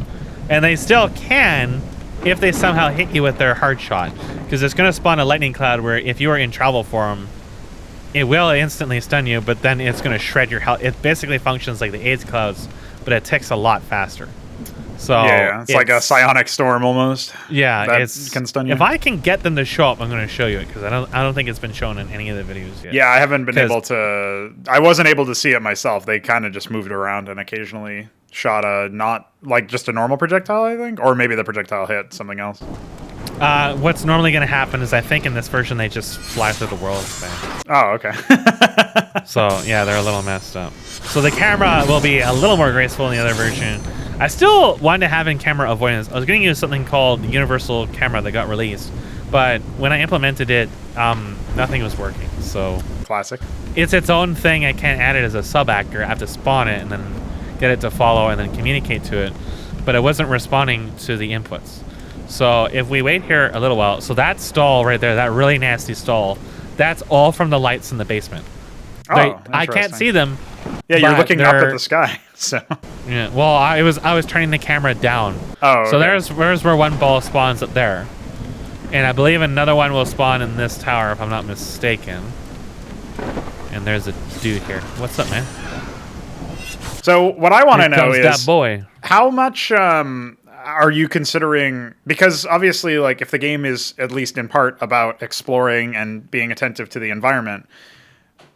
And they still can if they somehow hit you with their hard shot. Because it's going to spawn a lightning cloud where if you are in travel form, it will instantly stun you, but then it's going to shred your health. It basically functions like the AIDS clouds, but it ticks a lot faster. So yeah, it's like a psionic storm almost. Yeah, that can stun you. If I can get them to show up, I'm going to show you it because I don't think it's been shown in any of the videos yet. Yeah, I haven't been able to. I wasn't able to see it myself. They kind of just moved around and occasionally shot not like just a normal projectile, I think, or maybe the projectile hit something else. What's normally going to happen is I think in this version they just fly through the world. Oh, okay. So yeah, they're a little messed up. So the camera will be a little more graceful in the other version. I still wanted to have in-camera avoidance. I was going to use something called universal camera that got released, but when I implemented it, nothing was working. So classic. It's its own thing. I can't add it as a sub-actor. I have to spawn it and then get it to follow and then communicate to it. But it wasn't responding to the inputs. So if we wait here a little while, so that stall right there, that really nasty stall, that's all from the lights in the basement. Oh, I can't see them. Yeah, you're looking up at the sky. So yeah, well, I was turning the camera down. Oh, okay. So there's where one ball spawns up there, and I believe another one will spawn in this tower if I'm not mistaken. And there's a dude here. What's up, man? So what I want to know is that boy. How much are you considering? Because obviously, like, if the game is at least in part about exploring and being attentive to the environment.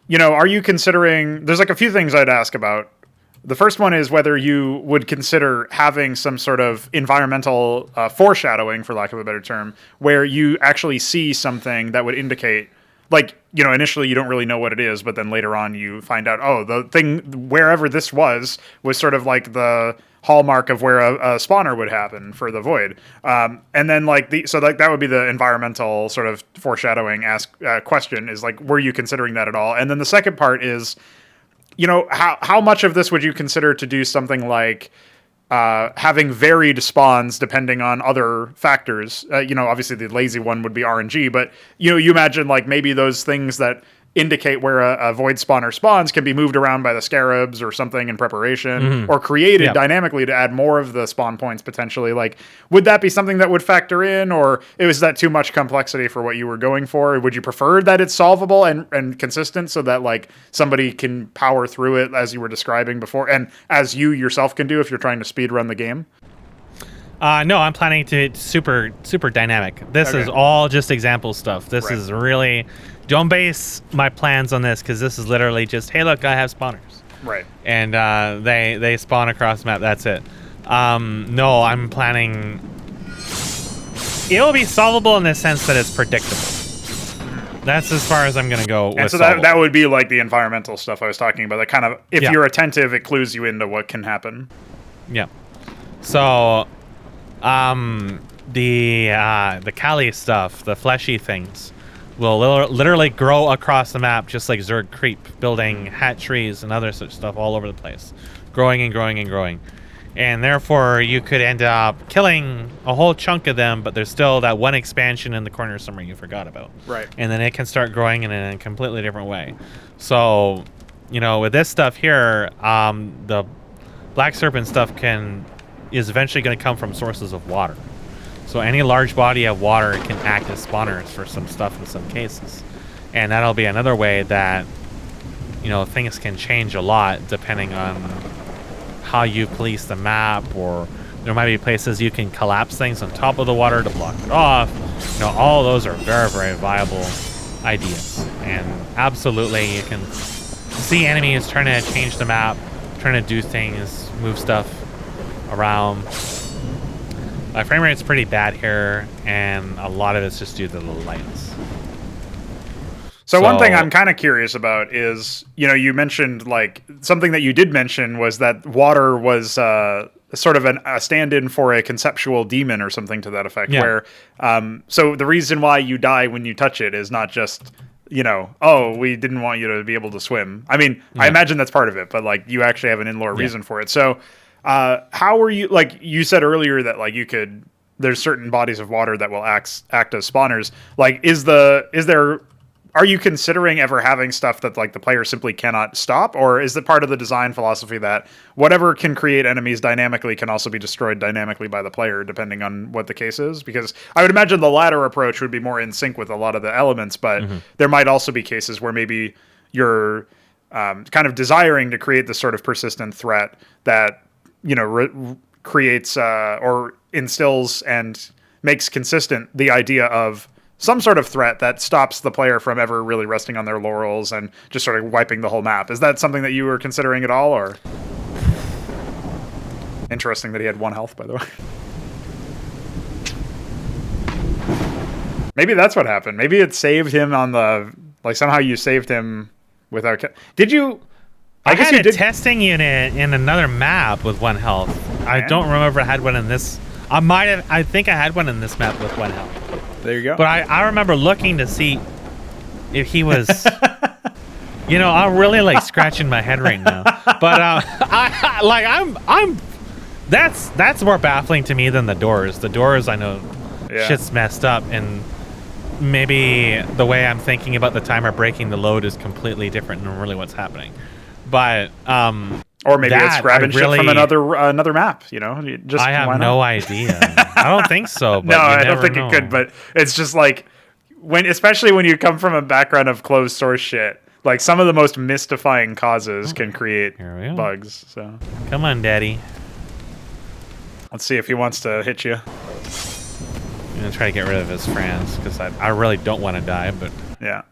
Are you considering... There's like a few things I'd ask about. The first one is whether you would consider having some sort of environmental foreshadowing, for lack of a better term, where you actually see something that would indicate, like, initially you don't really know what it is, but then later on you find out, oh, the thing, wherever this was sort of like the hallmark of where a spawner would happen for the void. And then that would be the environmental sort of foreshadowing question is like, were you considering that at all? And then the second part is, how much of this would you consider to do something like having varied spawns depending on other factors? Obviously the lazy one would be RNG, but you imagine like maybe those things that indicate where a void spawner spawns can be moved around by the scarabs or something in preparation, or created dynamically to add more of the spawn points potentially. Like, would that be something that would factor in, or is that too much complexity for what you were going for? Would you prefer that it's solvable and consistent so that like somebody can power through it as you were describing before, and as you yourself can do if you're trying to speed run the game? No, I'm planning to super dynamic. This is all just example stuff. This is really... Don't base my plans on this because this is literally just, hey, look, I have spawners. Right. And they spawn across the map. That's it. No, I'm planning. It'll be solvable in the sense that it's predictable. That's as far as I'm going to go. And so that would be like the environmental stuff I was talking about. That kind of, if you're attentive, it clues you into what can happen. Yeah. So, the Kali stuff, the fleshy things, will literally grow across the map just like Zerg creep, building hatcheries and other such stuff all over the place, growing and growing and growing. And therefore, you could end up killing a whole chunk of them, but there's still that one expansion in the corner somewhere you forgot about. Right. And then it can start growing in a completely different way. So, with this stuff here, the Black Serpent stuff is eventually going to come from sources of water. So any large body of water can act as spawners for some stuff in some cases. And that'll be another way that, things can change a lot depending on how you police the map, or there might be places you can collapse things on top of the water to block it off. All of those are very, very viable ideas. And absolutely, you can see enemies trying to change the map, trying to do things, move stuff around. My frame rate's pretty bad here, and a lot of it's just due to the lights. So one thing I'm kind of curious about is, you mentioned, like, something that you did mention was that water was sort of a stand-in for a conceptual demon or something to that effect. Yeah. Where, so the reason why you die when you touch it is not just, oh, we didn't want you to be able to swim. I mean, yeah. I imagine that's part of it, but like you actually have an in-lore reason for it. So how are you, like you said earlier that like there's certain bodies of water that will act as spawners. Like, are you considering ever having stuff that like the player simply cannot stop, or is it part of the design philosophy that whatever can create enemies dynamically can also be destroyed dynamically by the player, depending on what the case is? Because I would imagine the latter approach would be more in sync with a lot of the elements, but there might also be cases where maybe you're kind of desiring to create this sort of persistent threat that creates or instills and makes consistent the idea of some sort of threat that stops the player from ever really resting on their laurels and just sort of wiping the whole map. Is that something that you were considering at all, or? Interesting that he had 1 health, by the way. Maybe that's what happened. Maybe it saved him on the, like, somehow you saved him without. Did you? I guess had a testing unit in another map with 1 health. Man. I don't remember I had one in this. I think I had one in this map with 1 health. There you go. But I remember looking to see if he was. I'm really like scratching my head right now. But that's more baffling to me than the doors. The doors, I know, shit's messed up, and maybe the way I'm thinking about the timer breaking the load is completely different than really what's happening. But or maybe it's grabbing shit from another map. I have no idea. I don't think so. But no, I don't think it could. But it's just like especially when you come from a background of closed source shit. Like some of the most mystifying causes can create bugs. So come on, Daddy. Let's see if he wants to hit you. I'm gonna try to get rid of his friends because I really don't want to die. But yeah,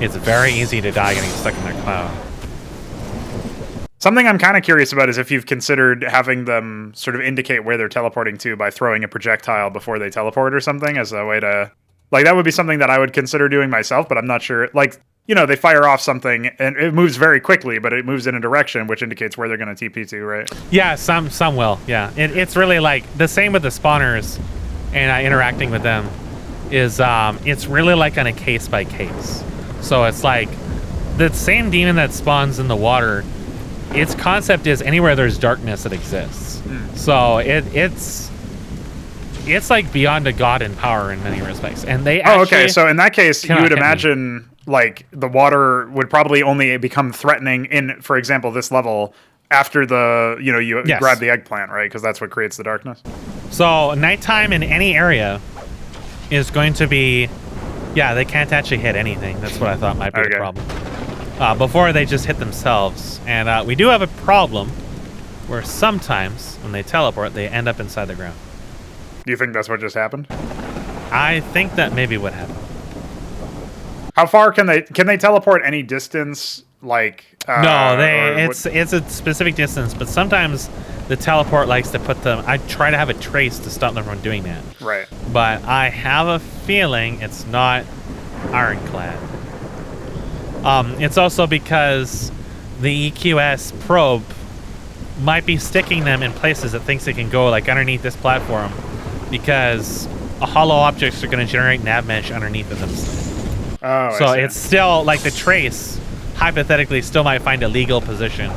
it's very easy to die getting stuck in their cloud. Something I'm kind of curious about is if you've considered having them sort of indicate where they're teleporting to by throwing a projectile before they teleport or something as a way to... Like, that would be something that I would consider doing myself, but I'm not sure. Like, they fire off something, and it moves very quickly, but it moves in a direction, which indicates where they're going to TP to, right? Yeah, some will, yeah. It's really like... The same with the spawners and interacting with them is... it's really like on a case-by-case. So it's like... The same demon that spawns in the water... Its concept is anywhere there's darkness, it exists. So it's like beyond a god in power in many respects. And they actually okay. So in that case, you would imagine like the water would probably only become threatening in, for example, this level after you grab the eggplant, right? Because that's what creates the darkness. So nighttime in any area is going to be, they can't actually hit anything. That's what I thought might be the problem. Before they just hit themselves. And we do have a problem where sometimes when they teleport, they end up inside the ground. Do you think that's what just happened? I think that maybe what happened. How far can they teleport any distance like No, it's a specific distance, but sometimes the teleport likes to put them. I try to have a trace to stop them from doing that. Right. But I have a feeling it's not ironclad. It's also because the EQS probe might be sticking them in places it thinks it can go, like underneath this platform, because hollow objects are going to generate nav mesh underneath of them. Oh, so it's still like the trace hypothetically still might find a legal position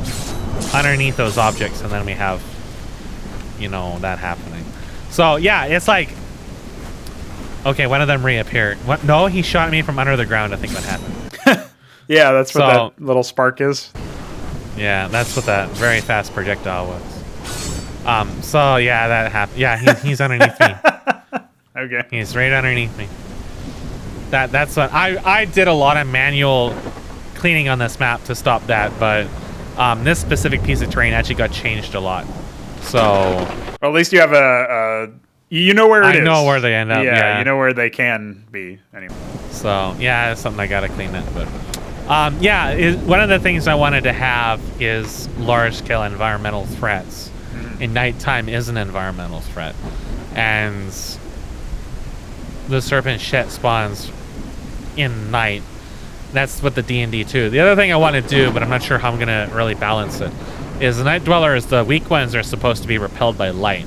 underneath those objects, and then we have, you know, that happening. So yeah, it's like, okay, one of them reappeared. What? No, he shot me from under the ground. I think that happened. Yeah, that's what that little spark is. Yeah, that's what that very fast projectile was. So yeah, that happened. Yeah, he's underneath me. Okay. He's right underneath me. That's what I did a lot of manual cleaning on this map to stop that, but this specific piece of terrain actually got changed a lot. So well, at least you have you know where it is. I know where they end up. Yeah, you know where they can be anyway. So yeah, it's something I gotta clean that. But one of the things I wanted to have is large-scale environmental threats. And nighttime is an environmental threat, and the serpent shit spawns in night. That's what the D&D too. The other thing I want to do, but I'm not sure how I'm gonna really balance it, is the night dwellers, the weak ones, are supposed to be repelled by light.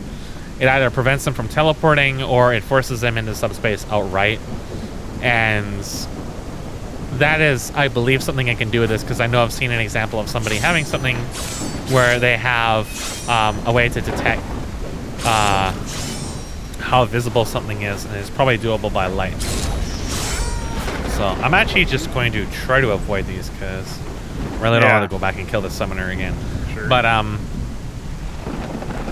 It either prevents them from teleporting or it forces them into subspace outright. And that is, I believe, something I can do with this, because I know I've seen an example of somebody having something where they have a way to detect how visible something is, and it's probably doable by light. So I'm actually just going to try to avoid these, because I really don't want to go back and kill the summoner again. Sure. But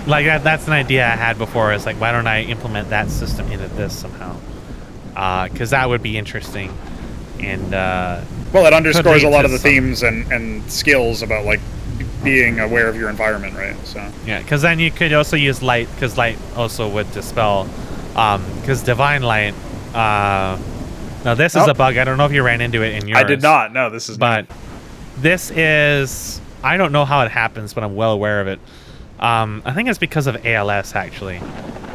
like that's an idea I had before. Is like, why don't I implement that system into this somehow? Because that would be interesting. And well, it underscores a lot of the themes and skills about like being aware of your environment, right? So yeah, because then you could also use light, because light also would dispel. Because divine light. Now this is a bug. I don't know if you ran into it in yours. I did not. No, this is. But this is. I don't know how it happens, but I'm well aware of it. I think it's because of ALS actually.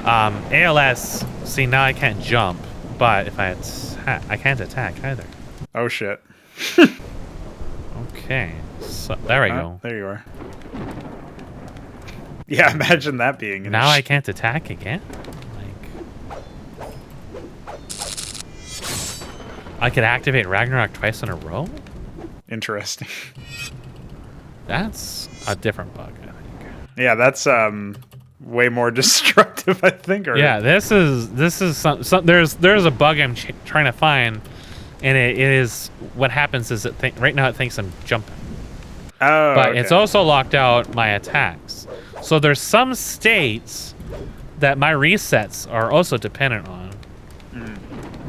ALS. See, now I can't jump, but if I I can't attack either. Oh shit. Okay, so there we go. There you are. Yeah, imagine that being an now issue. I can't attack again. I could activate Ragnarok twice in a row? Interesting. That's a different bug, I think. Yeah, that's way more destructive, I think. Or yeah, this is some there's a bug I'm trying to find, and it is, what happens is right now it thinks I'm jumping. Oh, but okay. It's also locked out my attacks. So there's some states that my resets are also dependent on.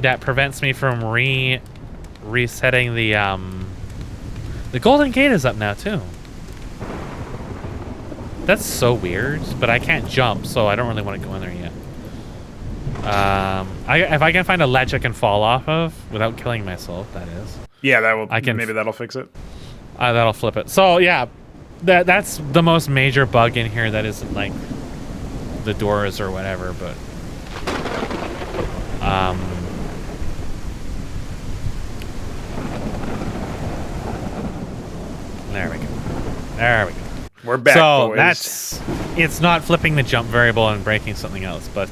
That prevents me from resetting the Golden Gate is up now too. That's so weird, but I can't jump, so I don't really want to go in there yet. If I can find a ledge I can fall off of without killing myself, that is. Yeah, that will. Maybe that'll fix it. That'll flip it. So yeah, that's the most major bug in here. That isn't like the doors or whatever, but there we go. There we go. We're back, so boys. It's not flipping the jump variable and breaking something else, but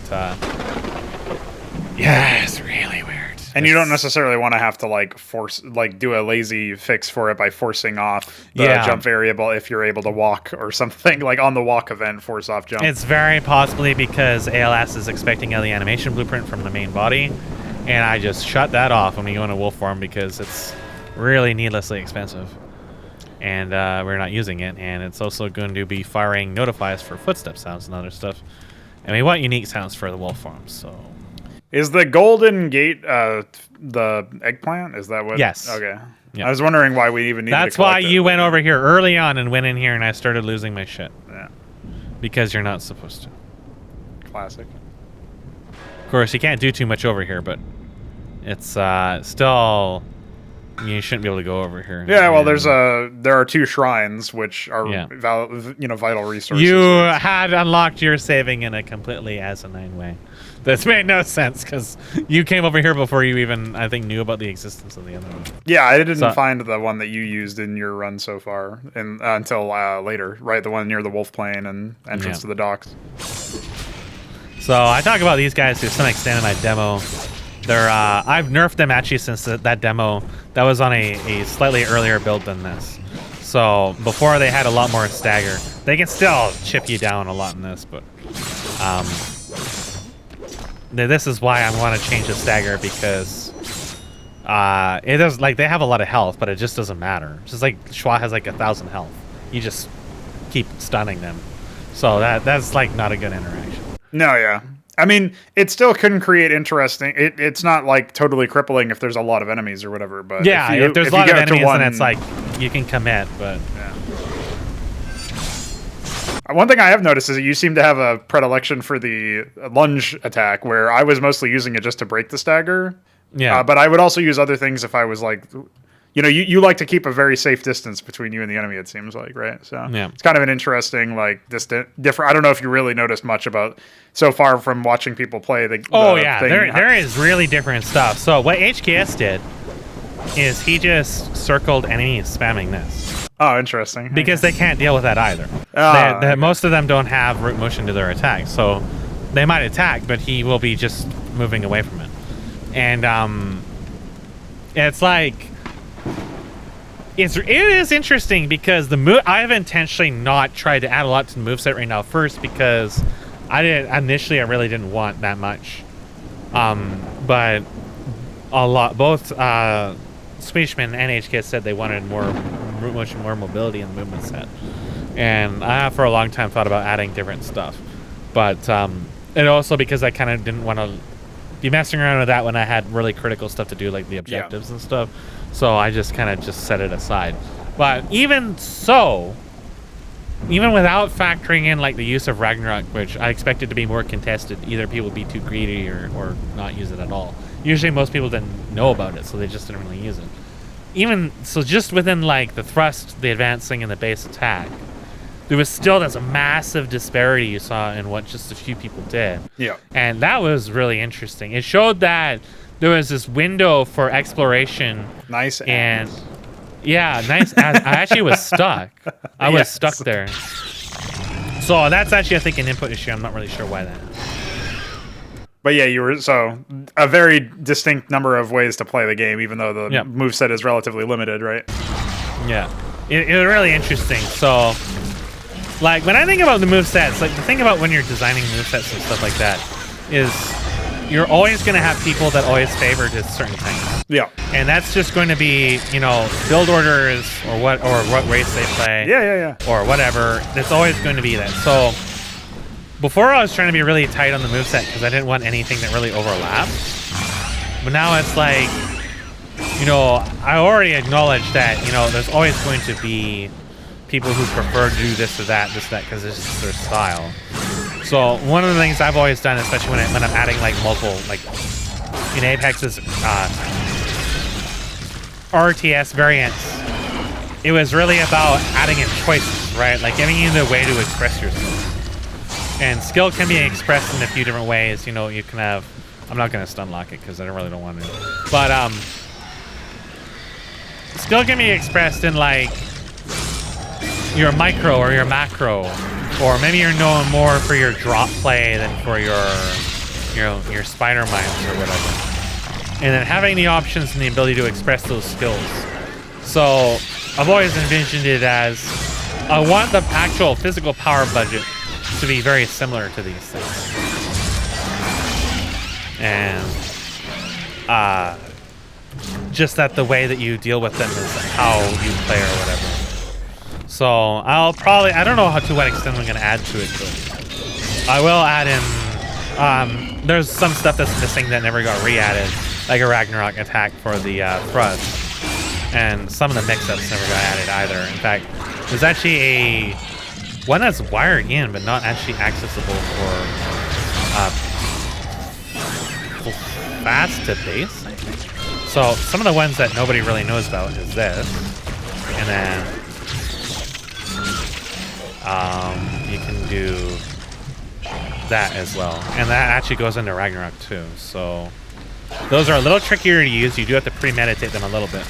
yeah, it's really weird. And you don't necessarily want to have to do a lazy fix for it by forcing off the jump variable if you're able to walk or something, like on the walk event, force off jump. It's very possibly because ALS is expecting the animation blueprint from the main body, and I just shut that off when we go into wolf form because it's really needlessly expensive. And we're not using it, and it's also going to be firing notifiers for footstep sounds and other stuff. And we want unique sounds for the wolf form, so... Is the Golden Gate the eggplant? Is that what? Yes. Okay. Yep. I was wondering why we even needed That's to collect why you went over here early on and went in here and I started losing my shit. Yeah. Because you're not supposed to. Classic. Of course, you can't do too much over here, but it's still you shouldn't be able to go over here. Yeah, well, there are 2 shrines which are vital resources. You had unlocked your saving in a completely asinine way. This made no sense because you came over here before you even, I think, knew about the existence of the other one. Yeah, I didn't find the one that you used in your run so far until later, right? The one near the Wolf Plain and entrance to the docks. So I talk about these guys to some extent in my demo. They're I've nerfed them actually since that demo. That was on a slightly earlier build than this. So before they had a lot more stagger. They can still chip you down a lot in this, but this is why I want to change the stagger, because it does, like, they have a lot of health, but it just doesn't matter. It's just like Schwa has like 1,000 health. You just keep stunning them. So that's like not a good interaction. No, yeah. I mean, it still couldn't create interesting. It's not like totally crippling if there's a lot of enemies or whatever. But yeah, if there's a lot of enemies, then it's like you can commit. But yeah. One thing I have noticed is that you seem to have a predilection for the lunge attack, where I was mostly using it just to break the stagger. Yeah. But I would also use other things if I was like, you like to keep a very safe distance between you and the enemy, it seems like, right? So yeah. It's kind of an interesting, like, different. I don't know if you really noticed much about so far from watching people play the there is really different stuff. So what HKS did is he just circled enemies spamming this. Oh, interesting. Because they can't deal with that either. Most of them don't have root motion to their attack, so they might attack, but he will be just moving away from it. And it's like, it is interesting because I've intentionally not tried to add a lot to the moveset right now. First, because initially I really didn't want that much, but a lot. Both Speechman and HK said they wanted more root motion, more mobility in the movement set, and I have for a long time thought about adding different stuff. But and also because I kind of didn't want to be messing around with that when I had really critical stuff to do, like the objectives and stuff. So I just kind of set it aside. But even so, even without factoring in like the use of Ragnarok, which I expected to be more contested, either people would be too greedy or not use it at all. Usually most people didn't know about it, so they just didn't really use it. Even so, just within like the thrust, the advancing, and the base attack, there was still this massive disparity you saw in what just a few people did. Yeah. And that was really interesting. It showed that there was this window for exploration. Nice. And yeah, nice. I actually was stuck. I was stuck there. So that's actually, I think, an input issue. I'm not really sure why that is. But yeah, you were a very distinct number of ways to play the game, even though the moveset is relatively limited, right? Yeah. It was really interesting. So, like, when I think about the movesets, like, the thing about when you're designing movesets and stuff like that is you're always going to have people that always favor just certain things. Yeah. And that's just going to be, build orders or what race they play. Yeah. Or whatever. It's always going to be that. So before I was trying to be really tight on the moveset because I didn't want anything that really overlapped. But now it's like, I already acknowledge that, there's always going to be people who prefer to do this or that, because it's just their style. So one of the things I've always done, especially when I'm adding like multiple, like in Apex's RTS variants, it was really about adding in choices, right? Like giving you the way to express yourself. And skill can be expressed in a few different ways. You can have, I'm not going to stun lock it because I really don't want to. But skill can be expressed in like your micro or your macro, or maybe you're known more for your drop play than for your spider mines or whatever. And then having the options and the ability to express those skills. So I've always envisioned it as I want the actual physical power budget to be very similar to these things. And just that the way that you deal with them is how you play or whatever. So I don't know to what extent I'm going to add to it, but I will add in, there's some stuff that's missing that never got re-added, like a Ragnarok attack for the thrust, and some of the mix-ups never got added either. In fact, there's actually one that's wired in, but not actually accessible for fast to base, I think. So some of the ones that nobody really knows about is this, and then you can do that as well, and that actually goes into Ragnarok too. So those are a little trickier to use. You do have to premeditate them a little bit.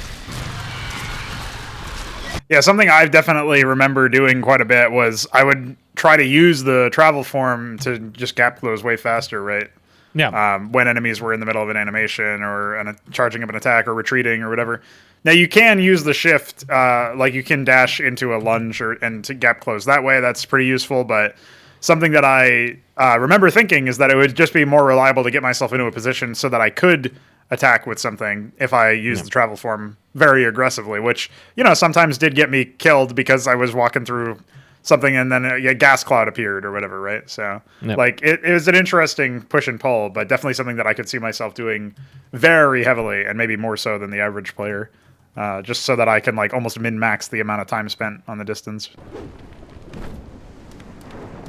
Yeah, something I definitely remember doing quite a bit was I would try to use the travel form to just gap close way faster, right? Yeah. When enemies were in the middle of an animation or charging up an attack or retreating or whatever. Now you can use the shift, like you can dash into a lunge and to gap close that way. That's pretty useful, but something that I remember thinking is that it would just be more reliable to get myself into a position so that I could attack with something if I used the travel form very aggressively, which, you know, sometimes did get me killed because I was walking through something and then a gas cloud appeared or whatever, right? So, like, it was an interesting push and pull, but definitely something that I could see myself doing very heavily and maybe more so than the average player, just so that I can, like, almost min-max the amount of time spent on the distance.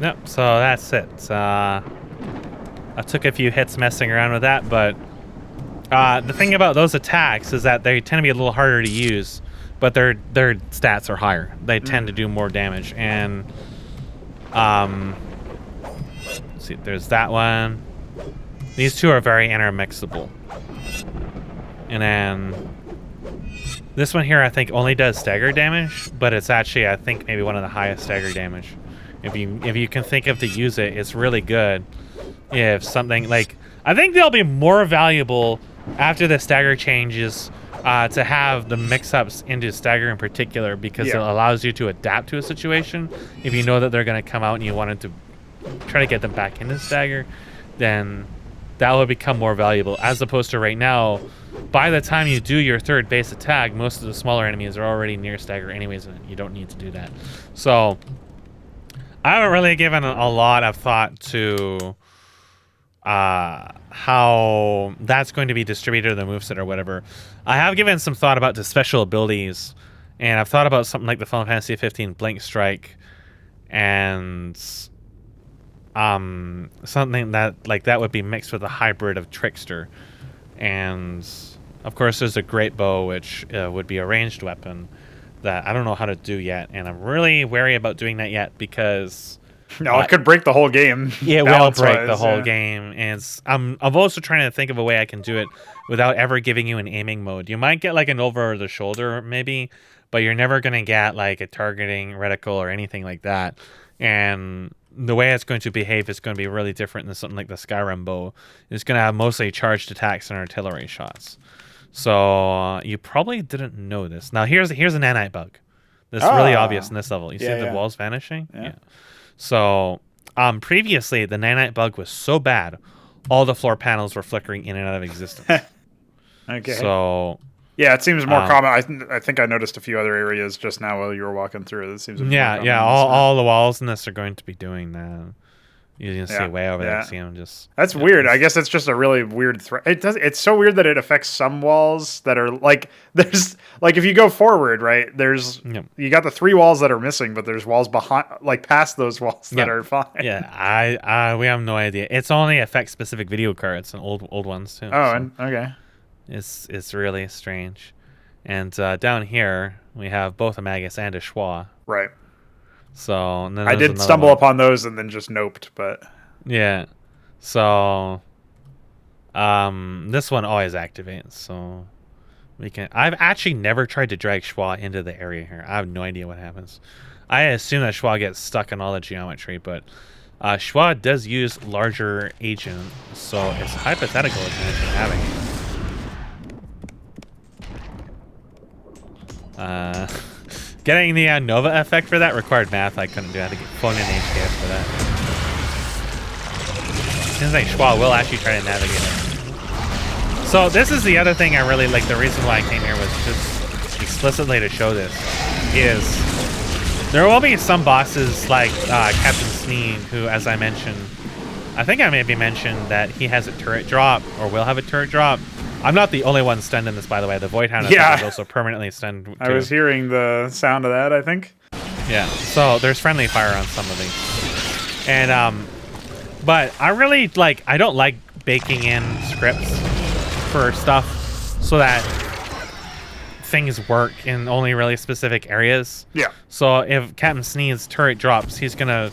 Yep, so that's it. I took a few hits messing around with that, but the thing about those attacks is that they tend to be a little harder to use, but their stats are higher. They tend to do more damage. And let's see, there's that one. These two are very intermixable. And then this one here, I think, only does stagger damage, but it's actually, I think, maybe one of the highest stagger damage. If you can think of to use it, it's really good. If something like, I think they'll be more valuable after the stagger changes to have the mix-ups into stagger in particular, because it allows you to adapt to a situation. If you know that they're going to come out and you wanted to try to get them back into stagger, then that will become more valuable, as opposed to right now, by the time you do your third base attack, most of the smaller enemies are already near stagger anyways, and you don't need to do that. So I haven't really given a lot of thought to how that's going to be distributed in the moveset or whatever. I have given some thought about the special abilities, and I've thought about something like the Final Fantasy 15 Blink Strike, and something that would be mixed with a hybrid of Trickster. And of course there's a Great Bow, which would be a ranged weapon that I don't know how to do yet, and I'm really wary about doing that yet because it could break the whole game. It will break the whole game, and I'm also trying to think of a way I can do it without ever giving you an aiming mode. You might get like an over the shoulder maybe, but you're never going to get like a targeting reticle or anything like that. And the way it's going to behave is going to be really different than something like the Skyrim bow. It's going to have mostly charged attacks and artillery shots. So you probably didn't know this. Now here's a nanite bug. This is really obvious in this level. You see the walls vanishing? Yeah. So previously the nanite bug was so bad, all the floor panels were flickering in and out of existence. Okay. So yeah, it seems more common. I think I noticed a few other areas just now while you were walking through. It seems all the walls in this are going to be doing that. You can see way over there. See them just. That's weird. I guess it's just a really weird threat. It's so weird that it affects some walls that are like there's like if you go forward, right? There's you got the 3 walls that are missing, but there's walls behind, like past those walls that are fine. Yeah, we have no idea. It's only affects specific video cards and old ones too. Oh, okay. It's really strange. And down here we have both a Magus and a Schwa. Right. So and then I did stumble upon those and then just noped, but yeah. So this one always activates, so we can. I've actually never tried to drag Schwa into the area here. I have no idea what happens. I assume that Schwa gets stuck in all the geometry, but Schwa does use larger agent, so it's hypothetical it's actually having it. Getting the Nova effect for that required math. I couldn't do. I had to phone in HKS for that. Seems like Schwa will actually try to navigate it. So this is the other thing I really like. The reason why I came here was just explicitly to show this. Is there will be some bosses like Captain Sneed, who, as I mentioned, I think I maybe mentioned that he has a turret drop or will have a turret drop. I'm not the only one stunned in this, by the way. The Voidhound is also permanently stunned too. I was hearing the sound of that, I think. Yeah, so there's friendly fire on some of these. And, but I really, I don't like baking in scripts for stuff so that things work in only really specific areas. Yeah. So if Captain Snee's turret drops, he's gonna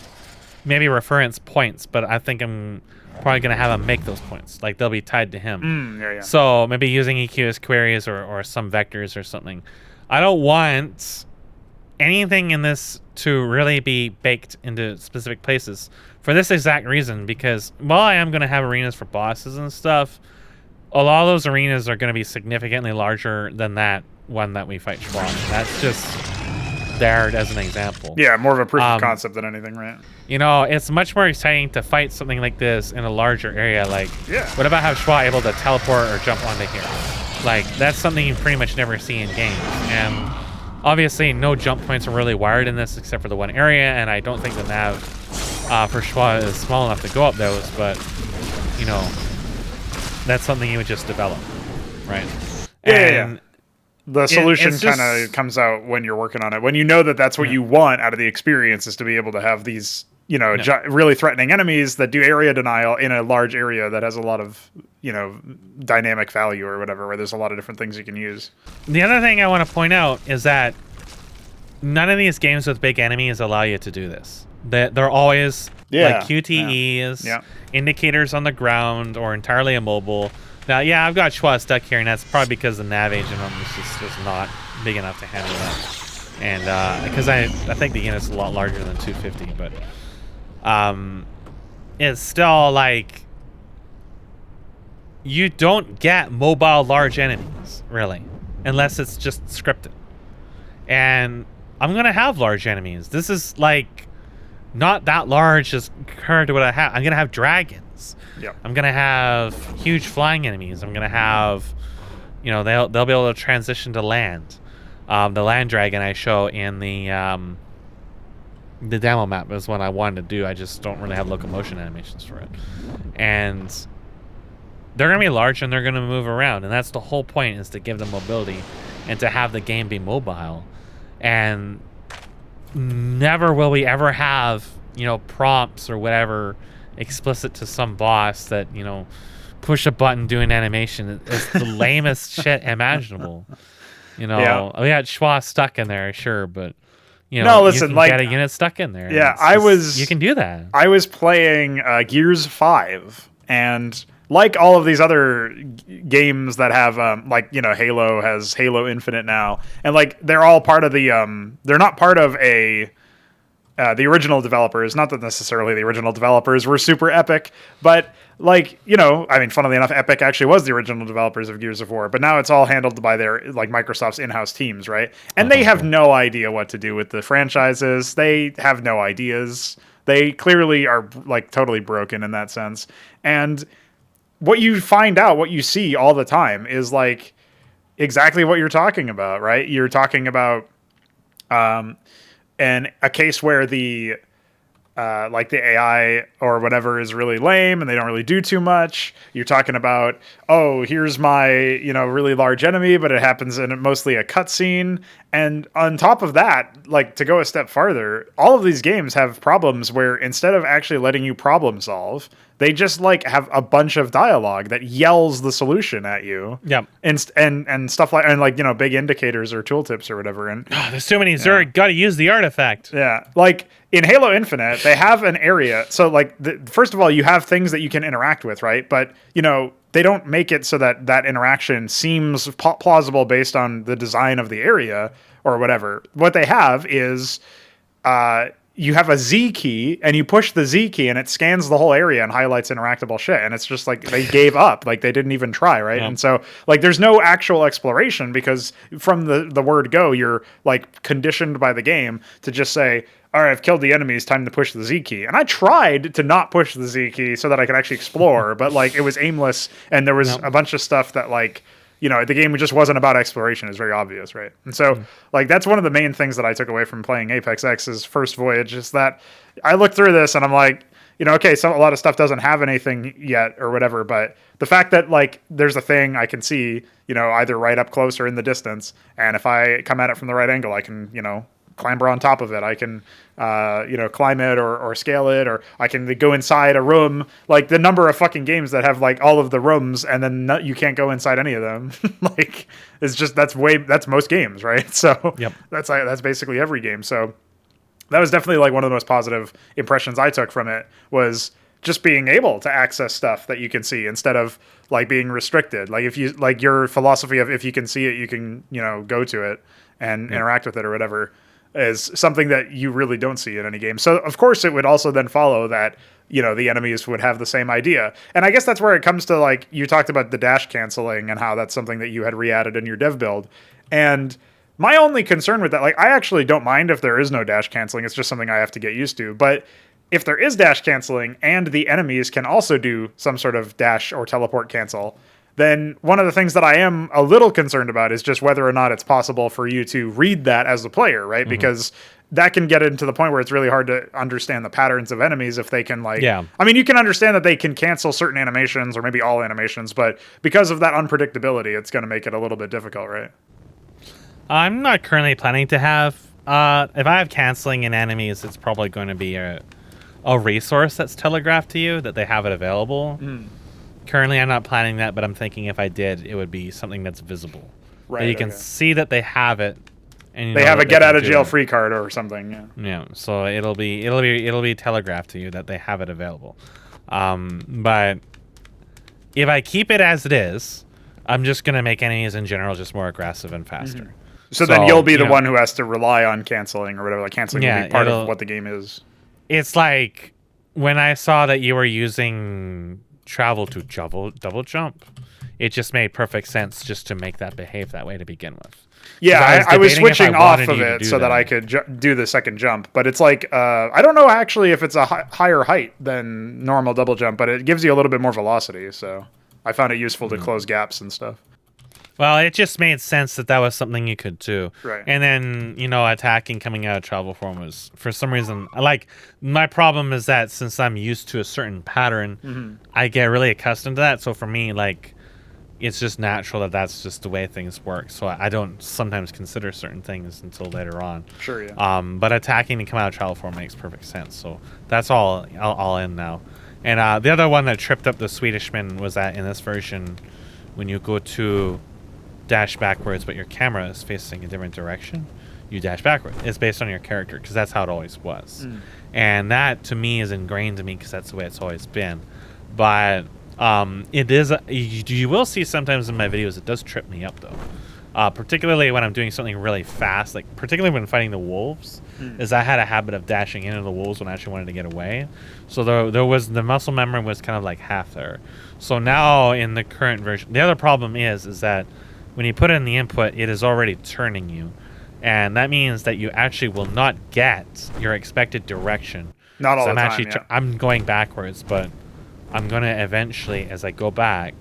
maybe reference points, but I think I'm probably gonna have him make those points. Like they'll be tied to him. Yeah. So maybe using EQ as queries or some vectors or something. I don't want anything in this to really be baked into specific places for this exact reason, because while I am going to have arenas for bosses and stuff, a lot of those arenas are going to be significantly larger than that one that we fight Schwa. That's just there as an example. Yeah, more of a proof of concept than anything, right? You know, it's much more exciting to fight something like this in a larger area. Like, what about have Schwa able to teleport or jump onto here? Like, that's something you pretty much never see in games. And obviously, no jump points are really wired in this except for the one area, and I don't think the nav for Schwa is small enough to go up those, but, you know, that's something you would just develop, right? Yeah. The solution kind of comes out when you're working on it. When you know that that's what you want out of the experience is to be able to have these, you know, really threatening enemies that do area denial in a large area that has a lot of, you know, dynamic value or whatever, where there's a lot of different things you can use. The other thing I want to point out is that none of these games with big enemies allow you to do this. They're always like QTEs, indicators on the ground, or entirely immobile. Now, I've got Schwa stuck here, and that's probably because the nav agent on this is just not big enough to handle that. And because I think the unit's a lot larger than 250, but it's still like you don't get mobile large enemies, really, unless it's just scripted. And I'm going to have large enemies. This is like not that large as compared to what I have. I'm going to have dragons. Yep. I'm gonna have huge flying enemies. I'm gonna have, you know, they'll be able to transition to land. The land dragon I show in the demo map is what I wanted to do. I just don't really have locomotion animations for it, and they're gonna be large and they're gonna move around, and that's the whole point, is to give them mobility and to have the game be mobile. And never will we ever have, you know, prompts or whatever explicit to some boss that, you know, push a button, do an animation. It's the lamest shit imaginable. You know, we had Schwa stuck in there, sure, but you know, you can get a unit stuck in there. Yeah, you can do that. I was playing Gears 5, and like all of these other games that have, like, you know, Halo has Halo Infinite now, and like they're all part of the, they're not part of a. The original developers, not that necessarily the original developers were super Epic, but like, you know, I mean, funnily enough, Epic actually was the original developers of Gears of War, but now it's all handled by their, like, Microsoft's in-house teams, right? And they have no idea what to do with the franchises. They have no ideas. They clearly are, like, totally broken in that sense. And what you find out, what you see all the time is, like, exactly what you're talking about, right? You're talking about, and a case where the like the AI or whatever is really lame and they don't really do too much. You're talking about, oh, here's my, you know, really large enemy, but it happens in mostly a cutscene. And on top of that, like, to go a step farther, all of these games have problems where instead of actually letting you problem solve, they just like have a bunch of dialogue that yells the solution at you. Yeah. And stuff like, and like, you know, big indicators or tooltips or whatever. And there's too many Zerg. Got to use the artifact. Yeah. Like in Halo Infinite, they have an area. So like, first of all, you have things that you can interact with, right? But, you know, they don't make it so that that interaction seems plausible based on the design of the area or whatever. What they have is, you have a Z key and you push the Z key and it scans the whole area and highlights interactable shit. And it's just like they gave up, like they didn't even try, right? Yeah. And so like there's no actual exploration because from the word go, you're like conditioned by the game to just say, all right, I've killed the enemy, it's time to push the Z key. And I tried to not push the Z key so that I could actually explore, but like it was aimless and there was a bunch of stuff that like, you know, the game just wasn't about exploration. It's very obvious, right? And so, like, that's one of the main things that I took away from playing Apex X's first Voyage is that I looked through this and I'm like, you know, okay, so a lot of stuff doesn't have anything yet or whatever, but the fact that, like, there's a thing I can see, you know, either right up close or in the distance, and if I come at it from the right angle, I can, you know, clamber on top of it. I can, climb it or scale it, or I can go inside a room. Like the number of fucking games that have like all of the rooms and then you can't go inside any of them. Like it's just, that's most games, right? So Yep. that's basically every game. So that was definitely like one of the most positive impressions I took from it, was just being able to access stuff that you can see instead of like being restricted. Like if you like your philosophy of if you can see it, you can, go to it and interact with it or whatever, is something that you really don't see in any game. So of course it would also then follow that, the enemies would have the same idea. And I guess that's where it comes to, like, you talked about the dash canceling and how that's something that you had re-added in your dev build. And my only concern with that, like, I actually don't mind if there is no dash canceling. It's just something I have to get used to. But if there is dash canceling and the enemies can also do some sort of dash or teleport cancel, then one of the things that I am a little concerned about is just whether or not it's possible for you to read that as a player, right? Mm-hmm. Because that can get into the point where it's really hard to understand the patterns of enemies if they can, like... Yeah. I mean, you can understand that they can cancel certain animations or maybe all animations, but because of that unpredictability, it's going to make it a little bit difficult, right? I'm not currently planning to have... if I have canceling in enemies, it's probably going to be a resource that's telegraphed to you, that they have it available. Mm. Currently, I'm not planning that, but I'm thinking if I did, it would be something that's visible. Right. That you can see that they have it, and they have a get out of jail free card or something. Yeah. Yeah. So it'll be telegraphed to you that they have it available. But if I keep it as it is, I'm just gonna make enemies in general just more aggressive and faster. Mm-hmm. So then you'll be the one who has to rely on canceling or whatever. Like canceling will be part of what the game is. It's like when I saw that you were using travel to double jump, it just made perfect sense just to make that behave that way to begin with. Yeah, I was switching off of it so that I could do the second jump. But it's like, I don't know actually if it's a higher height than normal double jump, but it gives you a little bit more velocity. So I found it useful to close gaps and stuff. Well, it just made sense that was something you could do. Right. And then, attacking coming out of travel form was, for some reason, my problem is that since I'm used to a certain pattern, mm-hmm. I get really accustomed to that. So for me, it's just natural that that's just the way things work. So I don't sometimes consider certain things until later on. Sure, yeah. But attacking to come out of travel form makes perfect sense. So that's all in now. And the other one that tripped up the Swedishman was that in this version, when you go to dash backwards, but your camera is facing a different direction, you dash backwards. It's based on your character, because that's how it always was. Mm. And that, to me, is ingrained to me, because that's the way it's always been. But it is... you will see sometimes in my videos, it does trip me up, though. Particularly when I'm doing something really fast, particularly when fighting the wolves, is I had a habit of dashing into the wolves when I actually wanted to get away. So there was... the muscle memory was kind of like half there. So now, in the current version... the other problem is that when you put in the input, it is already turning you. And that means that you actually will not get your expected direction. Not all the time, I'm going backwards, but I'm going to eventually, as I go back,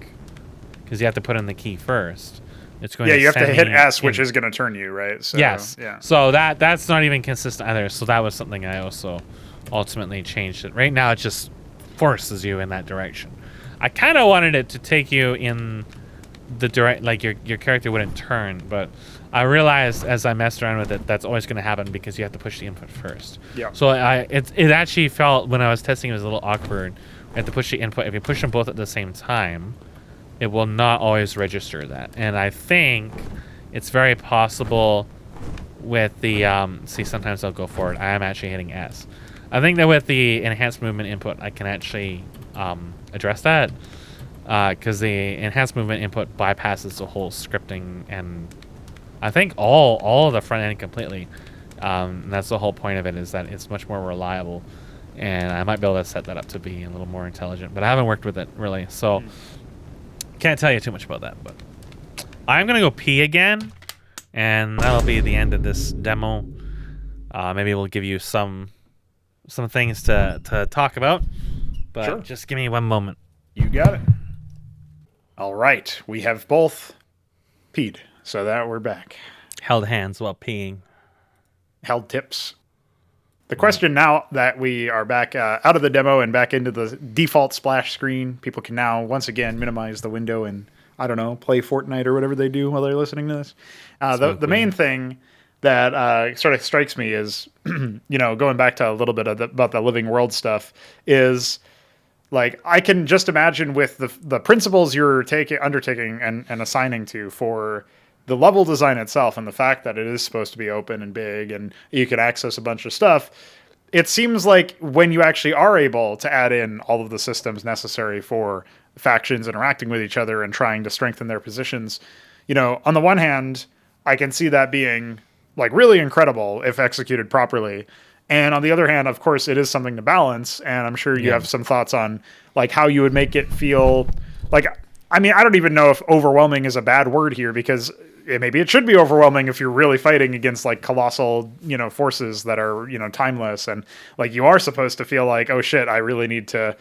because you have to put in the key first, it's going to you have to hit S, which is going to turn you, right? So, yes. Yeah. So that's not even consistent either. So that was something I also ultimately changed it. Right now, it just forces you in that direction. I kind of wanted it to take you in the direct, your character wouldn't turn, but I realized as I messed around with it, that's always going to happen because you have to push the input first. Yeah. So it actually felt, when I was testing, it was a little awkward. You have to push the input. If you push them both at the same time, it will not always register that. And I think it's very possible with the sometimes I'll go forward. I am actually hitting S. I think that with the enhanced movement input, I can actually address that. Because the enhanced movement input bypasses the whole scripting, and I think all of the front end completely. And that's the whole point of it, is that it's much more reliable, and I might be able to set that up to be a little more intelligent, but I haven't worked with it really, so can't tell you too much about that. But I'm gonna go pee again, and that'll be the end of this demo. Maybe we'll give you some things to talk about, but sure. Just give me one moment. You got it. All right, we have both peed, so that we're back. Held hands while peeing. Held tips. The question now that we are back out of the demo and back into the default splash screen, people can now once again minimize the window and, I don't know, play Fortnite or whatever they do while they're listening to this. The main thing that sort of strikes me is, going back to a little bit about the living world stuff, is like I can just imagine with the principles you're undertaking and assigning to for the level design itself, and the fact that it is supposed to be open and big and you can access a bunch of stuff. It seems like when you actually are able to add in all of the systems necessary for factions interacting with each other and trying to strengthen their positions, on the one hand, I can see that being like really incredible if executed properly. And on the other hand, of course, it is something to balance. And I'm sure you have some thoughts on like how you would make it feel like, I mean, I don't even know if overwhelming is a bad word here, because maybe it should be overwhelming if you're really fighting against like colossal, forces that are, timeless. And like, you are supposed to feel like, oh shit, I really need to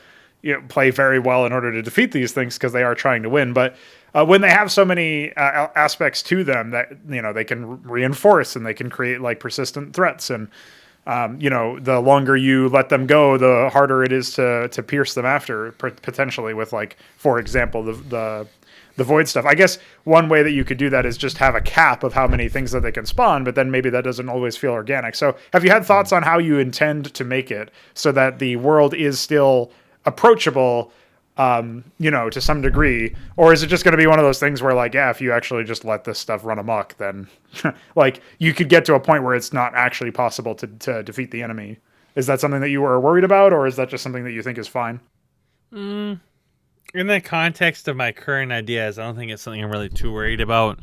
play very well in order to defeat these things because they are trying to win. But when they have so many aspects to them that, they can reinforce and they can create like persistent threats. And, the longer you let them go, the harder it is to pierce them after, potentially with like, for example, the void stuff. I guess one way that you could do that is just have a cap of how many things that they can spawn, but then maybe that doesn't always feel organic. So have you had thoughts on how you intend to make it so that the world is still approachable, to some degree? Or is it just going to be one of those things where like, yeah, if you actually just let this stuff run amok, then like you could get to a point where it's not actually possible to defeat the enemy? Is that something that you are worried about, or is that just something that you think is fine? In the context of my current ideas, I don't think it's something I'm really too worried about.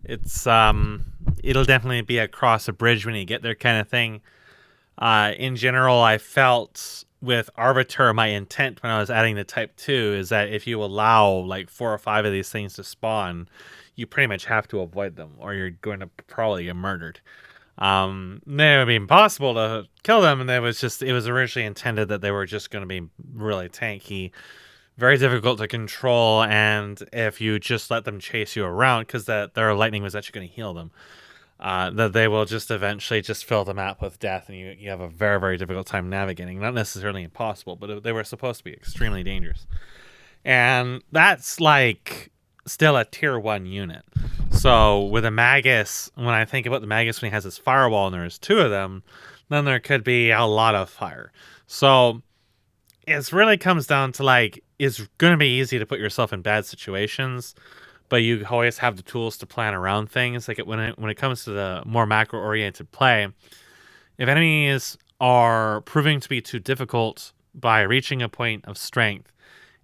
It's it'll definitely be a cross a bridge when you get there kind of thing. In general, I felt with Arvatur, my intent when I was adding the Type 2 is that if you allow like 4 or 5 of these things to spawn, you pretty much have to avoid them or you're going to probably get murdered. It would be impossible to kill them, and it was originally intended that they were just going to be really tanky, very difficult to control, and if you just let them chase you around, because their lightning was actually going to heal them, that they will just eventually just fill the map with death, and you have a very, very difficult time navigating. Not necessarily impossible, but they were supposed to be extremely dangerous. And that's like still a tier 1 unit. So with a Magus, when I think about the Magus when he has his firewall and there's 2 of them, then there could be a lot of fire. So it really comes down to like, it's going to be easy to put yourself in bad situations, but you always have the tools to plan around things. Like when it comes to the more macro-oriented play, if enemies are proving to be too difficult by reaching a point of strength,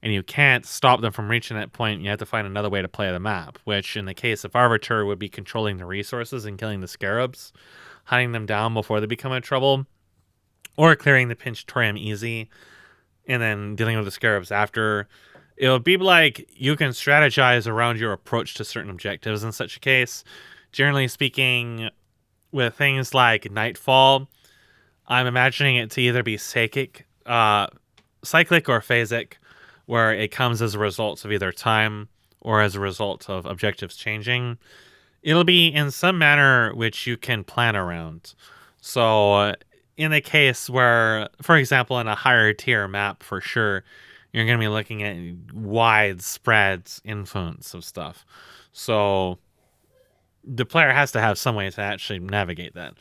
and you can't stop them from reaching that point, you have to find another way to play the map, which in the case of Arvatur would be controlling the resources and killing the scarabs, hunting them down before they become a trouble, or clearing the Pinchatorium easy, and then dealing with the scarabs after. It'll be like you can strategize around your approach to certain objectives in such a case. Generally speaking, with things like Nightfall, I'm imagining it to either be cyclic or phasic, where it comes as a result of either time or as a result of objectives changing. It'll be in some manner which you can plan around. So in the case where, for example, in a higher tier map for sure, you're going to be looking at widespread influence of stuff. So the player has to have some way to actually navigate that.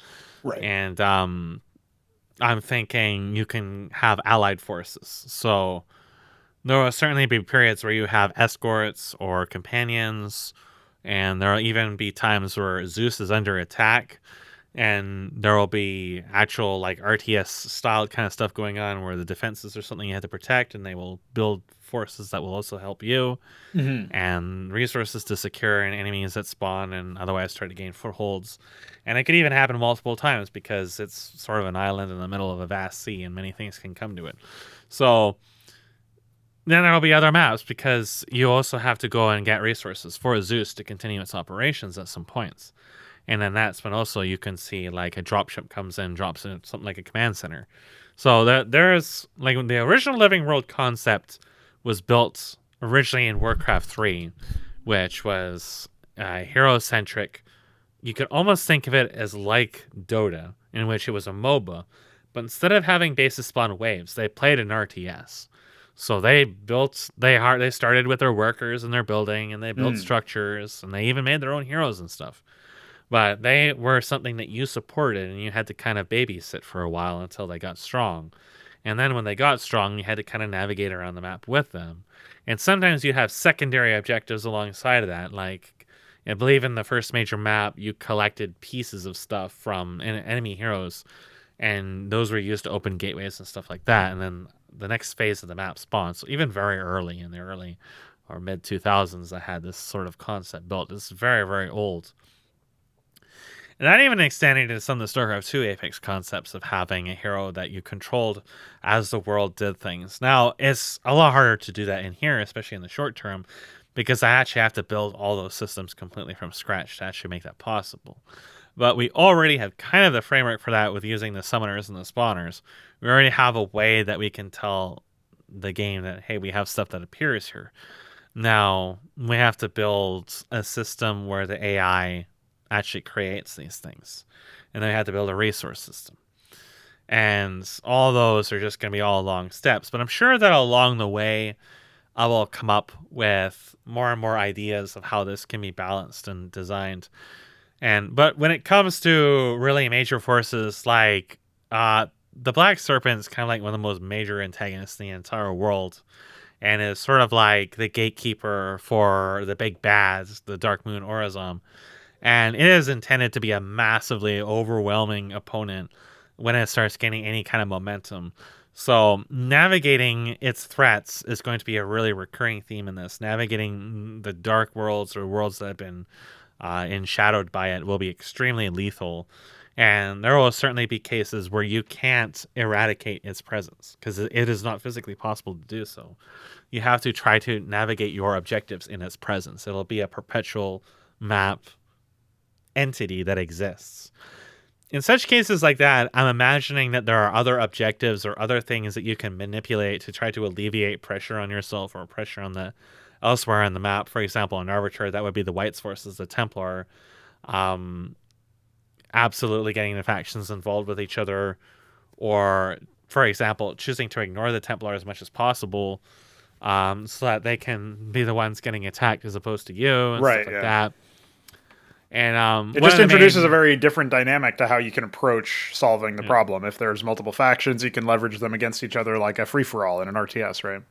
Right. And I'm thinking you can have allied forces. So there will certainly be periods where you have escorts or companions, and there will even be times where Zeus is under attack, and there will be actual like RTS style kind of stuff going on where the defenses are something you have to protect, and they will build forces that will also help you, and resources to secure and enemies that spawn and otherwise try to gain footholds. And it could even happen multiple times because it's sort of an island in the middle of a vast sea, and many things can come to it. So then there will be other maps because you also have to go and get resources for Zeus to continue its operations at some points. And then that's when also you can see like a dropship comes in, drops in something like a command center. So there's like the original living world concept was built originally in Warcraft 3, which was hero-centric. You could almost think of it as like Dota, in which it was a MOBA. But instead of having bases spawn waves, they played an RTS. So they started with their workers and their building, and they built structures, and they even made their own heroes and stuff. But they were something that you supported, and you had to kind of babysit for a while until they got strong. And then when they got strong, you had to kind of navigate around the map with them. And sometimes you have secondary objectives alongside of that. Like, I believe in the first major map, you collected pieces of stuff from enemy heroes, and those were used to open gateways and stuff like that. And then the next phase of the map spawns. So even very early in the early or mid 2000s, I had this sort of concept built. It's very, very old. And that even extended to some of the StarCraft 2 Apex concepts of having a hero that you controlled as the world did things. Now, it's a lot harder to do that in here, especially in the short term, because I actually have to build all those systems completely from scratch to actually make that possible. But we already have kind of the framework for that with using the summoners and the spawners. We already have a way that we can tell the game that, hey, we have stuff that appears here. Now, we have to build a system where the AI actually creates these things. And then we have to build a resource system. And all those are just going to be all long steps. But I'm sure that along the way, I will come up with more and more ideas of how this can be balanced and designed. But when it comes to really major forces like the Black Serpent is kind of like one of the most major antagonists in the entire world, and is sort of like the gatekeeper for the big bads, the Dark Moon Orazam. And it is intended to be a massively overwhelming opponent when it starts gaining any kind of momentum. So navigating its threats is going to be a really recurring theme in this. Navigating the dark worlds or worlds that have been enshadowed by it will be extremely lethal. And there will certainly be cases where you can't eradicate its presence because it is not physically possible to do so. You have to try to navigate your objectives in its presence. It'll be a perpetual map entity that exists. In such cases like that, I'm imagining that there are other objectives or other things that you can manipulate to try to alleviate pressure on yourself or pressure on the elsewhere on the map. For example, in Arvatur, that would be the White's forces, the Templar, absolutely getting the factions involved with each other, or, for example, choosing to ignore the Templar as much as possible, so that they can be the ones getting attacked as opposed to you and stuff like that. And it just introduces a very different dynamic to how you can approach solving the problem. If there's multiple factions, you can leverage them against each other like a free-for-all in an RTS, right?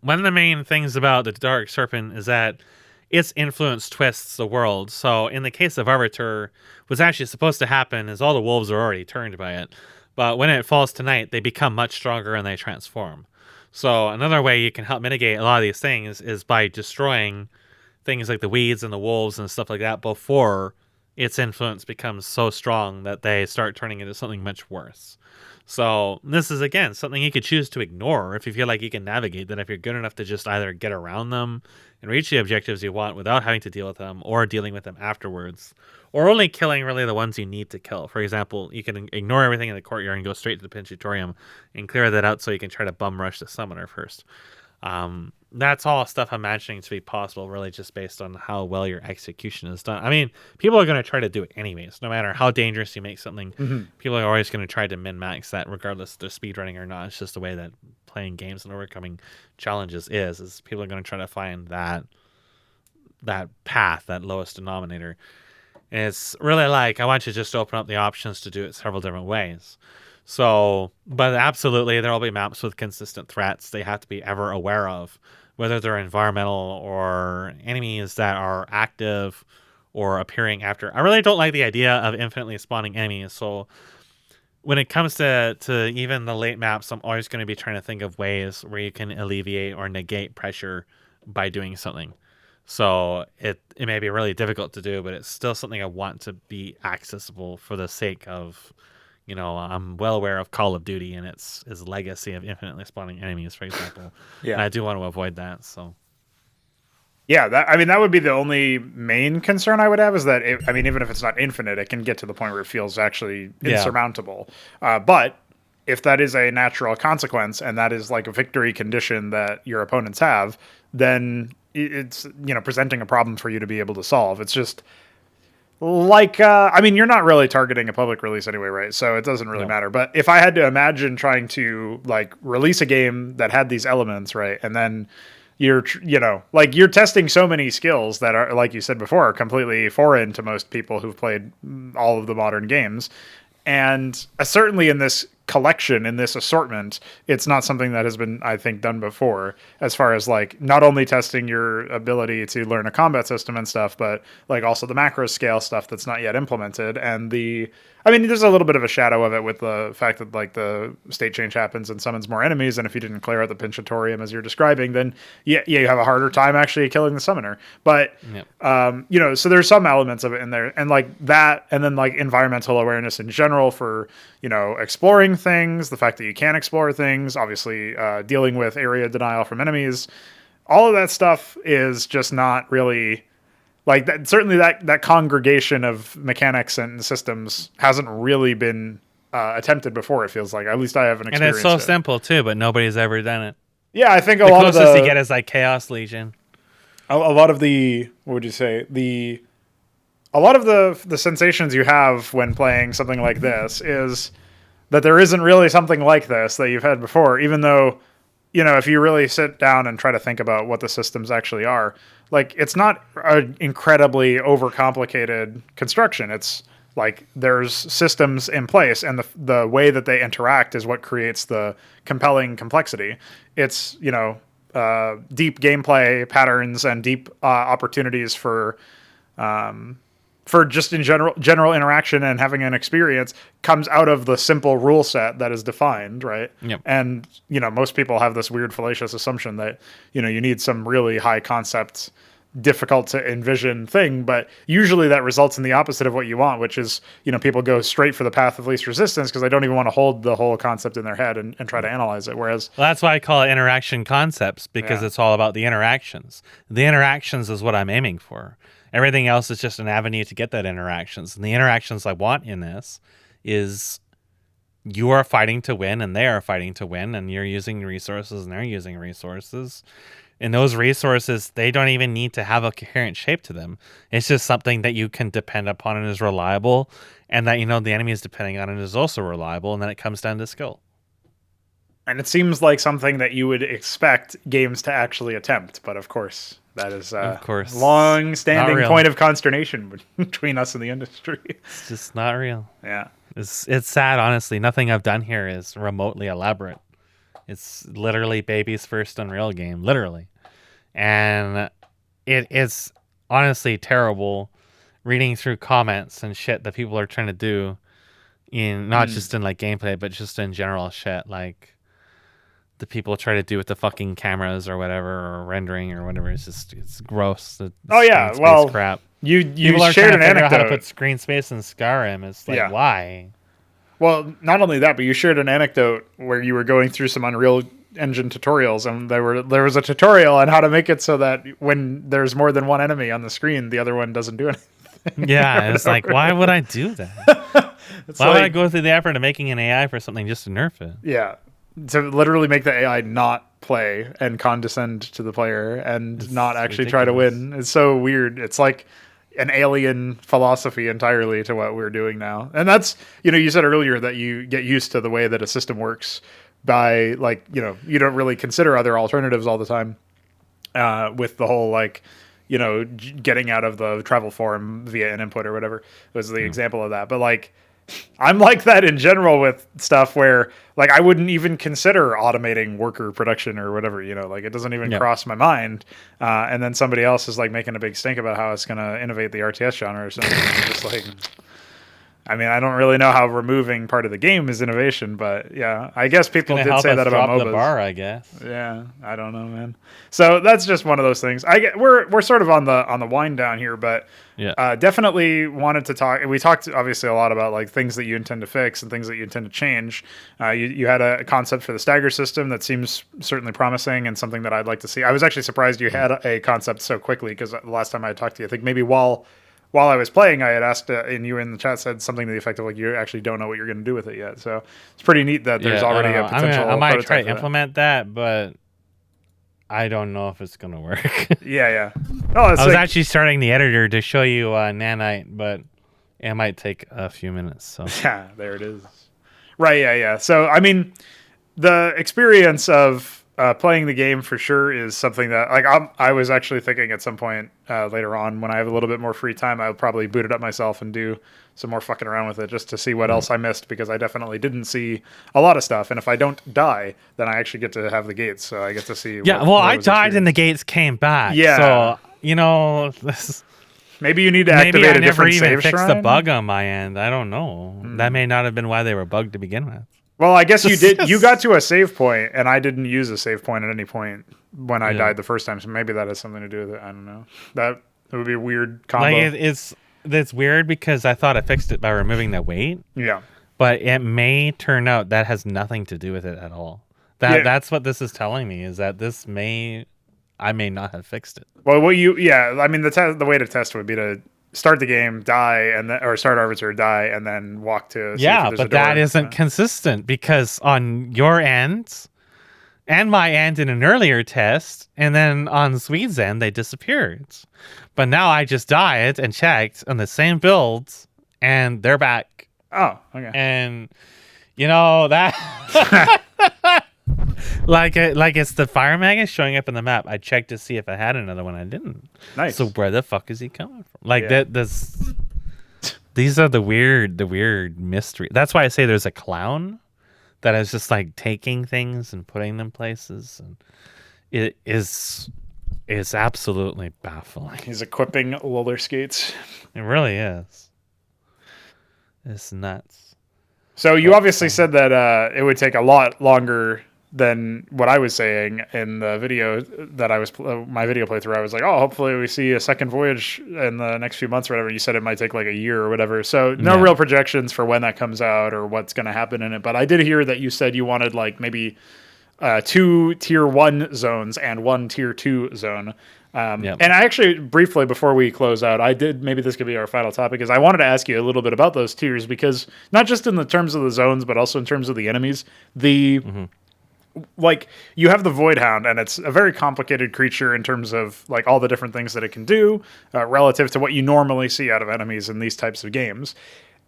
One of the main things about the Dark Serpent is that its influence twists the world. So in the case of Arvatur, what's actually supposed to happen is all the wolves are already turned by it. But when it falls to night, they become much stronger and they transform. So another way you can help mitigate a lot of these things is by destroying things like the weeds and the wolves and stuff like that before its influence becomes so strong that they start turning into something much worse. So this is, again, something you could choose to ignore if you feel like you can navigate that, if you're good enough to just either get around them and reach the objectives you want without having to deal with them, or dealing with them afterwards, or only killing really the ones you need to kill. For example, you can ignore everything in the courtyard and go straight to the Pinchatorium and clear that out so you can try to bum rush the summoner first. That's all stuff I'm imagining to be possible, really just based on how well your execution is done. I mean, people are going to try to do it anyways. No matter how dangerous you make something, people are always going to try to min-max that regardless if they're speedrunning or not. It's just the way that playing games and overcoming challenges is people are going to try to find that path, that lowest denominator. And it's really like, I want you to just open up the options to do it several different ways. So, but absolutely, there will be maps with consistent threats they have to be ever aware of, whether they're environmental or enemies that are active or appearing after. I really don't like the idea of infinitely spawning enemies. So when it comes to even the late maps, I'm always going to be trying to think of ways where you can alleviate or negate pressure by doing something. So it may be really difficult to do, but it's still something I want to be accessible for the sake of, I'm well aware of Call of Duty and its legacy of infinitely spawning enemies, for example. Yeah. And I do want to avoid that. So, yeah, that would be the only main concern I would have, is that even if it's not infinite, it can get to the point where it feels actually insurmountable. But if that is a natural consequence and that is like a victory condition that your opponents have, then it's presenting a problem for you to be able to solve. It's just like, you're not really targeting a public release anyway, right? So it doesn't really matter. But if I had to imagine trying to release a game that had these elements, right, and then like you're testing so many skills that are, like you said before, are completely foreign to most people who've played all of the modern games. And certainly in this collection, in this assortment, it's not something that has been, I think, done before, as far as like not only testing your ability to learn a combat system and stuff, but like also the macro scale stuff that's not yet implemented. And there's a little bit of a shadow of it with the fact that like the state change happens and summons more enemies. And if you didn't clear out the Pinchatorium as you're describing, then you have a harder time actually killing the summoner. But, so there's some elements of it in there, and like that, and then like environmental awareness in general for, exploring things, the fact that you can explore things, obviously dealing with area denial from enemies. All of that stuff is just not really like that. Certainly that congregation of mechanics and systems hasn't really been attempted before, it feels like. At least I haven't experienced it. And it's so simple too, but nobody's ever done it. Yeah, I think the closest you get is like Chaos Legion. A lot of the, what would you say, a lot of the sensations you have when playing something like this is that there isn't really something like this that you've had before, even though, if you really sit down and try to think about what the systems actually are, like it's not an incredibly overcomplicated construction. It's like there's systems in place, and the way that they interact is what creates the compelling complexity. It's, deep gameplay patterns and deep opportunities for just in general interaction and having an experience comes out of the simple rule set that is defined, right? Yep. And, most people have this weird fallacious assumption that, you need some really high concept, difficult to envision thing, but usually that results in the opposite of what you want, which is, people go straight for the path of least resistance because they don't even want to hold the whole concept in their head and try to analyze it. Whereas... Well, that's why I call it interaction concepts, because it's all about the interactions. The interactions is what I'm aiming for. Everything else is just an avenue to get that interactions. And the interactions I want in this is you are fighting to win and they are fighting to win, and you're using resources and they're using resources. And those resources, they don't even need to have a coherent shape to them. It's just something that you can depend upon and is reliable, and that, the enemy is depending on it is also reliable, and then it comes down to skill. And it seems like something that you would expect games to actually attempt, but of course... That is a long-standing point of consternation between us and the industry. It's just not real. Yeah. It's sad, honestly. Nothing I've done here is remotely elaborate. It's literally baby's first Unreal game, literally. And it is honestly terrible reading through comments and shit that people are trying to do, in not just in like gameplay, but just in general shit. Like, the people try to do with the fucking cameras or whatever, or rendering or whatever. It's gross. It's crap. You people are shared trying to an figure out anecdote. how to put screen space in Skyrim. It's like, why? Well, not only that, but you shared an anecdote where you were going through some Unreal Engine tutorials, and there was a tutorial on how to make it so that when there's more than one enemy on the screen, the other one doesn't do anything. Yeah, it's like, why would I do that? Why would I go through the effort of making an AI for something just to nerf it? Yeah. To literally make the AI not play and condescend to the player and it's not actually ridiculous. Try to win. It's so weird. It's like an alien philosophy entirely to what we're doing now. And that's, you said earlier that you get used to the way that a system works by like, you don't really consider other alternatives all the time with the whole like, getting out of the travel form via an input or whatever was the example of that. But like, I'm like that in general with stuff where like I wouldn't even consider automating worker production or whatever, like it doesn't even cross my mind. And then somebody else is like making a big stink about how it's going to innovate the RTS genre or something. I'm just like, I mean, I don't really know how removing part of the game is innovation, but yeah, I guess people did say that about MOBAs. The bar, I guess. Yeah, I don't know, man. So that's just one of those things. We're sort of on the wind down here, but definitely wanted to talk. We talked obviously a lot about like things that you intend to fix and things that you intend to change. You had a concept for the stagger system that seems certainly promising and something that I'd like to see. I was actually surprised you had a concept so quickly, because the last time I talked to you, I think maybe while I was playing, I had asked, and you in the chat said something to the effect of like, you actually don't know what you're going to do with it yet. So it's pretty neat that there's already a potential. I might try to implement that, but I don't know if it's going to work. Yeah. Oh, I was actually starting the editor to show you Nanite, but it might take a few minutes. So yeah, there it is. Right. Yeah. So, I mean, the experience of playing the game for sure is something that like I was actually thinking at some point later on when I have a little bit more free time, I'll probably boot it up myself and do some more fucking around with it just to see what else I missed, because I definitely didn't see a lot of stuff. And if I don't die, then I actually get to have the gates, so I get to see. Yeah, I died and the gates came back. Yeah, so you know, maybe you need to activate a different save shrine. Maybe I never even fixed the bug on my end. I don't know. That may not have been why they were bugged to begin with. Well, I guess you did. You got to a save point, and I didn't use a save point at any point when I died the first time. So maybe that has something to do with it. I don't know. That would be a weird combo. Like it's weird because I thought I fixed it by removing the weight. Yeah, but it may turn out that has nothing to do with it at all. That's what this is telling me, is that I may not have fixed it. Well, I mean, the way to test would be to start the game, die, or start Arvatur, die, and then walk to. Yeah, but that isn't consistent, because on your end and my end in an earlier test, and then on Swede's end, they disappeared. But now I just died and checked on the same builds, and they're back. Oh, okay. And you know that. Like it's the fire maggot showing up in the map. I checked to see if I had another one. I didn't. Nice. So where the fuck is he coming from? Like these are the weird mystery. That's why I say there's a clown that is just like taking things and putting them places, and it is absolutely baffling. He's equipping roller skates. It really is. It's nuts. So you obviously said that it would take a lot longer than what I was saying in the video that I was my video playthrough. I was like, oh, hopefully we see a second Voyage in the next few months or whatever. You said it might take like a year or whatever. So no real projections for when that comes out or what's going to happen in it. But I did hear that you said you wanted like maybe 2 tier 1 zones and 1 tier 2 zone. And I actually, briefly, before we close out, maybe this could be our final topic, is I wanted to ask you a little bit about those tiers, because not just in the terms of the zones, but also in terms of the enemies, like you have the Void Hound, and it's a very complicated creature in terms of like all the different things that it can do relative to what you normally see out of enemies in these types of games.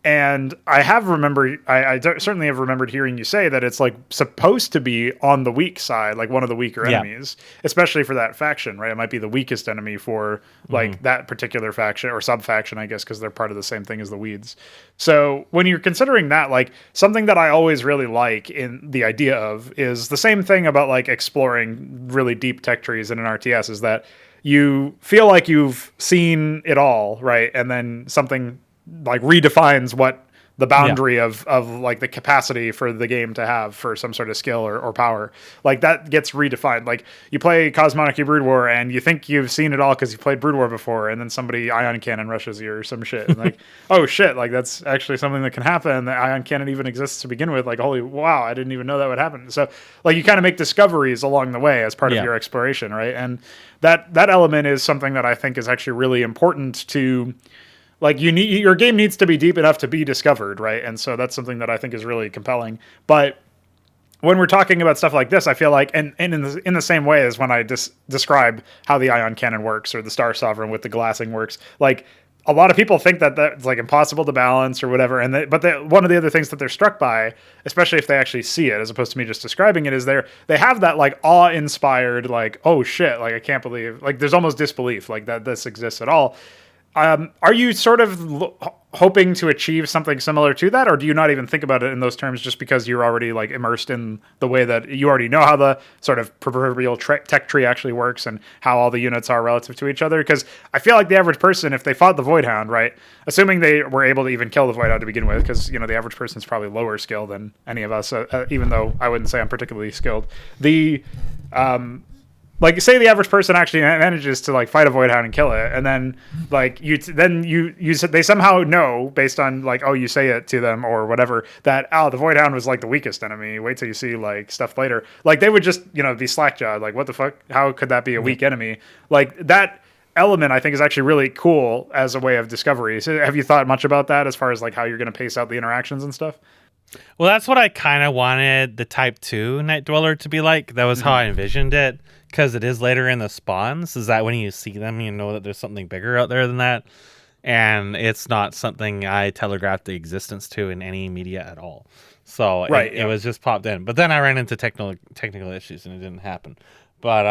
And I certainly have remembered hearing you say that it's like supposed to be on the weak side, like one of the weaker enemies, especially for that faction, right? It might be the weakest enemy for like that particular faction or sub-faction, I guess, because they're part of the same thing as the Weeds. So when you're considering that, like something that I always really like in the idea of is the same thing about like exploring really deep tech trees in an RTS, is that you feel like you've seen it all, right? And then something like redefines what the boundary of like the capacity for the game to have for some sort of skill or power, like that gets redefined. Like you play Cosmonic Brood War and you think you've seen it all because you played Brood War before, and then somebody ion cannon rushes you or some shit, and like oh shit, like that's actually something that can happen. The ion cannon even exists to begin with. Like holy wow, I didn't even know that would happen. So like you kind of make discoveries along the way as part of your exploration, right? And that element is something that I think is actually really important to. Like your game needs to be deep enough to be discovered, right? And so that's something that I think is really compelling. But when we're talking about stuff like this, I feel like, and in the same way as when I describe how the ion cannon works or the Star Sovereign with the glassing works, like a lot of people think that that's like impossible to balance or whatever. But one of the other things that they're struck by, especially if they actually see it, as opposed to me just describing it, is they have that like awe-inspired, like, oh shit, like I can't believe, like there's almost disbelief like that this exists at all. Are you sort of hoping to achieve something similar to that, or do you not even think about it in those terms just because you're already like immersed in the way that you already know how the sort of proverbial tech tree actually works and how all the units are relative to each other? Because I feel like the average person, if they fought the Void Hound, right, assuming they were able to even kill the Void Hound to begin with, because you know the average person is probably lower skill than any of us, even though I wouldn't say I'm particularly skilled. Like, say the average person actually manages to like fight a Void Hound and kill it, and then like they somehow know based on like, oh, you say it to them or whatever, that the Void Hound was like the weakest enemy. Wait till you see like stuff later. Like they would just be slack-jawed. Like what the fuck? How could that be a weak enemy? Like that element I think is actually really cool as a way of discovery. So have you thought much about that as far as like how you're going to pace out the interactions and stuff? Well, that's what I kind of wanted the Type 2 Night Dweller to be like. That was how I envisioned it, because it is later in the spawns. Is that when you see them, you know that there's something bigger out there than that. and it's not something I telegraphed the existence to in any media at all. So it was just popped in. But then I ran into technical issues and it didn't happen. But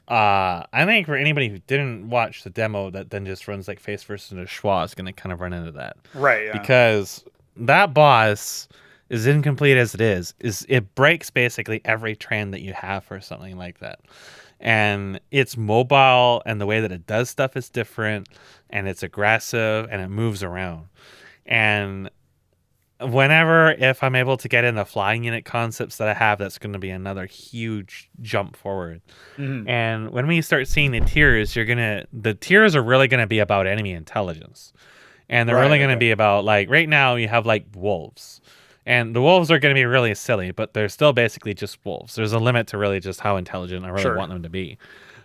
I think for anybody who didn't watch the demo that then just runs like face first into Schwa is going to kind of run into that. Right, yeah. Because that boss, as incomplete as it is it breaks basically every trend that you have for something like that. And it's mobile, and the way that it does stuff is different, and it's aggressive, and it moves around. And if I'm able to get in the flying unit concepts that I have, that's going to be another huge jump forward. Mm-hmm. And when we start seeing the tiers, the tiers are really going to be about enemy intelligence. And they're really going to be about, like, right now you have like wolves. And the wolves are going to be really silly, but they're still basically just wolves. There's a limit to really just how intelligent I really want them to be.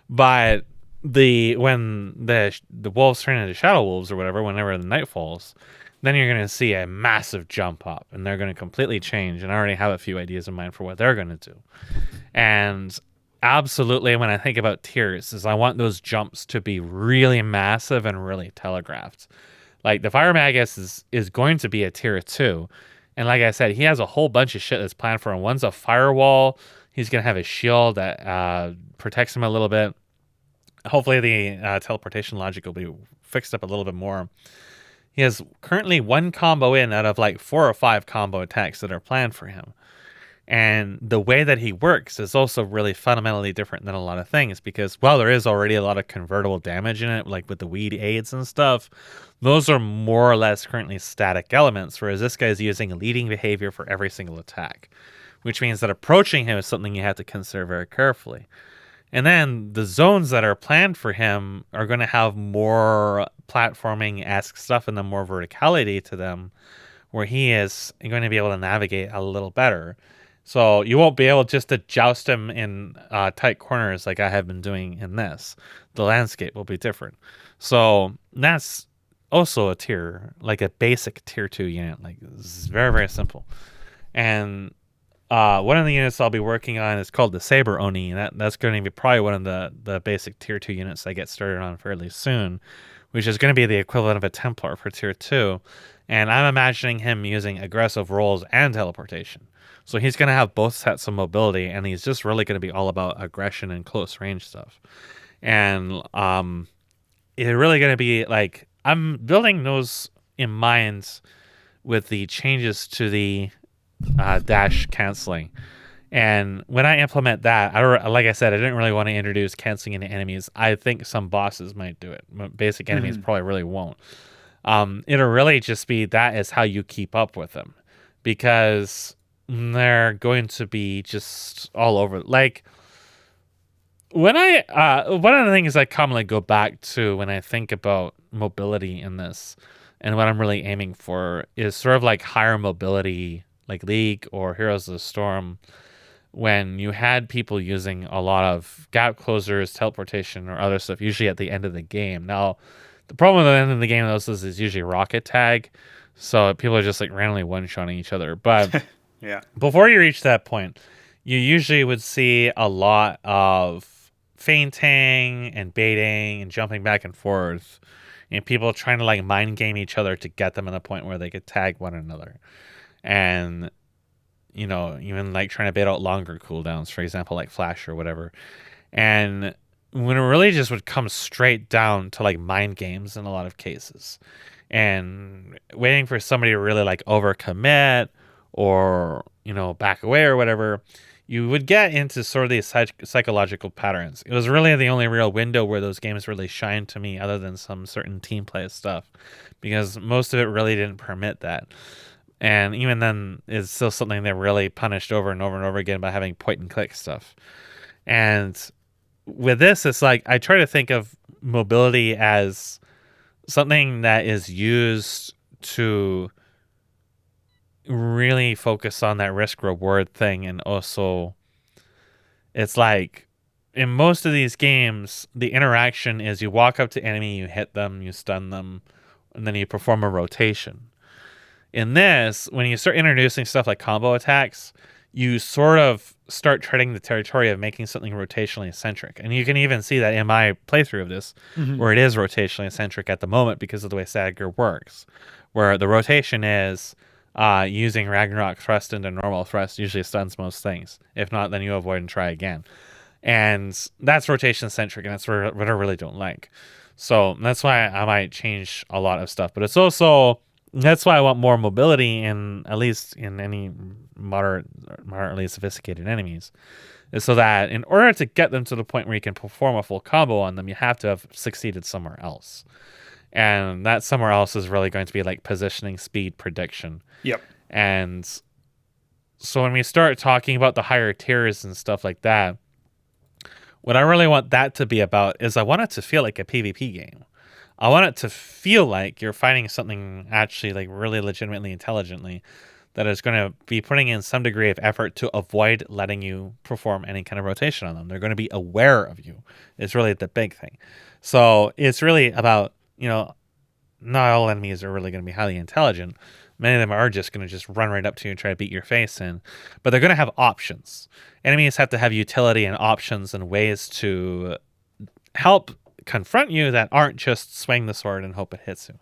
But when the wolves turn into shadow wolves or whatever, whenever the night falls, then you're going to see a massive jump up, and they're going to completely change. And I already have a few ideas in mind for what they're going to do. And absolutely, when I think about tiers, is I want those jumps to be really massive and really telegraphed. Like, the Fire Magus is going to be a tier 2. And like I said, he has a whole bunch of shit that's planned for him. One's a firewall. He's going to have a shield that protects him a little bit. Hopefully the teleportation logic will be fixed up a little bit more. He has currently 1 combo in out of like 4 or 5 combo attacks that are planned for him. And the way that he works is also really fundamentally different than a lot of things, because while there is already a lot of convertible damage in it, like with the weed aids and stuff, those are more or less currently static elements, whereas this guy's using leading behavior for every single attack, which means that approaching him is something you have to consider very carefully. And then the zones that are planned for him are going to have more platforming-esque stuff and then more verticality to them, where he is going to be able to navigate a little better. So you won't be able just to joust him in tight corners like I have been doing in this. The landscape will be different. So that's also a tier, like a basic tier 2 unit. Like, it's very, very simple. And one of the units I'll be working on is called the Saber Oni. And that's going to be probably one of the basic tier 2 units I get started on fairly soon, which is going to be the equivalent of a Templar for tier 2. And I'm imagining him using aggressive rolls and teleportation. So he's going to have both sets of mobility, and he's just really going to be all about aggression and close range stuff. And it's really going to be like, I'm building those in mind with the changes to the dash canceling. And when I implement that, like I said, I didn't really want to introduce canceling into enemies. I think some bosses might do it. Basic enemies probably really won't. It'll really just be that is how you keep up with them, because they're going to be just all over. Like, when one of the things I commonly go back to when I think about mobility in this, and what I'm really aiming for, is sort of like higher mobility, like League or Heroes of the Storm, when you had people using a lot of gap closers, teleportation, or other stuff, usually at the end of the game. Now, the problem at the end of the game of those is usually rocket tag, so people are just like randomly one-shotting each other. But yeah, before you reach that point, you usually would see a lot of feinting and baiting and jumping back and forth, and people trying to like mind game each other to get them in a point where they could tag one another. And, you know, even like trying to bait out longer cooldowns, for example, like Flash or whatever. And when it really just would come straight down to like mind games in a lot of cases, and waiting for somebody to really like overcommit or, you know, back away or whatever, you would get into sort of these psychological patterns. It was really the only real window where those games really shined to me, other than some certain team play stuff, because most of it really didn't permit that. And even then, it's still something that really punished over and over and over again by having point and click stuff. And with this, it's like I try to think of mobility as something that is used to really focus on that risk reward thing. And also, it's like in most of these games, the interaction is you walk up to enemy, you hit them, you stun them, and then you perform a rotation. In this, when you start introducing stuff like combo attacks, you sort of start treading the territory of making something rotationally eccentric. And you can even see that in my playthrough of this, where it is rotationally eccentric at the moment because of the way stagger works, where the rotation is using Ragnarok thrust into normal thrust usually stuns most things. If not, then you avoid and try again. And that's rotation centric, and that's what I really don't like. So that's why I might change a lot of stuff. But it's also, that's why I want more mobility in, at least in any moderately sophisticated enemies, is so that in order to get them to the point where you can perform a full combo on them, you have to have succeeded somewhere else. And that somewhere else is really going to be like positioning, speed, prediction. Yep. And so when we start talking about the higher tiers and stuff like that, what I really want that to be about is I want it to feel like a PvP game. I want it to feel like you're fighting something actually like really legitimately intelligently that is going to be putting in some degree of effort to avoid letting you perform any kind of rotation on them. They're going to be aware of you. It's really the big thing. So it's really about, not all enemies are really going to be highly intelligent. Many of them are just going to just run right up to you and try to beat your face in. But they're going to have options. Enemies have to have utility and options and ways to help confront you that aren't just swing the sword and hope it hits you.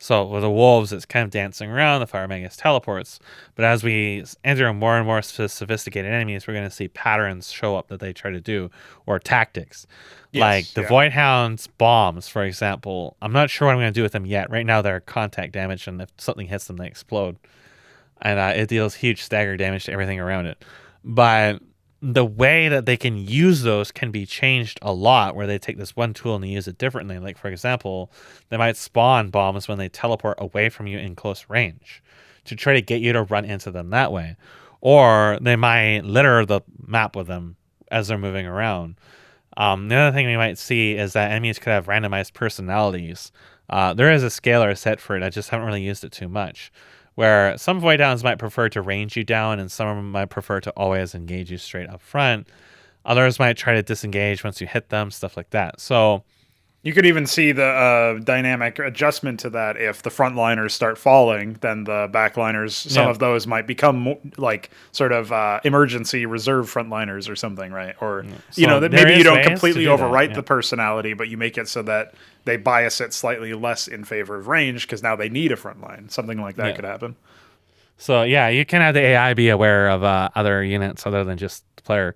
So with the wolves, it's kind of dancing around. The fire magus teleports. But as we enter more and more sophisticated enemies, we're going to see patterns show up that they try to do, or tactics. Yes, like the Void Hound's bombs, for example. I'm not sure what I'm going to do with them yet. Right now, they're contact damage, and if something hits them, they explode. And it deals huge stagger damage to everything around it. But the way that they can use those can be changed a lot, where they take this one tool and they use it differently. Like, for example, they might spawn bombs when they teleport away from you in close range to try to get you to run into them that way. Or they might litter the map with them as they're moving around. The other thing we might see is that enemies could have randomized personalities. There is a scalar set for it. I just haven't really used it too much. Where some Void Hounds might prefer to range you down, and some of them might prefer to always engage you straight up front. Others might try to disengage once you hit them, stuff like that. So you could even see the dynamic adjustment to that. If the frontliners start falling, then the backliners, some of those might become like sort of emergency reserve frontliners or something, right? Or, so that maybe you don't completely overwrite the personality, but you make it so that they bias it slightly less in favor of range because now they need a frontline. Something like that could happen. So, you can have the AI be aware of other units other than just the player,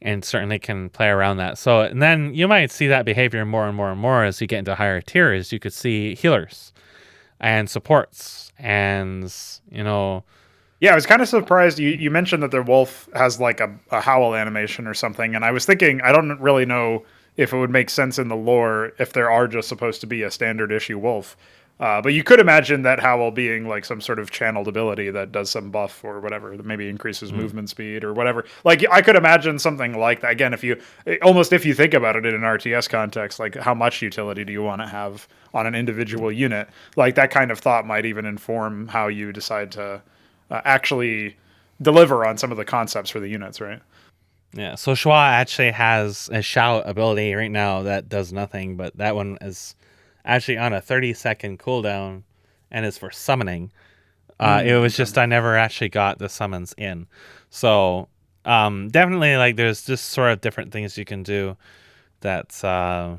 and certainly can play around that. So, and then you might see that behavior more and more and more as you get into higher tiers. You could see healers and supports and, Yeah, I was kind of surprised. You mentioned that their wolf has like a howl animation or something, and I was thinking, I don't really know if it would make sense in the lore if there are just supposed to be a standard issue wolf. But you could imagine that howl being like some sort of channeled ability that does some buff or whatever, that maybe increases movement speed or whatever. Like, I could imagine something like that. Again, if you think about it in an RTS context, like how much utility do you want to have on an individual unit? Like, that kind of thought might even inform how you decide to actually deliver on some of the concepts for the units, right? Yeah, so Schwa actually has a shout ability right now that does nothing, but that one is actually on a 30-second cooldown and is for summoning. It was just I never actually got the summons in. So definitely, like, there's just sort of different things you can do that's I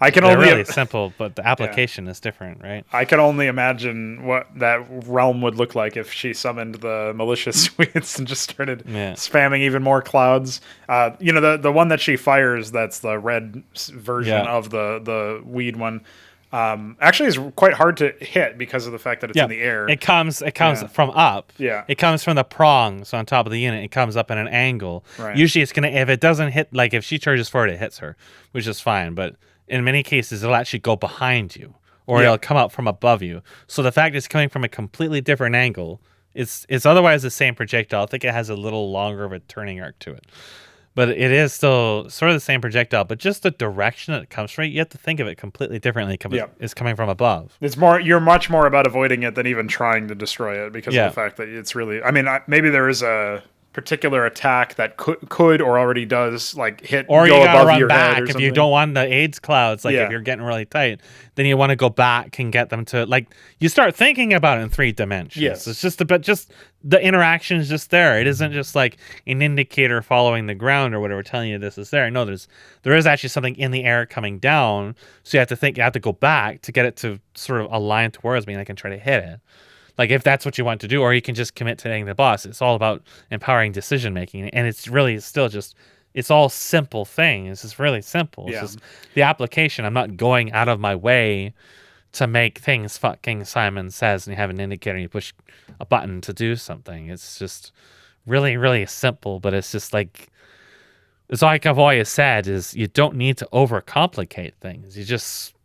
can only really simple, but the application is different, right? I can only imagine what that realm would look like if she summoned the malicious suites and just started spamming even more clouds. The one that she fires, that's the red version of the weed one. Actually is quite hard to hit because of the fact that it's in the air. It comes from up. Yeah. It comes from the prongs on top of the unit. It comes up at an angle. Right. Usually it's going to, if it doesn't hit, like if she charges forward, it hits her, which is fine. But in many cases, it'll actually go behind you or it'll come up from above you. So the fact it's coming from a completely different angle, it's otherwise the same projectile. I think it has a little longer of a turning arc to it. But it is still sort of the same projectile, but just the direction that it comes from, you have to think of it completely differently. It's coming from above. You're much more about avoiding it than even trying to destroy it because of the fact that it's really, maybe there is a particular attack that could or already does like hit or go you gotta above run your head back or if something. you don't want the AIDS clouds. Like Yeah. if you're getting really tight, then you want to go back and get them to like you start thinking about it in 3 dimensions. Yes. It's just just the interaction is just there. It isn't just like an indicator following the ground or whatever telling you this is there. No, there is actually something in the air coming down. So you have to go back to get it to sort of align towards me, and I can try to hit it. Like if that's what you want to do, or you can just commit to hitting the boss. It's all about empowering decision making, and it's really still just it's all simple things. It's really simple. Yeah. It's just the application. I'm not going out of my way to make things fucking Simon Says, and you have an indicator and you push a button to do something. It's just really, really simple, but it's just like it's like I've always said is you don't need to overcomplicate things. You just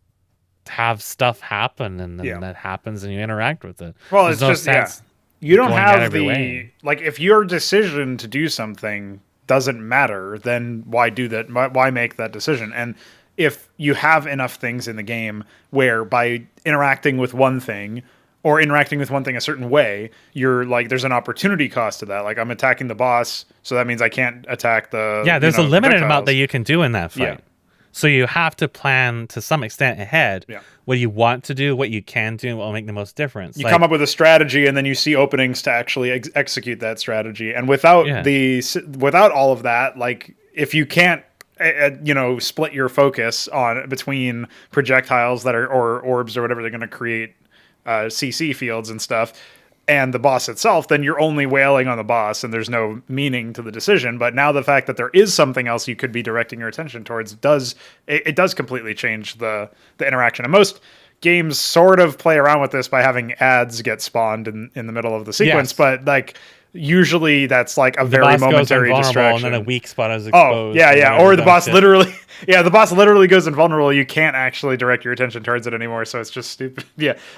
have stuff happen, and then that happens, and you interact with it. Well, There's it's just you don't have the like if your decision to do something doesn't matter, then why do that? Why make that decision? And if you have enough things in the game where by interacting with one thing or interacting with one thing a certain way, you're like there's an opportunity cost to that. Like I'm attacking the boss, so that means I can't attack the there's a limited amount that you can do in that fight. Yeah. So you have to plan to some extent ahead what you want to do, what you can do, and what will make the most difference. You come up with a strategy, and then you see openings to actually execute that strategy. And without without all of that, like if you can't, split your focus on between projectiles that are or orbs or whatever they're going to create CC fields and stuff, and the boss itself, then you're only wailing on the boss and there's no meaning to the decision. But now the fact that there is something else you could be directing your attention towards does completely change the interaction. And most games sort of play around with this by having ads get spawned in the middle of the sequence, but like usually that's like a very momentary distraction, and then a weak spot is exposed. Or the boss literally the boss literally goes invulnerable. You can't actually direct your attention towards it anymore, so it's just stupid.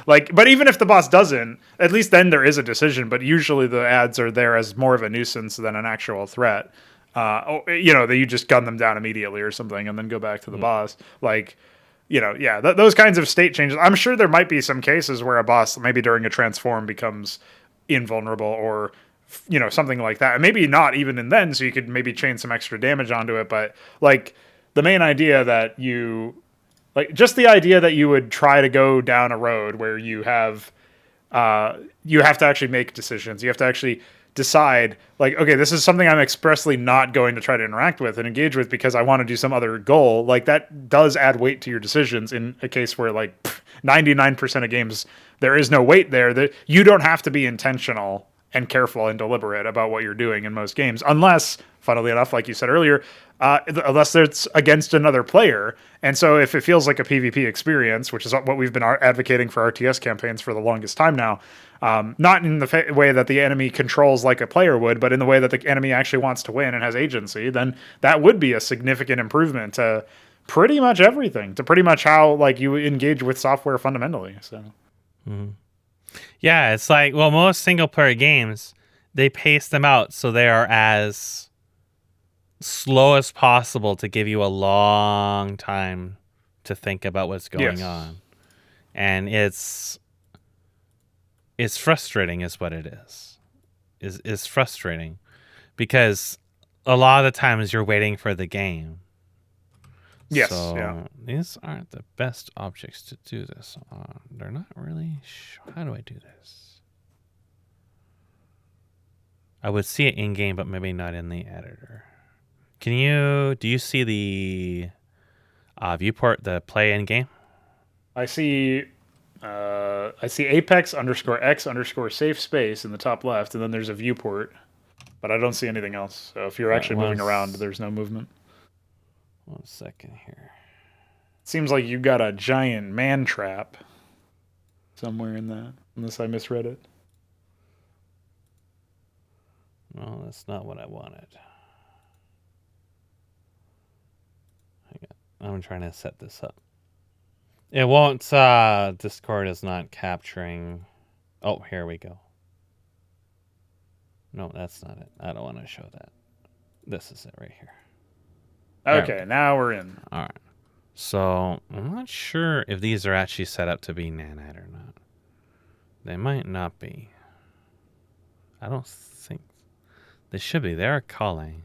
But even if the boss doesn't, at least then there is a decision, but usually the ads are there as more of a nuisance than an actual threat. That you just gun them down immediately or something and then go back to the boss. Like those kinds of state changes. I'm sure there might be some cases where a boss maybe during a transform becomes invulnerable or something like that. And maybe not even in then, so you could maybe chain some extra damage onto it. But like the main idea that just the idea that you would try to go down a road where you have to actually make decisions. You have to actually decide like, okay, this is something I'm expressly not going to try to interact with and engage with because I want to do some other goal. Like that does add weight to your decisions in a case where like 99% of games, there is no weight there. That you don't have to be intentional and careful and deliberate about what you're doing in most games, unless, funnily enough, like you said earlier, unless it's against another player. And so if it feels like a PvP experience, which is what we've been advocating for RTS campaigns for the longest time now, not in the way that the enemy controls like a player would, but in the way that the enemy actually wants to win and has agency, then that would be a significant improvement to pretty much everything, to pretty much how like you engage with software fundamentally. So. Mm-hmm. Yeah, it's like, well, most single-player games, they pace them out so they are as slow as possible to give you a long time to think about what's going on. And it's frustrating is what it is. It's frustrating because a lot of the times you're waiting for the game. Yes. So these aren't the best objects to do this on. They're not really sure. How do I do this? I would see it in game, but maybe not in the editor. Do you see the viewport, the play in game? I see Apex _X _safe space in the top left, and then there's a viewport, but I don't see anything else. So if you're actually moving around, there's no movement. 1 second here. Seems like you got a giant man trap somewhere in that, unless I misread it. No, that's not what I wanted. I'm trying to set this up. It won't, Discord is not capturing. Oh, here we go. No, that's not it. I don't want to show that. This is it right here. Okay, now we're in. All right. So I'm not sure if these are actually set up to be Nanite or not. They might not be. I don't think They should be. They're culling.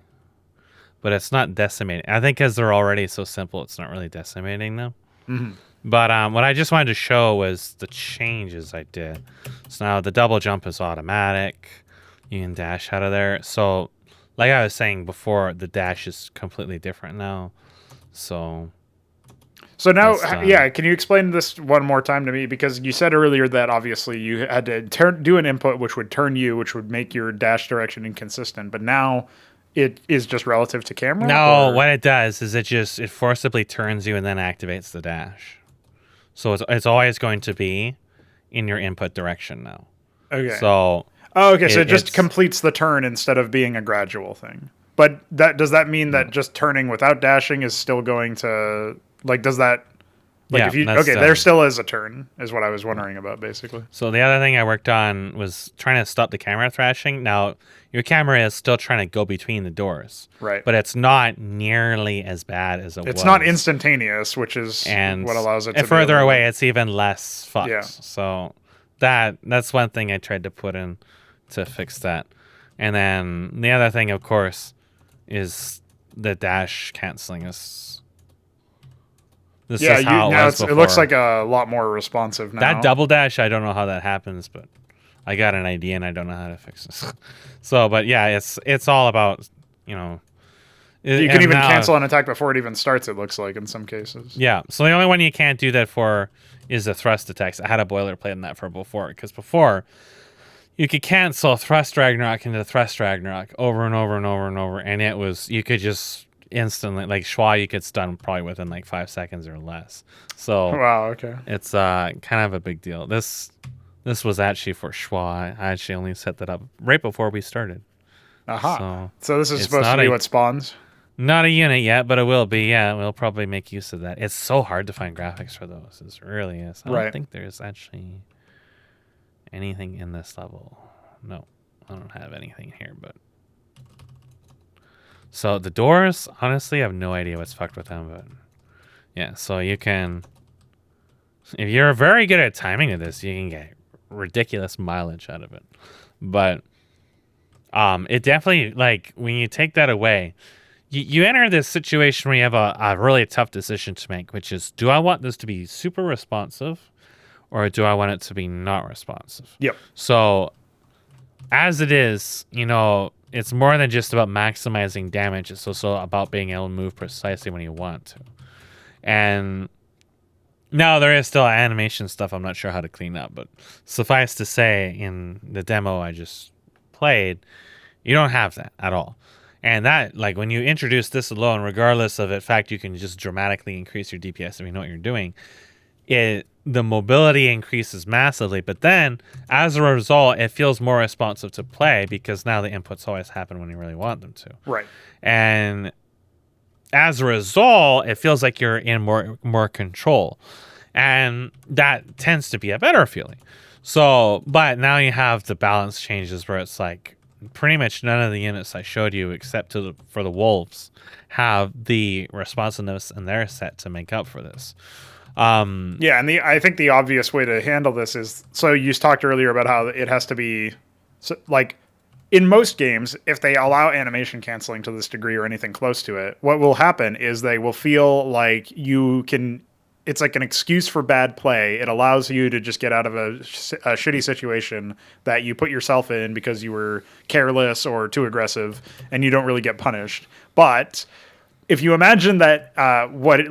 But it's not decimating. I think because they're already so simple, it's not really decimating them. Mm-hmm. But what I just wanted to show was the changes I did. So now the double jump is automatic. You can dash out of there. So like I was saying before, the dash is completely different now. So now, can you explain this one more time to me? Because you said earlier that obviously you had to do an input which would turn you, which would make your dash direction inconsistent. But now it is just relative to camera? No, what it does is it forcibly turns you and then activates the dash. So it's always going to be in your input direction now. Okay. So so it just completes the turn instead of being a gradual thing. But does that mean that just turning without dashing is still going to does that if you there still is a turn is what I was wondering about basically. So the other thing I worked on was trying to stop the camera thrashing. Now your camera is still trying to go between the doors. Right. But it's not nearly as bad as it was. It's not instantaneous, which is what allows it to be further away it's even less fucked. Yeah. So that's one thing I tried to put in to fix that. And then the other thing of course is the dash canceling is it looks like a lot more responsive now. That double dash, I don't know how that happens, but I got an idea and I don't know how to fix this. So, but yeah, it's all about, you can even cancel an attack before it even starts, it looks like in some cases. Yeah. So the only one you can't do that for is the thrust attacks. I had a boilerplate in that for before, because before you could cancel thrust Ragnarok into thrust Ragnarok over and over and over and over, and you could just instantly, like Schwa, you could stun probably within like 5 seconds or less. So wow, okay, it's kind of a big deal. This was actually for Schwa. I actually only set that up right before we started. Aha. So this is supposed to be what spawns? Not a unit yet, but it will be. Yeah, we'll probably make use of that. It's so hard to find graphics for those. It really is. I don't think there's actually anything in this level. No, I don't have anything here, but. So the doors, honestly, I have no idea what's fucked with them, but yeah, so you can, if you're very good at timing of this, you can get ridiculous mileage out of it. But it definitely, like, when you take that away, you enter this situation where you have a really tough decision to make, which is, do I want this to be super responsive or do I want it to be not responsive? Yep. So as it is, it's more than just about maximizing damage. It's also about being able to move precisely when you want to. And now there is still animation stuff I'm not sure how to clean up, but suffice to say, in the demo I just played, you don't have that at all. And that, like, when you introduce this alone, regardless of the fact you can just dramatically increase your DPS if you know what you're doing, the mobility increases massively, but then as a result, it feels more responsive to play because now the inputs always happen when you really want them to. Right. And as a result, it feels like you're in more control. And that tends to be a better feeling. So, but now you have the balance changes where it's like pretty much none of the units I showed you except for the wolves have the responsiveness in their set to make up for this. And I think the obvious way to handle this is, so you talked earlier about how it has to be, like, in most games, if they allow animation canceling to this degree or anything close to it, what will happen is they will feel like it's like an excuse for bad play. It allows you to just get out of a shitty situation that you put yourself in because you were careless or too aggressive, and you don't really get punished. But if you imagine that,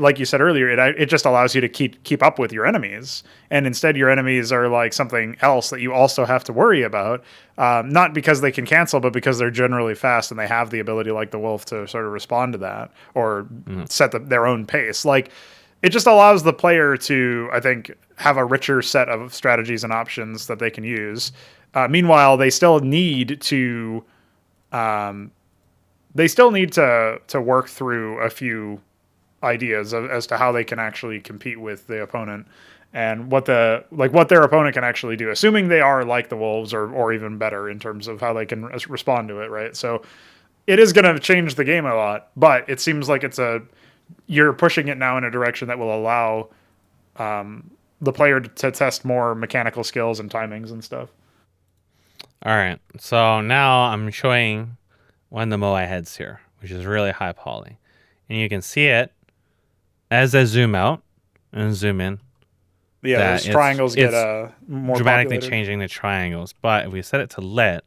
like you said earlier, it just allows you to keep up with your enemies, and instead your enemies are like something else that you also have to worry about, not because they can cancel, but because they're generally fast and they have the ability, like the wolf, to sort of respond to that or set their own pace. Like, it just allows the player to, I think, have a richer set of strategies and options that they can use. Meanwhile, they still need to. They still need to work through a few ideas as to how they can actually compete with the opponent and what their opponent can actually do, assuming they are like the wolves or even better in terms of how they can respond to it, right? So it is going to change the game a lot, but it seems like you're pushing it now in a direction that will allow the player to test more mechanical skills and timings and stuff. All right, so now I'm showing one of the Moai heads here, which is really high poly. And you can see it as I zoom out and zoom in. Yeah, those triangles get more dramatically populated. changing the triangles. But if we set it to lit,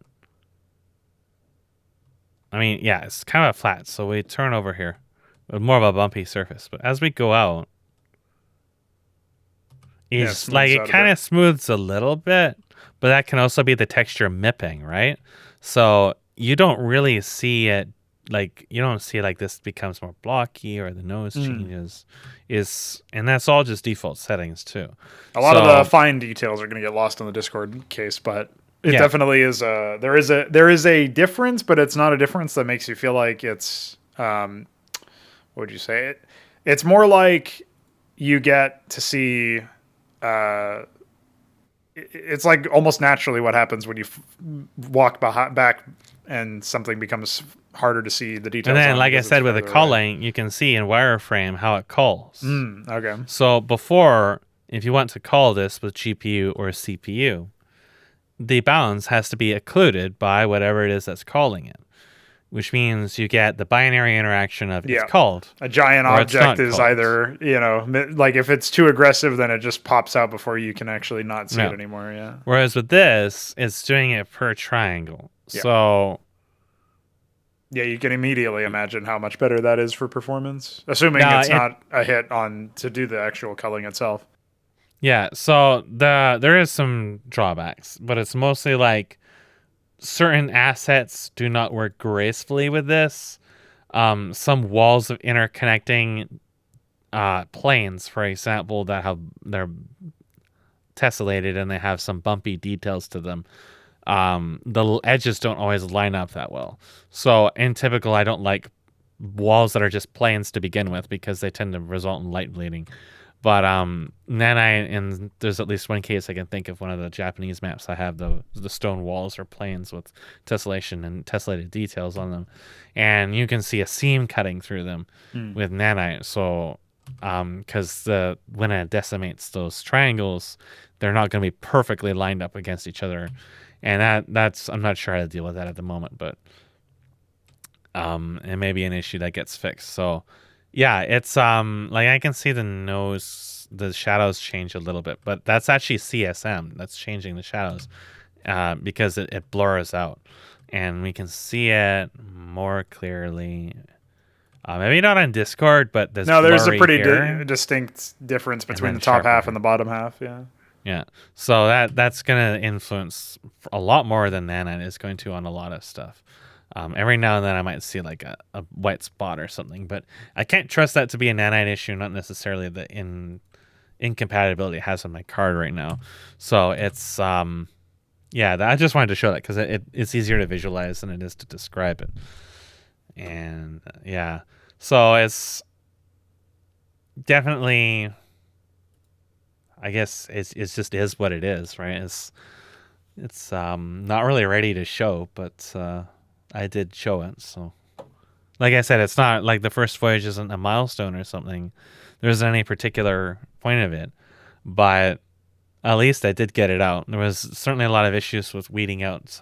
I mean, yeah, it's kind of flat. So we turn over here with more of a bumpy surface. But as we go out, it's like it kind of smooths a little bit, but that can also be the texture mipping, right? So you don't really see it like this becomes more blocky or the nose changes. And that's all just default settings too. A lot of the fine details are going to get lost in the Discord case, but it definitely is there is a difference, but it's not a difference that makes you feel like it's what would you say it? It's more like you get to see it's like almost naturally what happens when you walk back and something becomes harder to see the details. And then, like I said, with the culling, you can see in wireframe how it culls. Okay. So before, if you want to cull this with GPU or CPU, the bounds has to be occluded by whatever it is that's calling it, which means you get the binary interaction of it's called. A giant object is called. Either, like if it's too aggressive, then it just pops out before you can actually not see it anymore. Yeah. Whereas with this, it's doing it per triangle. Yeah. So. Yeah, you can immediately imagine how much better that is for performance, assuming it's not a hit to do the actual culling itself. Yeah, so there is some drawbacks, but it's mostly like certain assets do not work gracefully with this. Some walls of interconnecting planes, for example, they're tessellated and they have some bumpy details to them. The edges don't always line up that well. So in typical, I don't like walls that are just planes to begin with because they tend to result in light bleeding. But Nanite, and there's at least one case I can think of, one of the Japanese maps I have, the stone walls or planes with tessellation and tessellated details on them. And you can see a seam cutting through them with Nanite. So because when it decimates those triangles, they're not going to be perfectly lined up against each other. And that's I'm not sure how to deal with that at the moment, but it may be an issue that gets fixed. So yeah, it's like I can see the shadows change a little bit, but that's actually CSM that's changing the shadows because it blurs out, and we can see it more clearly. Maybe not on Discord, but there's a pretty distinct difference between the top half and the bottom half. Yeah. Yeah, so that's going to influence a lot more than Nanite is going to on a lot of stuff. Every now and then I might see like a white spot or something, but I can't trust that to be a Nanite issue, not necessarily the incompatibility it has on my card right now. So it's, I just wanted to show that because it's easier to visualize than it is to describe it. And so it's definitely... I guess it just is what it is, right? It's not really ready to show, but I did show it. So, like I said, it's not like the first voyage isn't a milestone or something. There isn't any particular point of it, but at least I did get it out. There was certainly a lot of issues with weeding out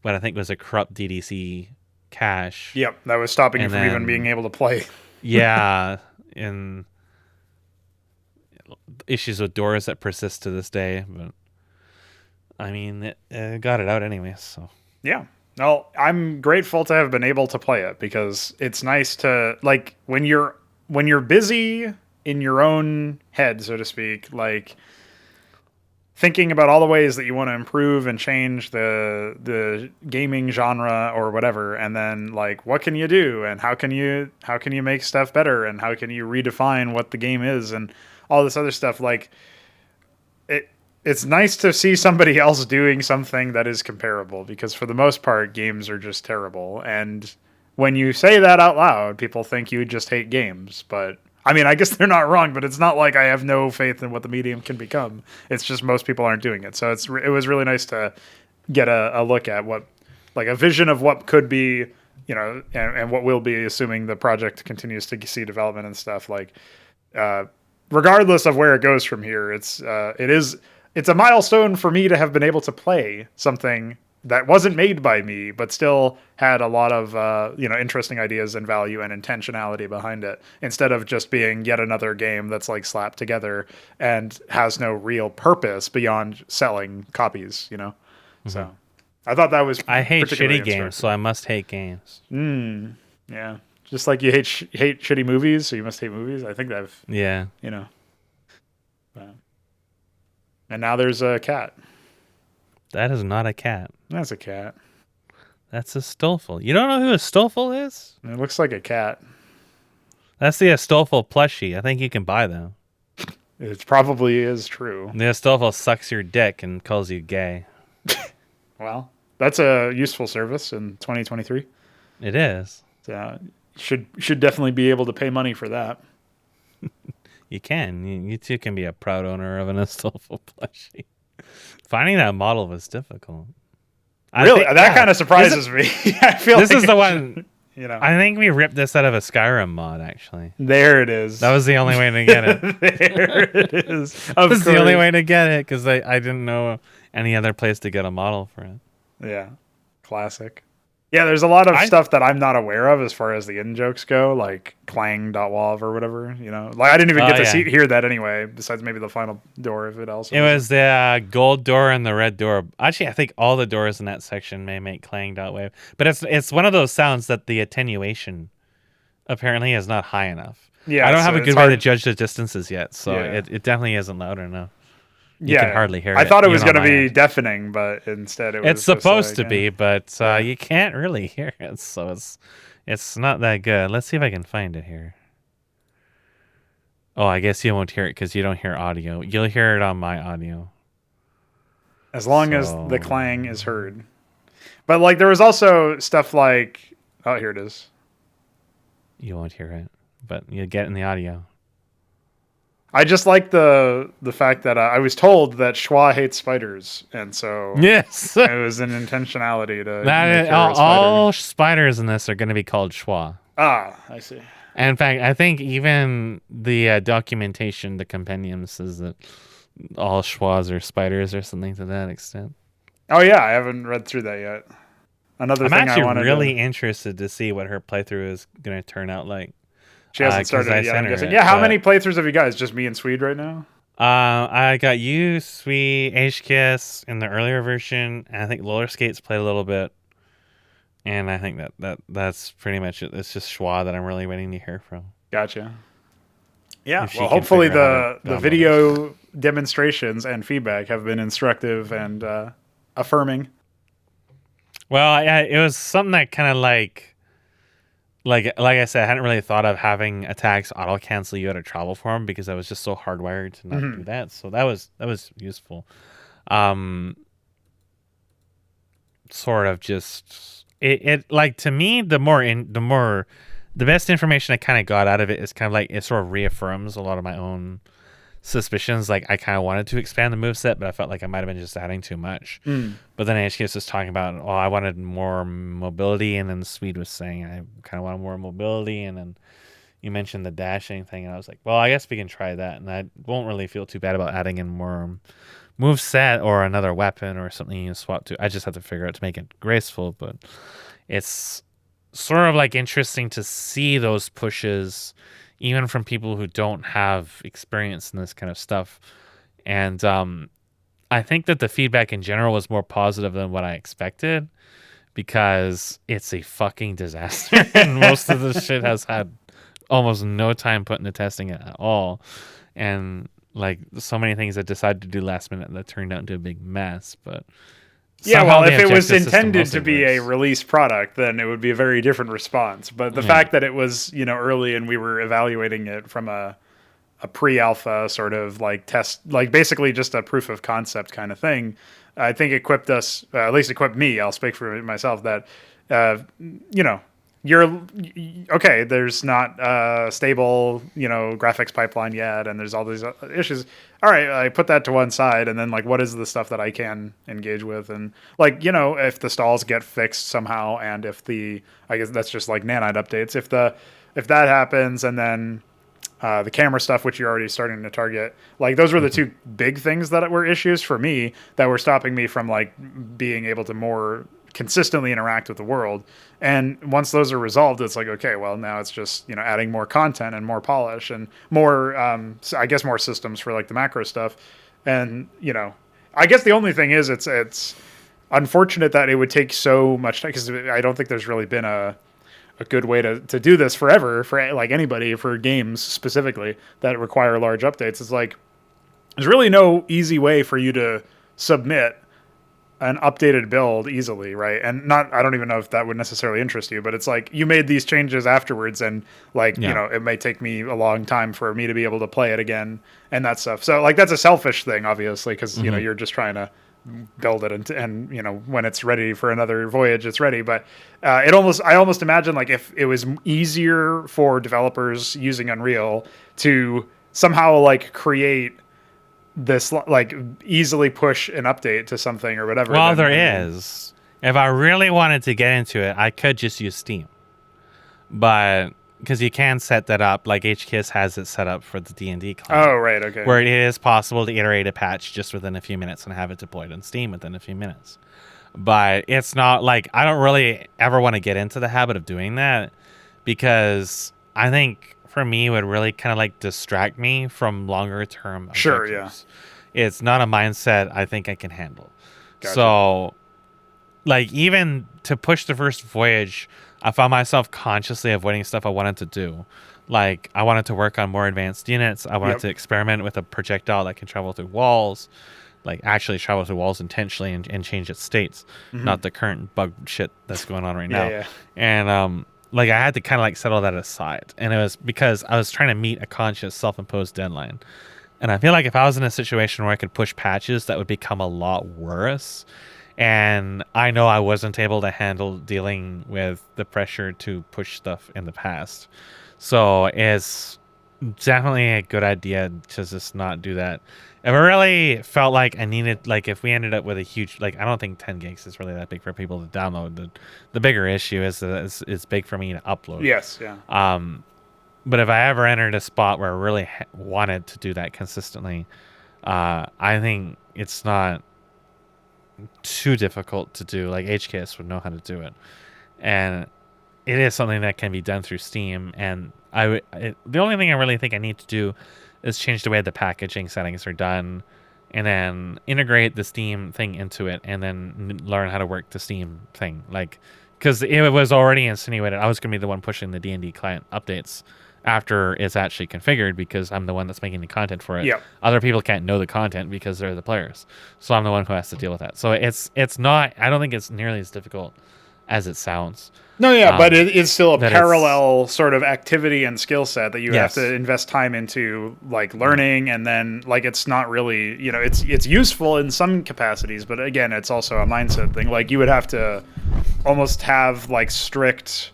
what I think was a corrupt DDC cache. Yep, that was stopping you from even being able to play. Yeah, and issues with doors that persist to this day, but I mean, it got it out anyway. So yeah, well, I'm grateful to have been able to play it because it's nice to like when you're busy in your own head, so to speak, like thinking about all the ways that you want to improve and change the gaming genre or whatever, and then like what can you do and how can you make stuff better and how can you redefine what the game is and all this other stuff. Like it's nice to see somebody else doing something that is comparable because for the most part games are just terrible, and when you say that out loud people think you just hate games. But I mean, I guess they're not wrong, but it's not like I have no faith in what the medium can become. It's just most people aren't doing it. So it was really nice to get a look at what, like a vision of what could be, and what will be, assuming the project continues to see development and stuff. Like, regardless of where it goes from here, it's a milestone for me to have been able to play something that wasn't made by me, but still had a lot of interesting ideas and value and intentionality behind it, instead of just being yet another game that's like slapped together and has no real purpose beyond selling copies. So I thought that was. I hate particularly shitty games, so I must hate games. Yeah, just like you hate shitty movies, so you must hate movies. I think I've and now there's a cat. That is not a cat. That's a cat. That's a Stolful. You don't know who a Stolful is? It looks like a cat. That's the Astolfo plushie. I think you can buy them. It probably is true. The Astolfo sucks your dick and calls you gay. Well, that's a useful service in 2023. It is. So should definitely be able to pay money for that. You can. You too can be a proud owner of an Astolfo plushie. Finding that model was difficult. Really? That kind of surprises me. I feel this like is the one. I think we ripped this out of a Skyrim mod, actually. There it is. That was the only way to get it. There it is. That was the only way to get it, because I didn't know any other place to get a model for it. Yeah. Classic. Yeah, there's a lot of stuff that I'm not aware of as far as the in-jokes go, like clang.wav or whatever, Like, I didn't even get to hear that anyway, besides maybe the final door, if it also... It was the gold door and the red door. Actually, I think all the doors in that section may make clang.wave. But it's one of those sounds that the attenuation apparently is not high enough. Yeah, I don't have a good way to judge the distances yet, so it definitely isn't loud enough. You can hardly hear it. I thought it was going to be deafening, but instead it was. It's supposed to be, but you can't really hear it, so it's not that good. Let's see if I can find it here. Oh, I guess you won't hear it because you don't hear audio. You'll hear it on my audio. As long as the clang is heard. But like there was also stuff like, oh, here it is. You won't hear it, but you'll get it in the audio. I just like the fact that I was told that Schwa hates spiders, and so yes, it was an intentionality to that all spiders in this are going to be called Schwa. Ah, I see. And in fact, I think even the documentation, the compendium says that all Schwas are spiders or something to that extent. Oh yeah, I haven't read through that yet. I'm actually really interested to see what her playthrough is going to turn out like. She hasn't started yet, I'm guessing. Yeah, how many playthroughs have you guys? Just me and Swede right now? I got you, Swede, HKS in the earlier version, and I think Roller Skates played a little bit. And I think that's pretty much it. It's just Schwa that I'm really waiting to hear from. Gotcha. Yeah, well, hopefully the video demonstrations and feedback have been instructive and affirming. Well, it was something that kind of like I said, I hadn't really thought of having attacks auto cancel you out of travel form because I was just so hardwired to not do that. So that was useful. Sort of just it like to me the best information I kind of got out of it is kind of like it sort of reaffirms a lot of my own suspicions. Like I kind of wanted to expand the moveset, but I felt like I might have been just adding too much. But then HK was just talking about, I wanted more mobility, and then Swede was saying I kind of wanted more mobility, and then you mentioned the dashing thing, and I was like, well, I guess we can try that, and I won't really feel too bad about adding in more moveset or another weapon or something you can swap to. I just have to figure out to make it graceful, but it's sort of like interesting to see those pushes even from people who don't have experience in this kind of stuff. And I think that the feedback in general was more positive than what I expected because it's a fucking disaster. And most of the shit has had almost no time put into testing it at all. And like so many things I decided to do last minute that turned out into a big mess. But yeah, well, if it was intended to be a release product, then it would be a very different response. But the fact that it was, early and we were evaluating it from a pre-alpha sort of like test, like basically just a proof of concept kind of thing, I think equipped us, at least equipped me, I'll speak for myself, that, you're okay. There's not a stable, graphics pipeline yet, and there's all these issues. All right, I put that to one side, and then like, what is the stuff that I can engage with, and like, if the stalls get fixed somehow, and if I guess that's just like Nanite updates. If that happens, and then the camera stuff, which you're already starting to target. Like those were the two big things that were issues for me that were stopping me from like being able to more consistently interact with the world. And once those are resolved, it's like, okay, well now it's just, adding more content and more polish and more, I guess more systems for like the macro stuff. And, I guess the only thing is it's unfortunate that it would take so much time, because I don't think there's really been a good way to do this forever for like anybody, for games specifically that require large updates. It's like there's really no easy way for you to submit an updated build easily, right? And I don't even know if that would necessarily interest you, but it's like you made these changes afterwards, and like it may take me a long time for me to be able to play it again and that stuff. So like that's a selfish thing, obviously, because you're just trying to build it and when it's ready for another voyage, it's ready. But I almost imagine like if it was easier for developers using Unreal to somehow like create this, like easily push an update to something or whatever. Well, there is. If I really wanted to get into it, I could just use Steam, but because you can set that up, like HKS has it set up for the D&D client. Oh, right, okay. Where it is possible to iterate a patch just within a few minutes and have it deployed on Steam within a few minutes. But it's not like, I don't really ever want to get into the habit of doing that, because I think for me it would really kind of like distract me from longer term objectives. Sure, yeah. It's not a mindset I think I can handle. Gotcha. So like even to push the first voyage, I found myself consciously avoiding stuff I wanted to do. Like I wanted to work on more advanced units. I wanted to experiment with a projectile that can travel through walls, like actually travel through walls intentionally and change its states, not the current bug shit that's going on right now. Yeah. And like I had to kind of like settle that aside. And it was because I was trying to meet a conscious self-imposed deadline. And I feel like if I was in a situation where I could push patches, that would become a lot worse. And I know I wasn't able to handle dealing with the pressure to push stuff in the past. So it's definitely a good idea to just not do that. If I really felt like I needed, like if we ended up with a huge, like I don't think 10 gigs is really that big for people to download. The bigger issue is that it's big for me to upload. Yes, yeah. But if I ever entered a spot where I really wanted to do that consistently, I think it's not too difficult to do. Like HKS would know how to do it, and it is something that can be done through Steam. And the only thing I really think I need to do is change the way the packaging settings are done, and then integrate the Steam thing into it, and then learn how to work the Steam thing. Like, because it was already insinuated I was going to be the one pushing the D&D client updates after it's actually configured, because I'm the one that's making the content for it. Yep. Other people can't know the content because they're the players. So I'm the one who has to deal with that. So it's not, I don't think it's nearly as difficult as it sounds. No, yeah, but it is still a parallel sort of activity and skill set that you have to invest time into, like learning, and then like it's not really, it's useful in some capacities, but again, it's also a mindset thing. Like you would have to almost have like strict,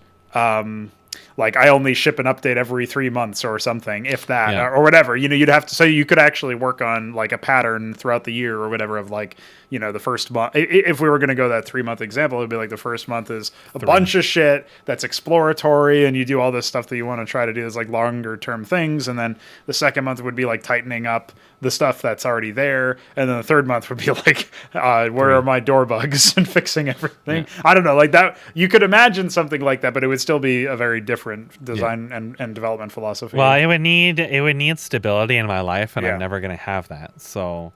like I only ship an update every 3 months or something, if that, or whatever. You'd have to, so you could actually work on like a pattern throughout the year or whatever of like, the first month. If we were going to go that 3-month example, it'd be like the first month is a bunch of shit that's exploratory, and you do all this stuff that you want to try to do as like longer term things. And then the second month would be like tightening up the stuff that's already there. And then the third month would be like, where are my door bugs, and fixing everything. Yeah. I don't know, like that. You could imagine something like that, but it would still be a very different design and development philosophy. Well, it would need stability in my life, and I'm never going to have that. So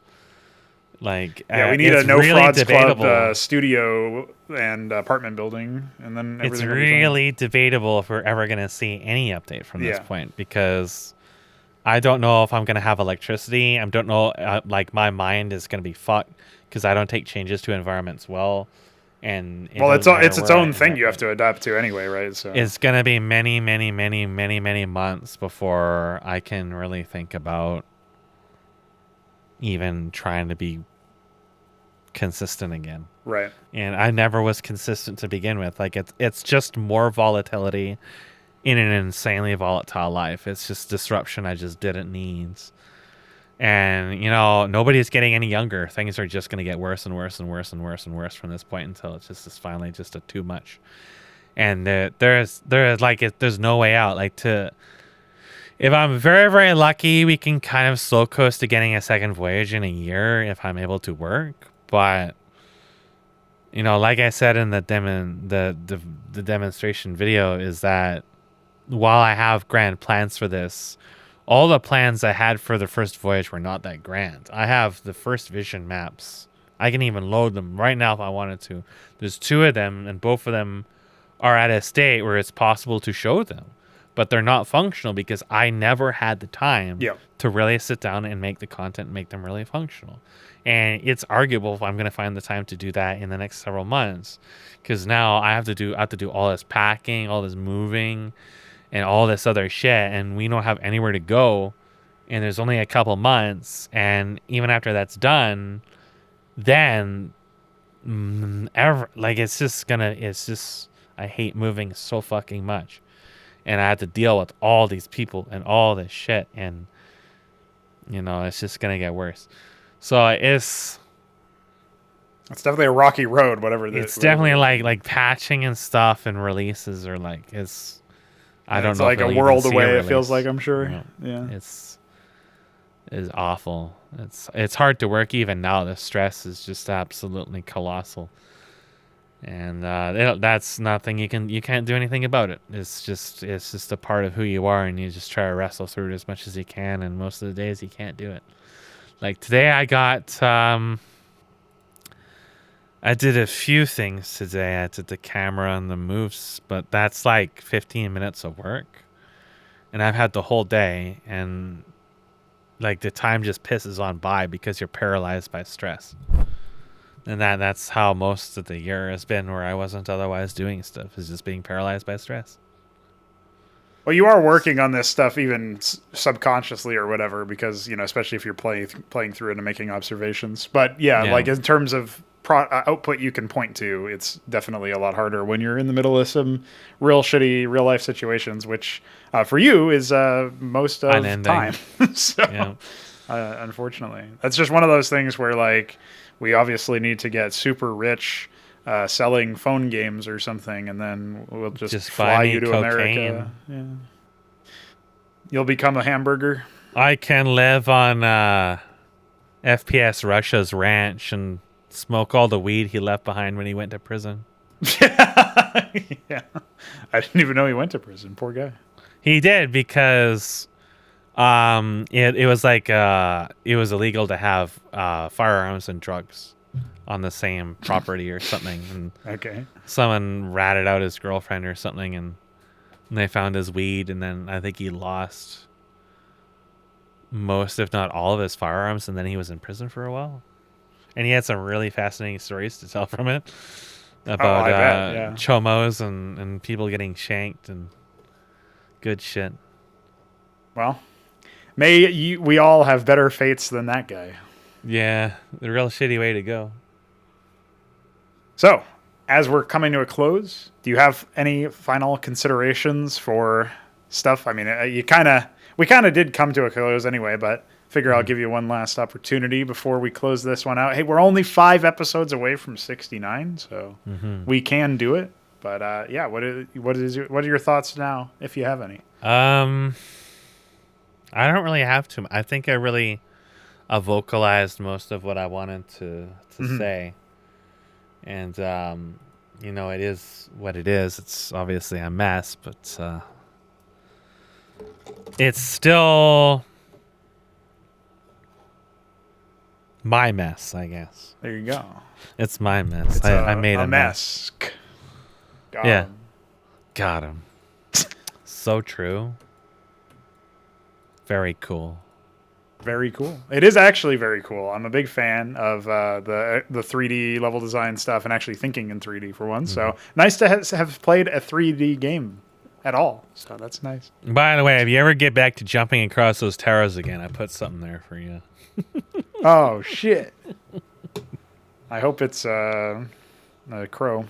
like, we need a no really frauds club, studio and apartment building, and then it's really debatable if we're ever going to see any update from this point, because I don't know if I'm going to have electricity. I don't know, like my mind is going to be fucked because I don't take changes to environments well. And it's its own thing you have to adapt to anyway, right? So it's going to be many, many, many, many, many months before I can really think about even trying to be consistent again. Right. And I never was consistent to begin with. Like it's just more volatility in an insanely volatile life. It's just disruption I just didn't need. And nobody's getting any younger. Things are just going to get worse and worse and worse and worse and worse from this point until it's just finally just a too much. And there's no way out. Like If I'm very, very lucky, we can kind of slow coast to getting a second voyage in a year if I'm able to work. But, like I said in the demonstration video, is that while I have grand plans for this, all the plans I had for the first voyage were not that grand. I have the first vision maps. I can even load them right now if I wanted to. There's 2 of them, and both of them are at a state where it's possible to show them. But they're not functional because I never had the time to really sit down and make the content and make them really functional. And it's arguable if I'm going to find the time to do that in the next several months, because now I have to do all this packing, all this moving, and all this other shit, and we don't have anywhere to go, and there's only a couple months, and even after that's done, then I hate moving so fucking much. And I had to deal with all these people and all this shit. And, it's just going to get worse. So it's definitely a rocky road, whatever. It's definitely like patching and stuff and releases are like, I don't know. It's like a world away, it feels like, I'm sure. Yeah. It's awful. It's hard to work even now. The stress is just absolutely colossal. And that's nothing you can't do anything about it. It's just a part of who you are, and you just try to wrestle through it as much as you can, and most of the days you can't do it. Like today I did a few things today. I did the camera and the moves, but that's like 15 minutes of work, and I've had the whole day, and like the time just pisses on by because you're paralyzed by stress. And that's how most of the year has been, where I wasn't otherwise doing stuff, is just being paralyzed by stress. Well, you are working on this stuff even subconsciously or whatever, because, especially if you're playing through it and making observations. But like in terms of output you can point to, it's definitely a lot harder when you're in the middle of some real shitty real life situations, which for you is most of the time. So, unfortunately, that's just one of those things where like, we obviously need to get super rich selling phone games or something, and then we'll just fly you to cocaine. America. Yeah. You'll become a hamburger. I can live on FPS Russia's ranch and smoke all the weed he left behind when he went to prison. Yeah. I didn't even know he went to prison. Poor guy. He did, because it was like it was illegal to have firearms and drugs on the same property or something. And okay. Someone ratted out his girlfriend or something, and they found his weed, and then I think he lost most, if not all, of his firearms, and then he was in prison for a while. And he had some really fascinating stories to tell from it about chomos and people getting shanked and good shit. Well, we all have better fates than that guy. Yeah, the real shitty way to go. So, as we're coming to a close, do you have any final considerations for stuff? I mean, we kind of did come to a close anyway, but figure I'll give you one last opportunity before we close this one out. Hey, we're only 5 episodes away from 69, so we can do it. But what are your thoughts now, if you have any? I don't really have to. I think I vocalized most of what I wanted to say. And, it is what it is. It's obviously a mess, but it's still my mess, I guess. There you go. It's my mess. I made a mess. Got him. So true. Very cool. Very cool. It is actually very cool. I'm a big fan of the 3D level design stuff and actually thinking in 3D for one. So nice to have played a 3D game at all. So that's nice. By the way, if you ever get back to jumping across those towers again, I put something there for you. Oh, shit. I hope it's a crow.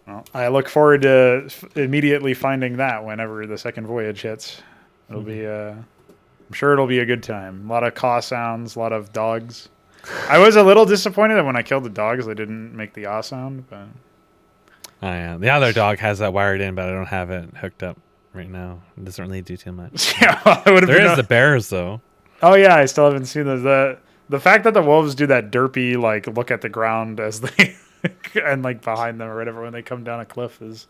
Well, I look forward to immediately finding that whenever the second voyage hits. It'll be, I'm sure it'll be a good time. A lot of caw sounds, a lot of dogs. I was a little disappointed that when I killed the dogs, they didn't make the ah sound, but Oh, yeah. The other dog has that wired in, but I don't have it hooked up right now. It doesn't really do too much. Yeah, well, it would have There been is the bears, though. Oh yeah, I still haven't seen those. The fact that the wolves do that derpy like look at the ground as they and like behind them or whatever when they come down a cliff is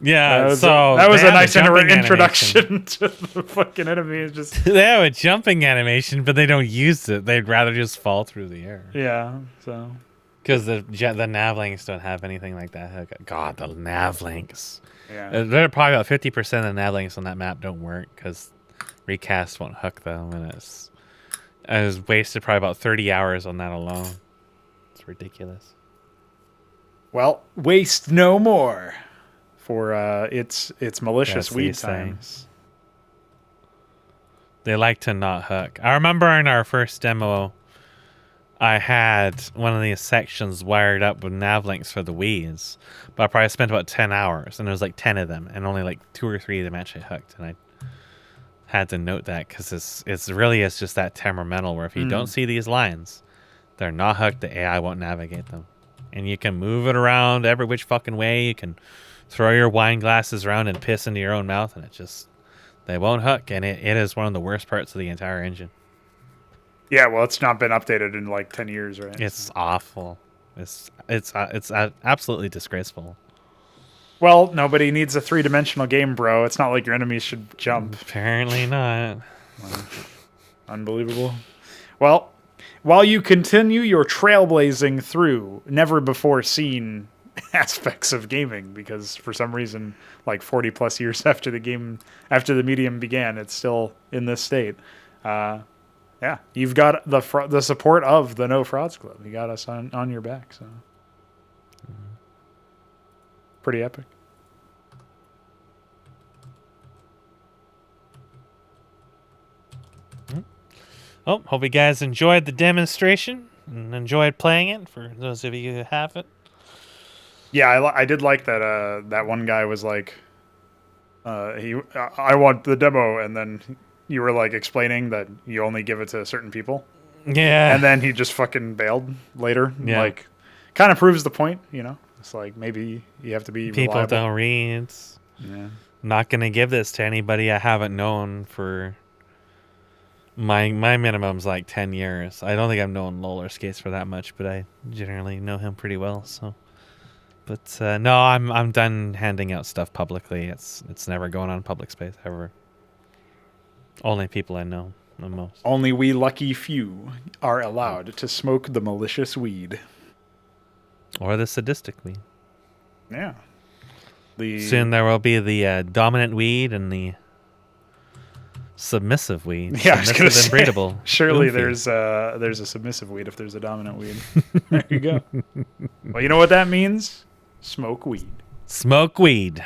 Yeah, that was they a have nice jumping introduction to the fucking enemy. It's just they have a jumping animation, but they don't use it. They'd rather just fall through the air. yeah. So Because the navlings don't have anything like that. God, the navlings. yeah, They're probably about 50% of the navlings on that map don't work because recast won't hook them, and I was wasted probably about 30 hours on that alone. It's ridiculous. well, waste no more for its malicious That's weed these times. things. They like to not hook. I remember in our first demo, I had one of these sections wired up with navlinks for the weeds, but I probably spent about 10 hours, and there was like 10 of them, and only like 2 or 3 of them actually hooked, and I had to note that because it's really is just that temperamental where if you don't see these lines, they're not hooked, the AI won't navigate them. And you can move it around every which fucking way. You can throw your wine glasses around and piss into your own mouth, and they won't hook, and it is one of the worst parts of the entire engine. Yeah, well, it's not been updated in like 10 years, right? It's awful. It's absolutely disgraceful. Well, nobody needs a 3-dimensional game, bro. It's not like your enemies should jump. Apparently not. Unbelievable. Well, while you continue your trailblazing through never-before-seen aspects of gaming, because for some reason, like 40 plus years after the medium began, it's still in this state. Yeah, you've got the support of the No Frauds Club. You got us on your back, so pretty epic. Oh, hope you guys enjoyed the demonstration and enjoyed playing it. For those of you who haven't, yeah, I did like that. That one guy was like, I want the demo, and then you were like explaining that you only give it to certain people. Yeah, and then he just fucking bailed later. Yeah. Like, kind of proves the point, you know. It's like maybe you have to be people reliable. don't read. Yeah. Not gonna give this to anybody I haven't known for. My minimum's like 10 years. I don't think I've known Roller Skates for that much, but I generally know him pretty well. So, but no, I'm done handing out stuff publicly. It's never going on public space ever. Only people I know the most. Only we lucky few are allowed to smoke the malicious Or the sadistic weed. Yeah. Soon there will be the dominant weed and the submissive weed. Yeah, I was gonna submissive and breedable. Surely Oomphy. there's a submissive weed if there's a dominant weed. There you go. Well, you know what that means? Smoke weed. Smoke weed.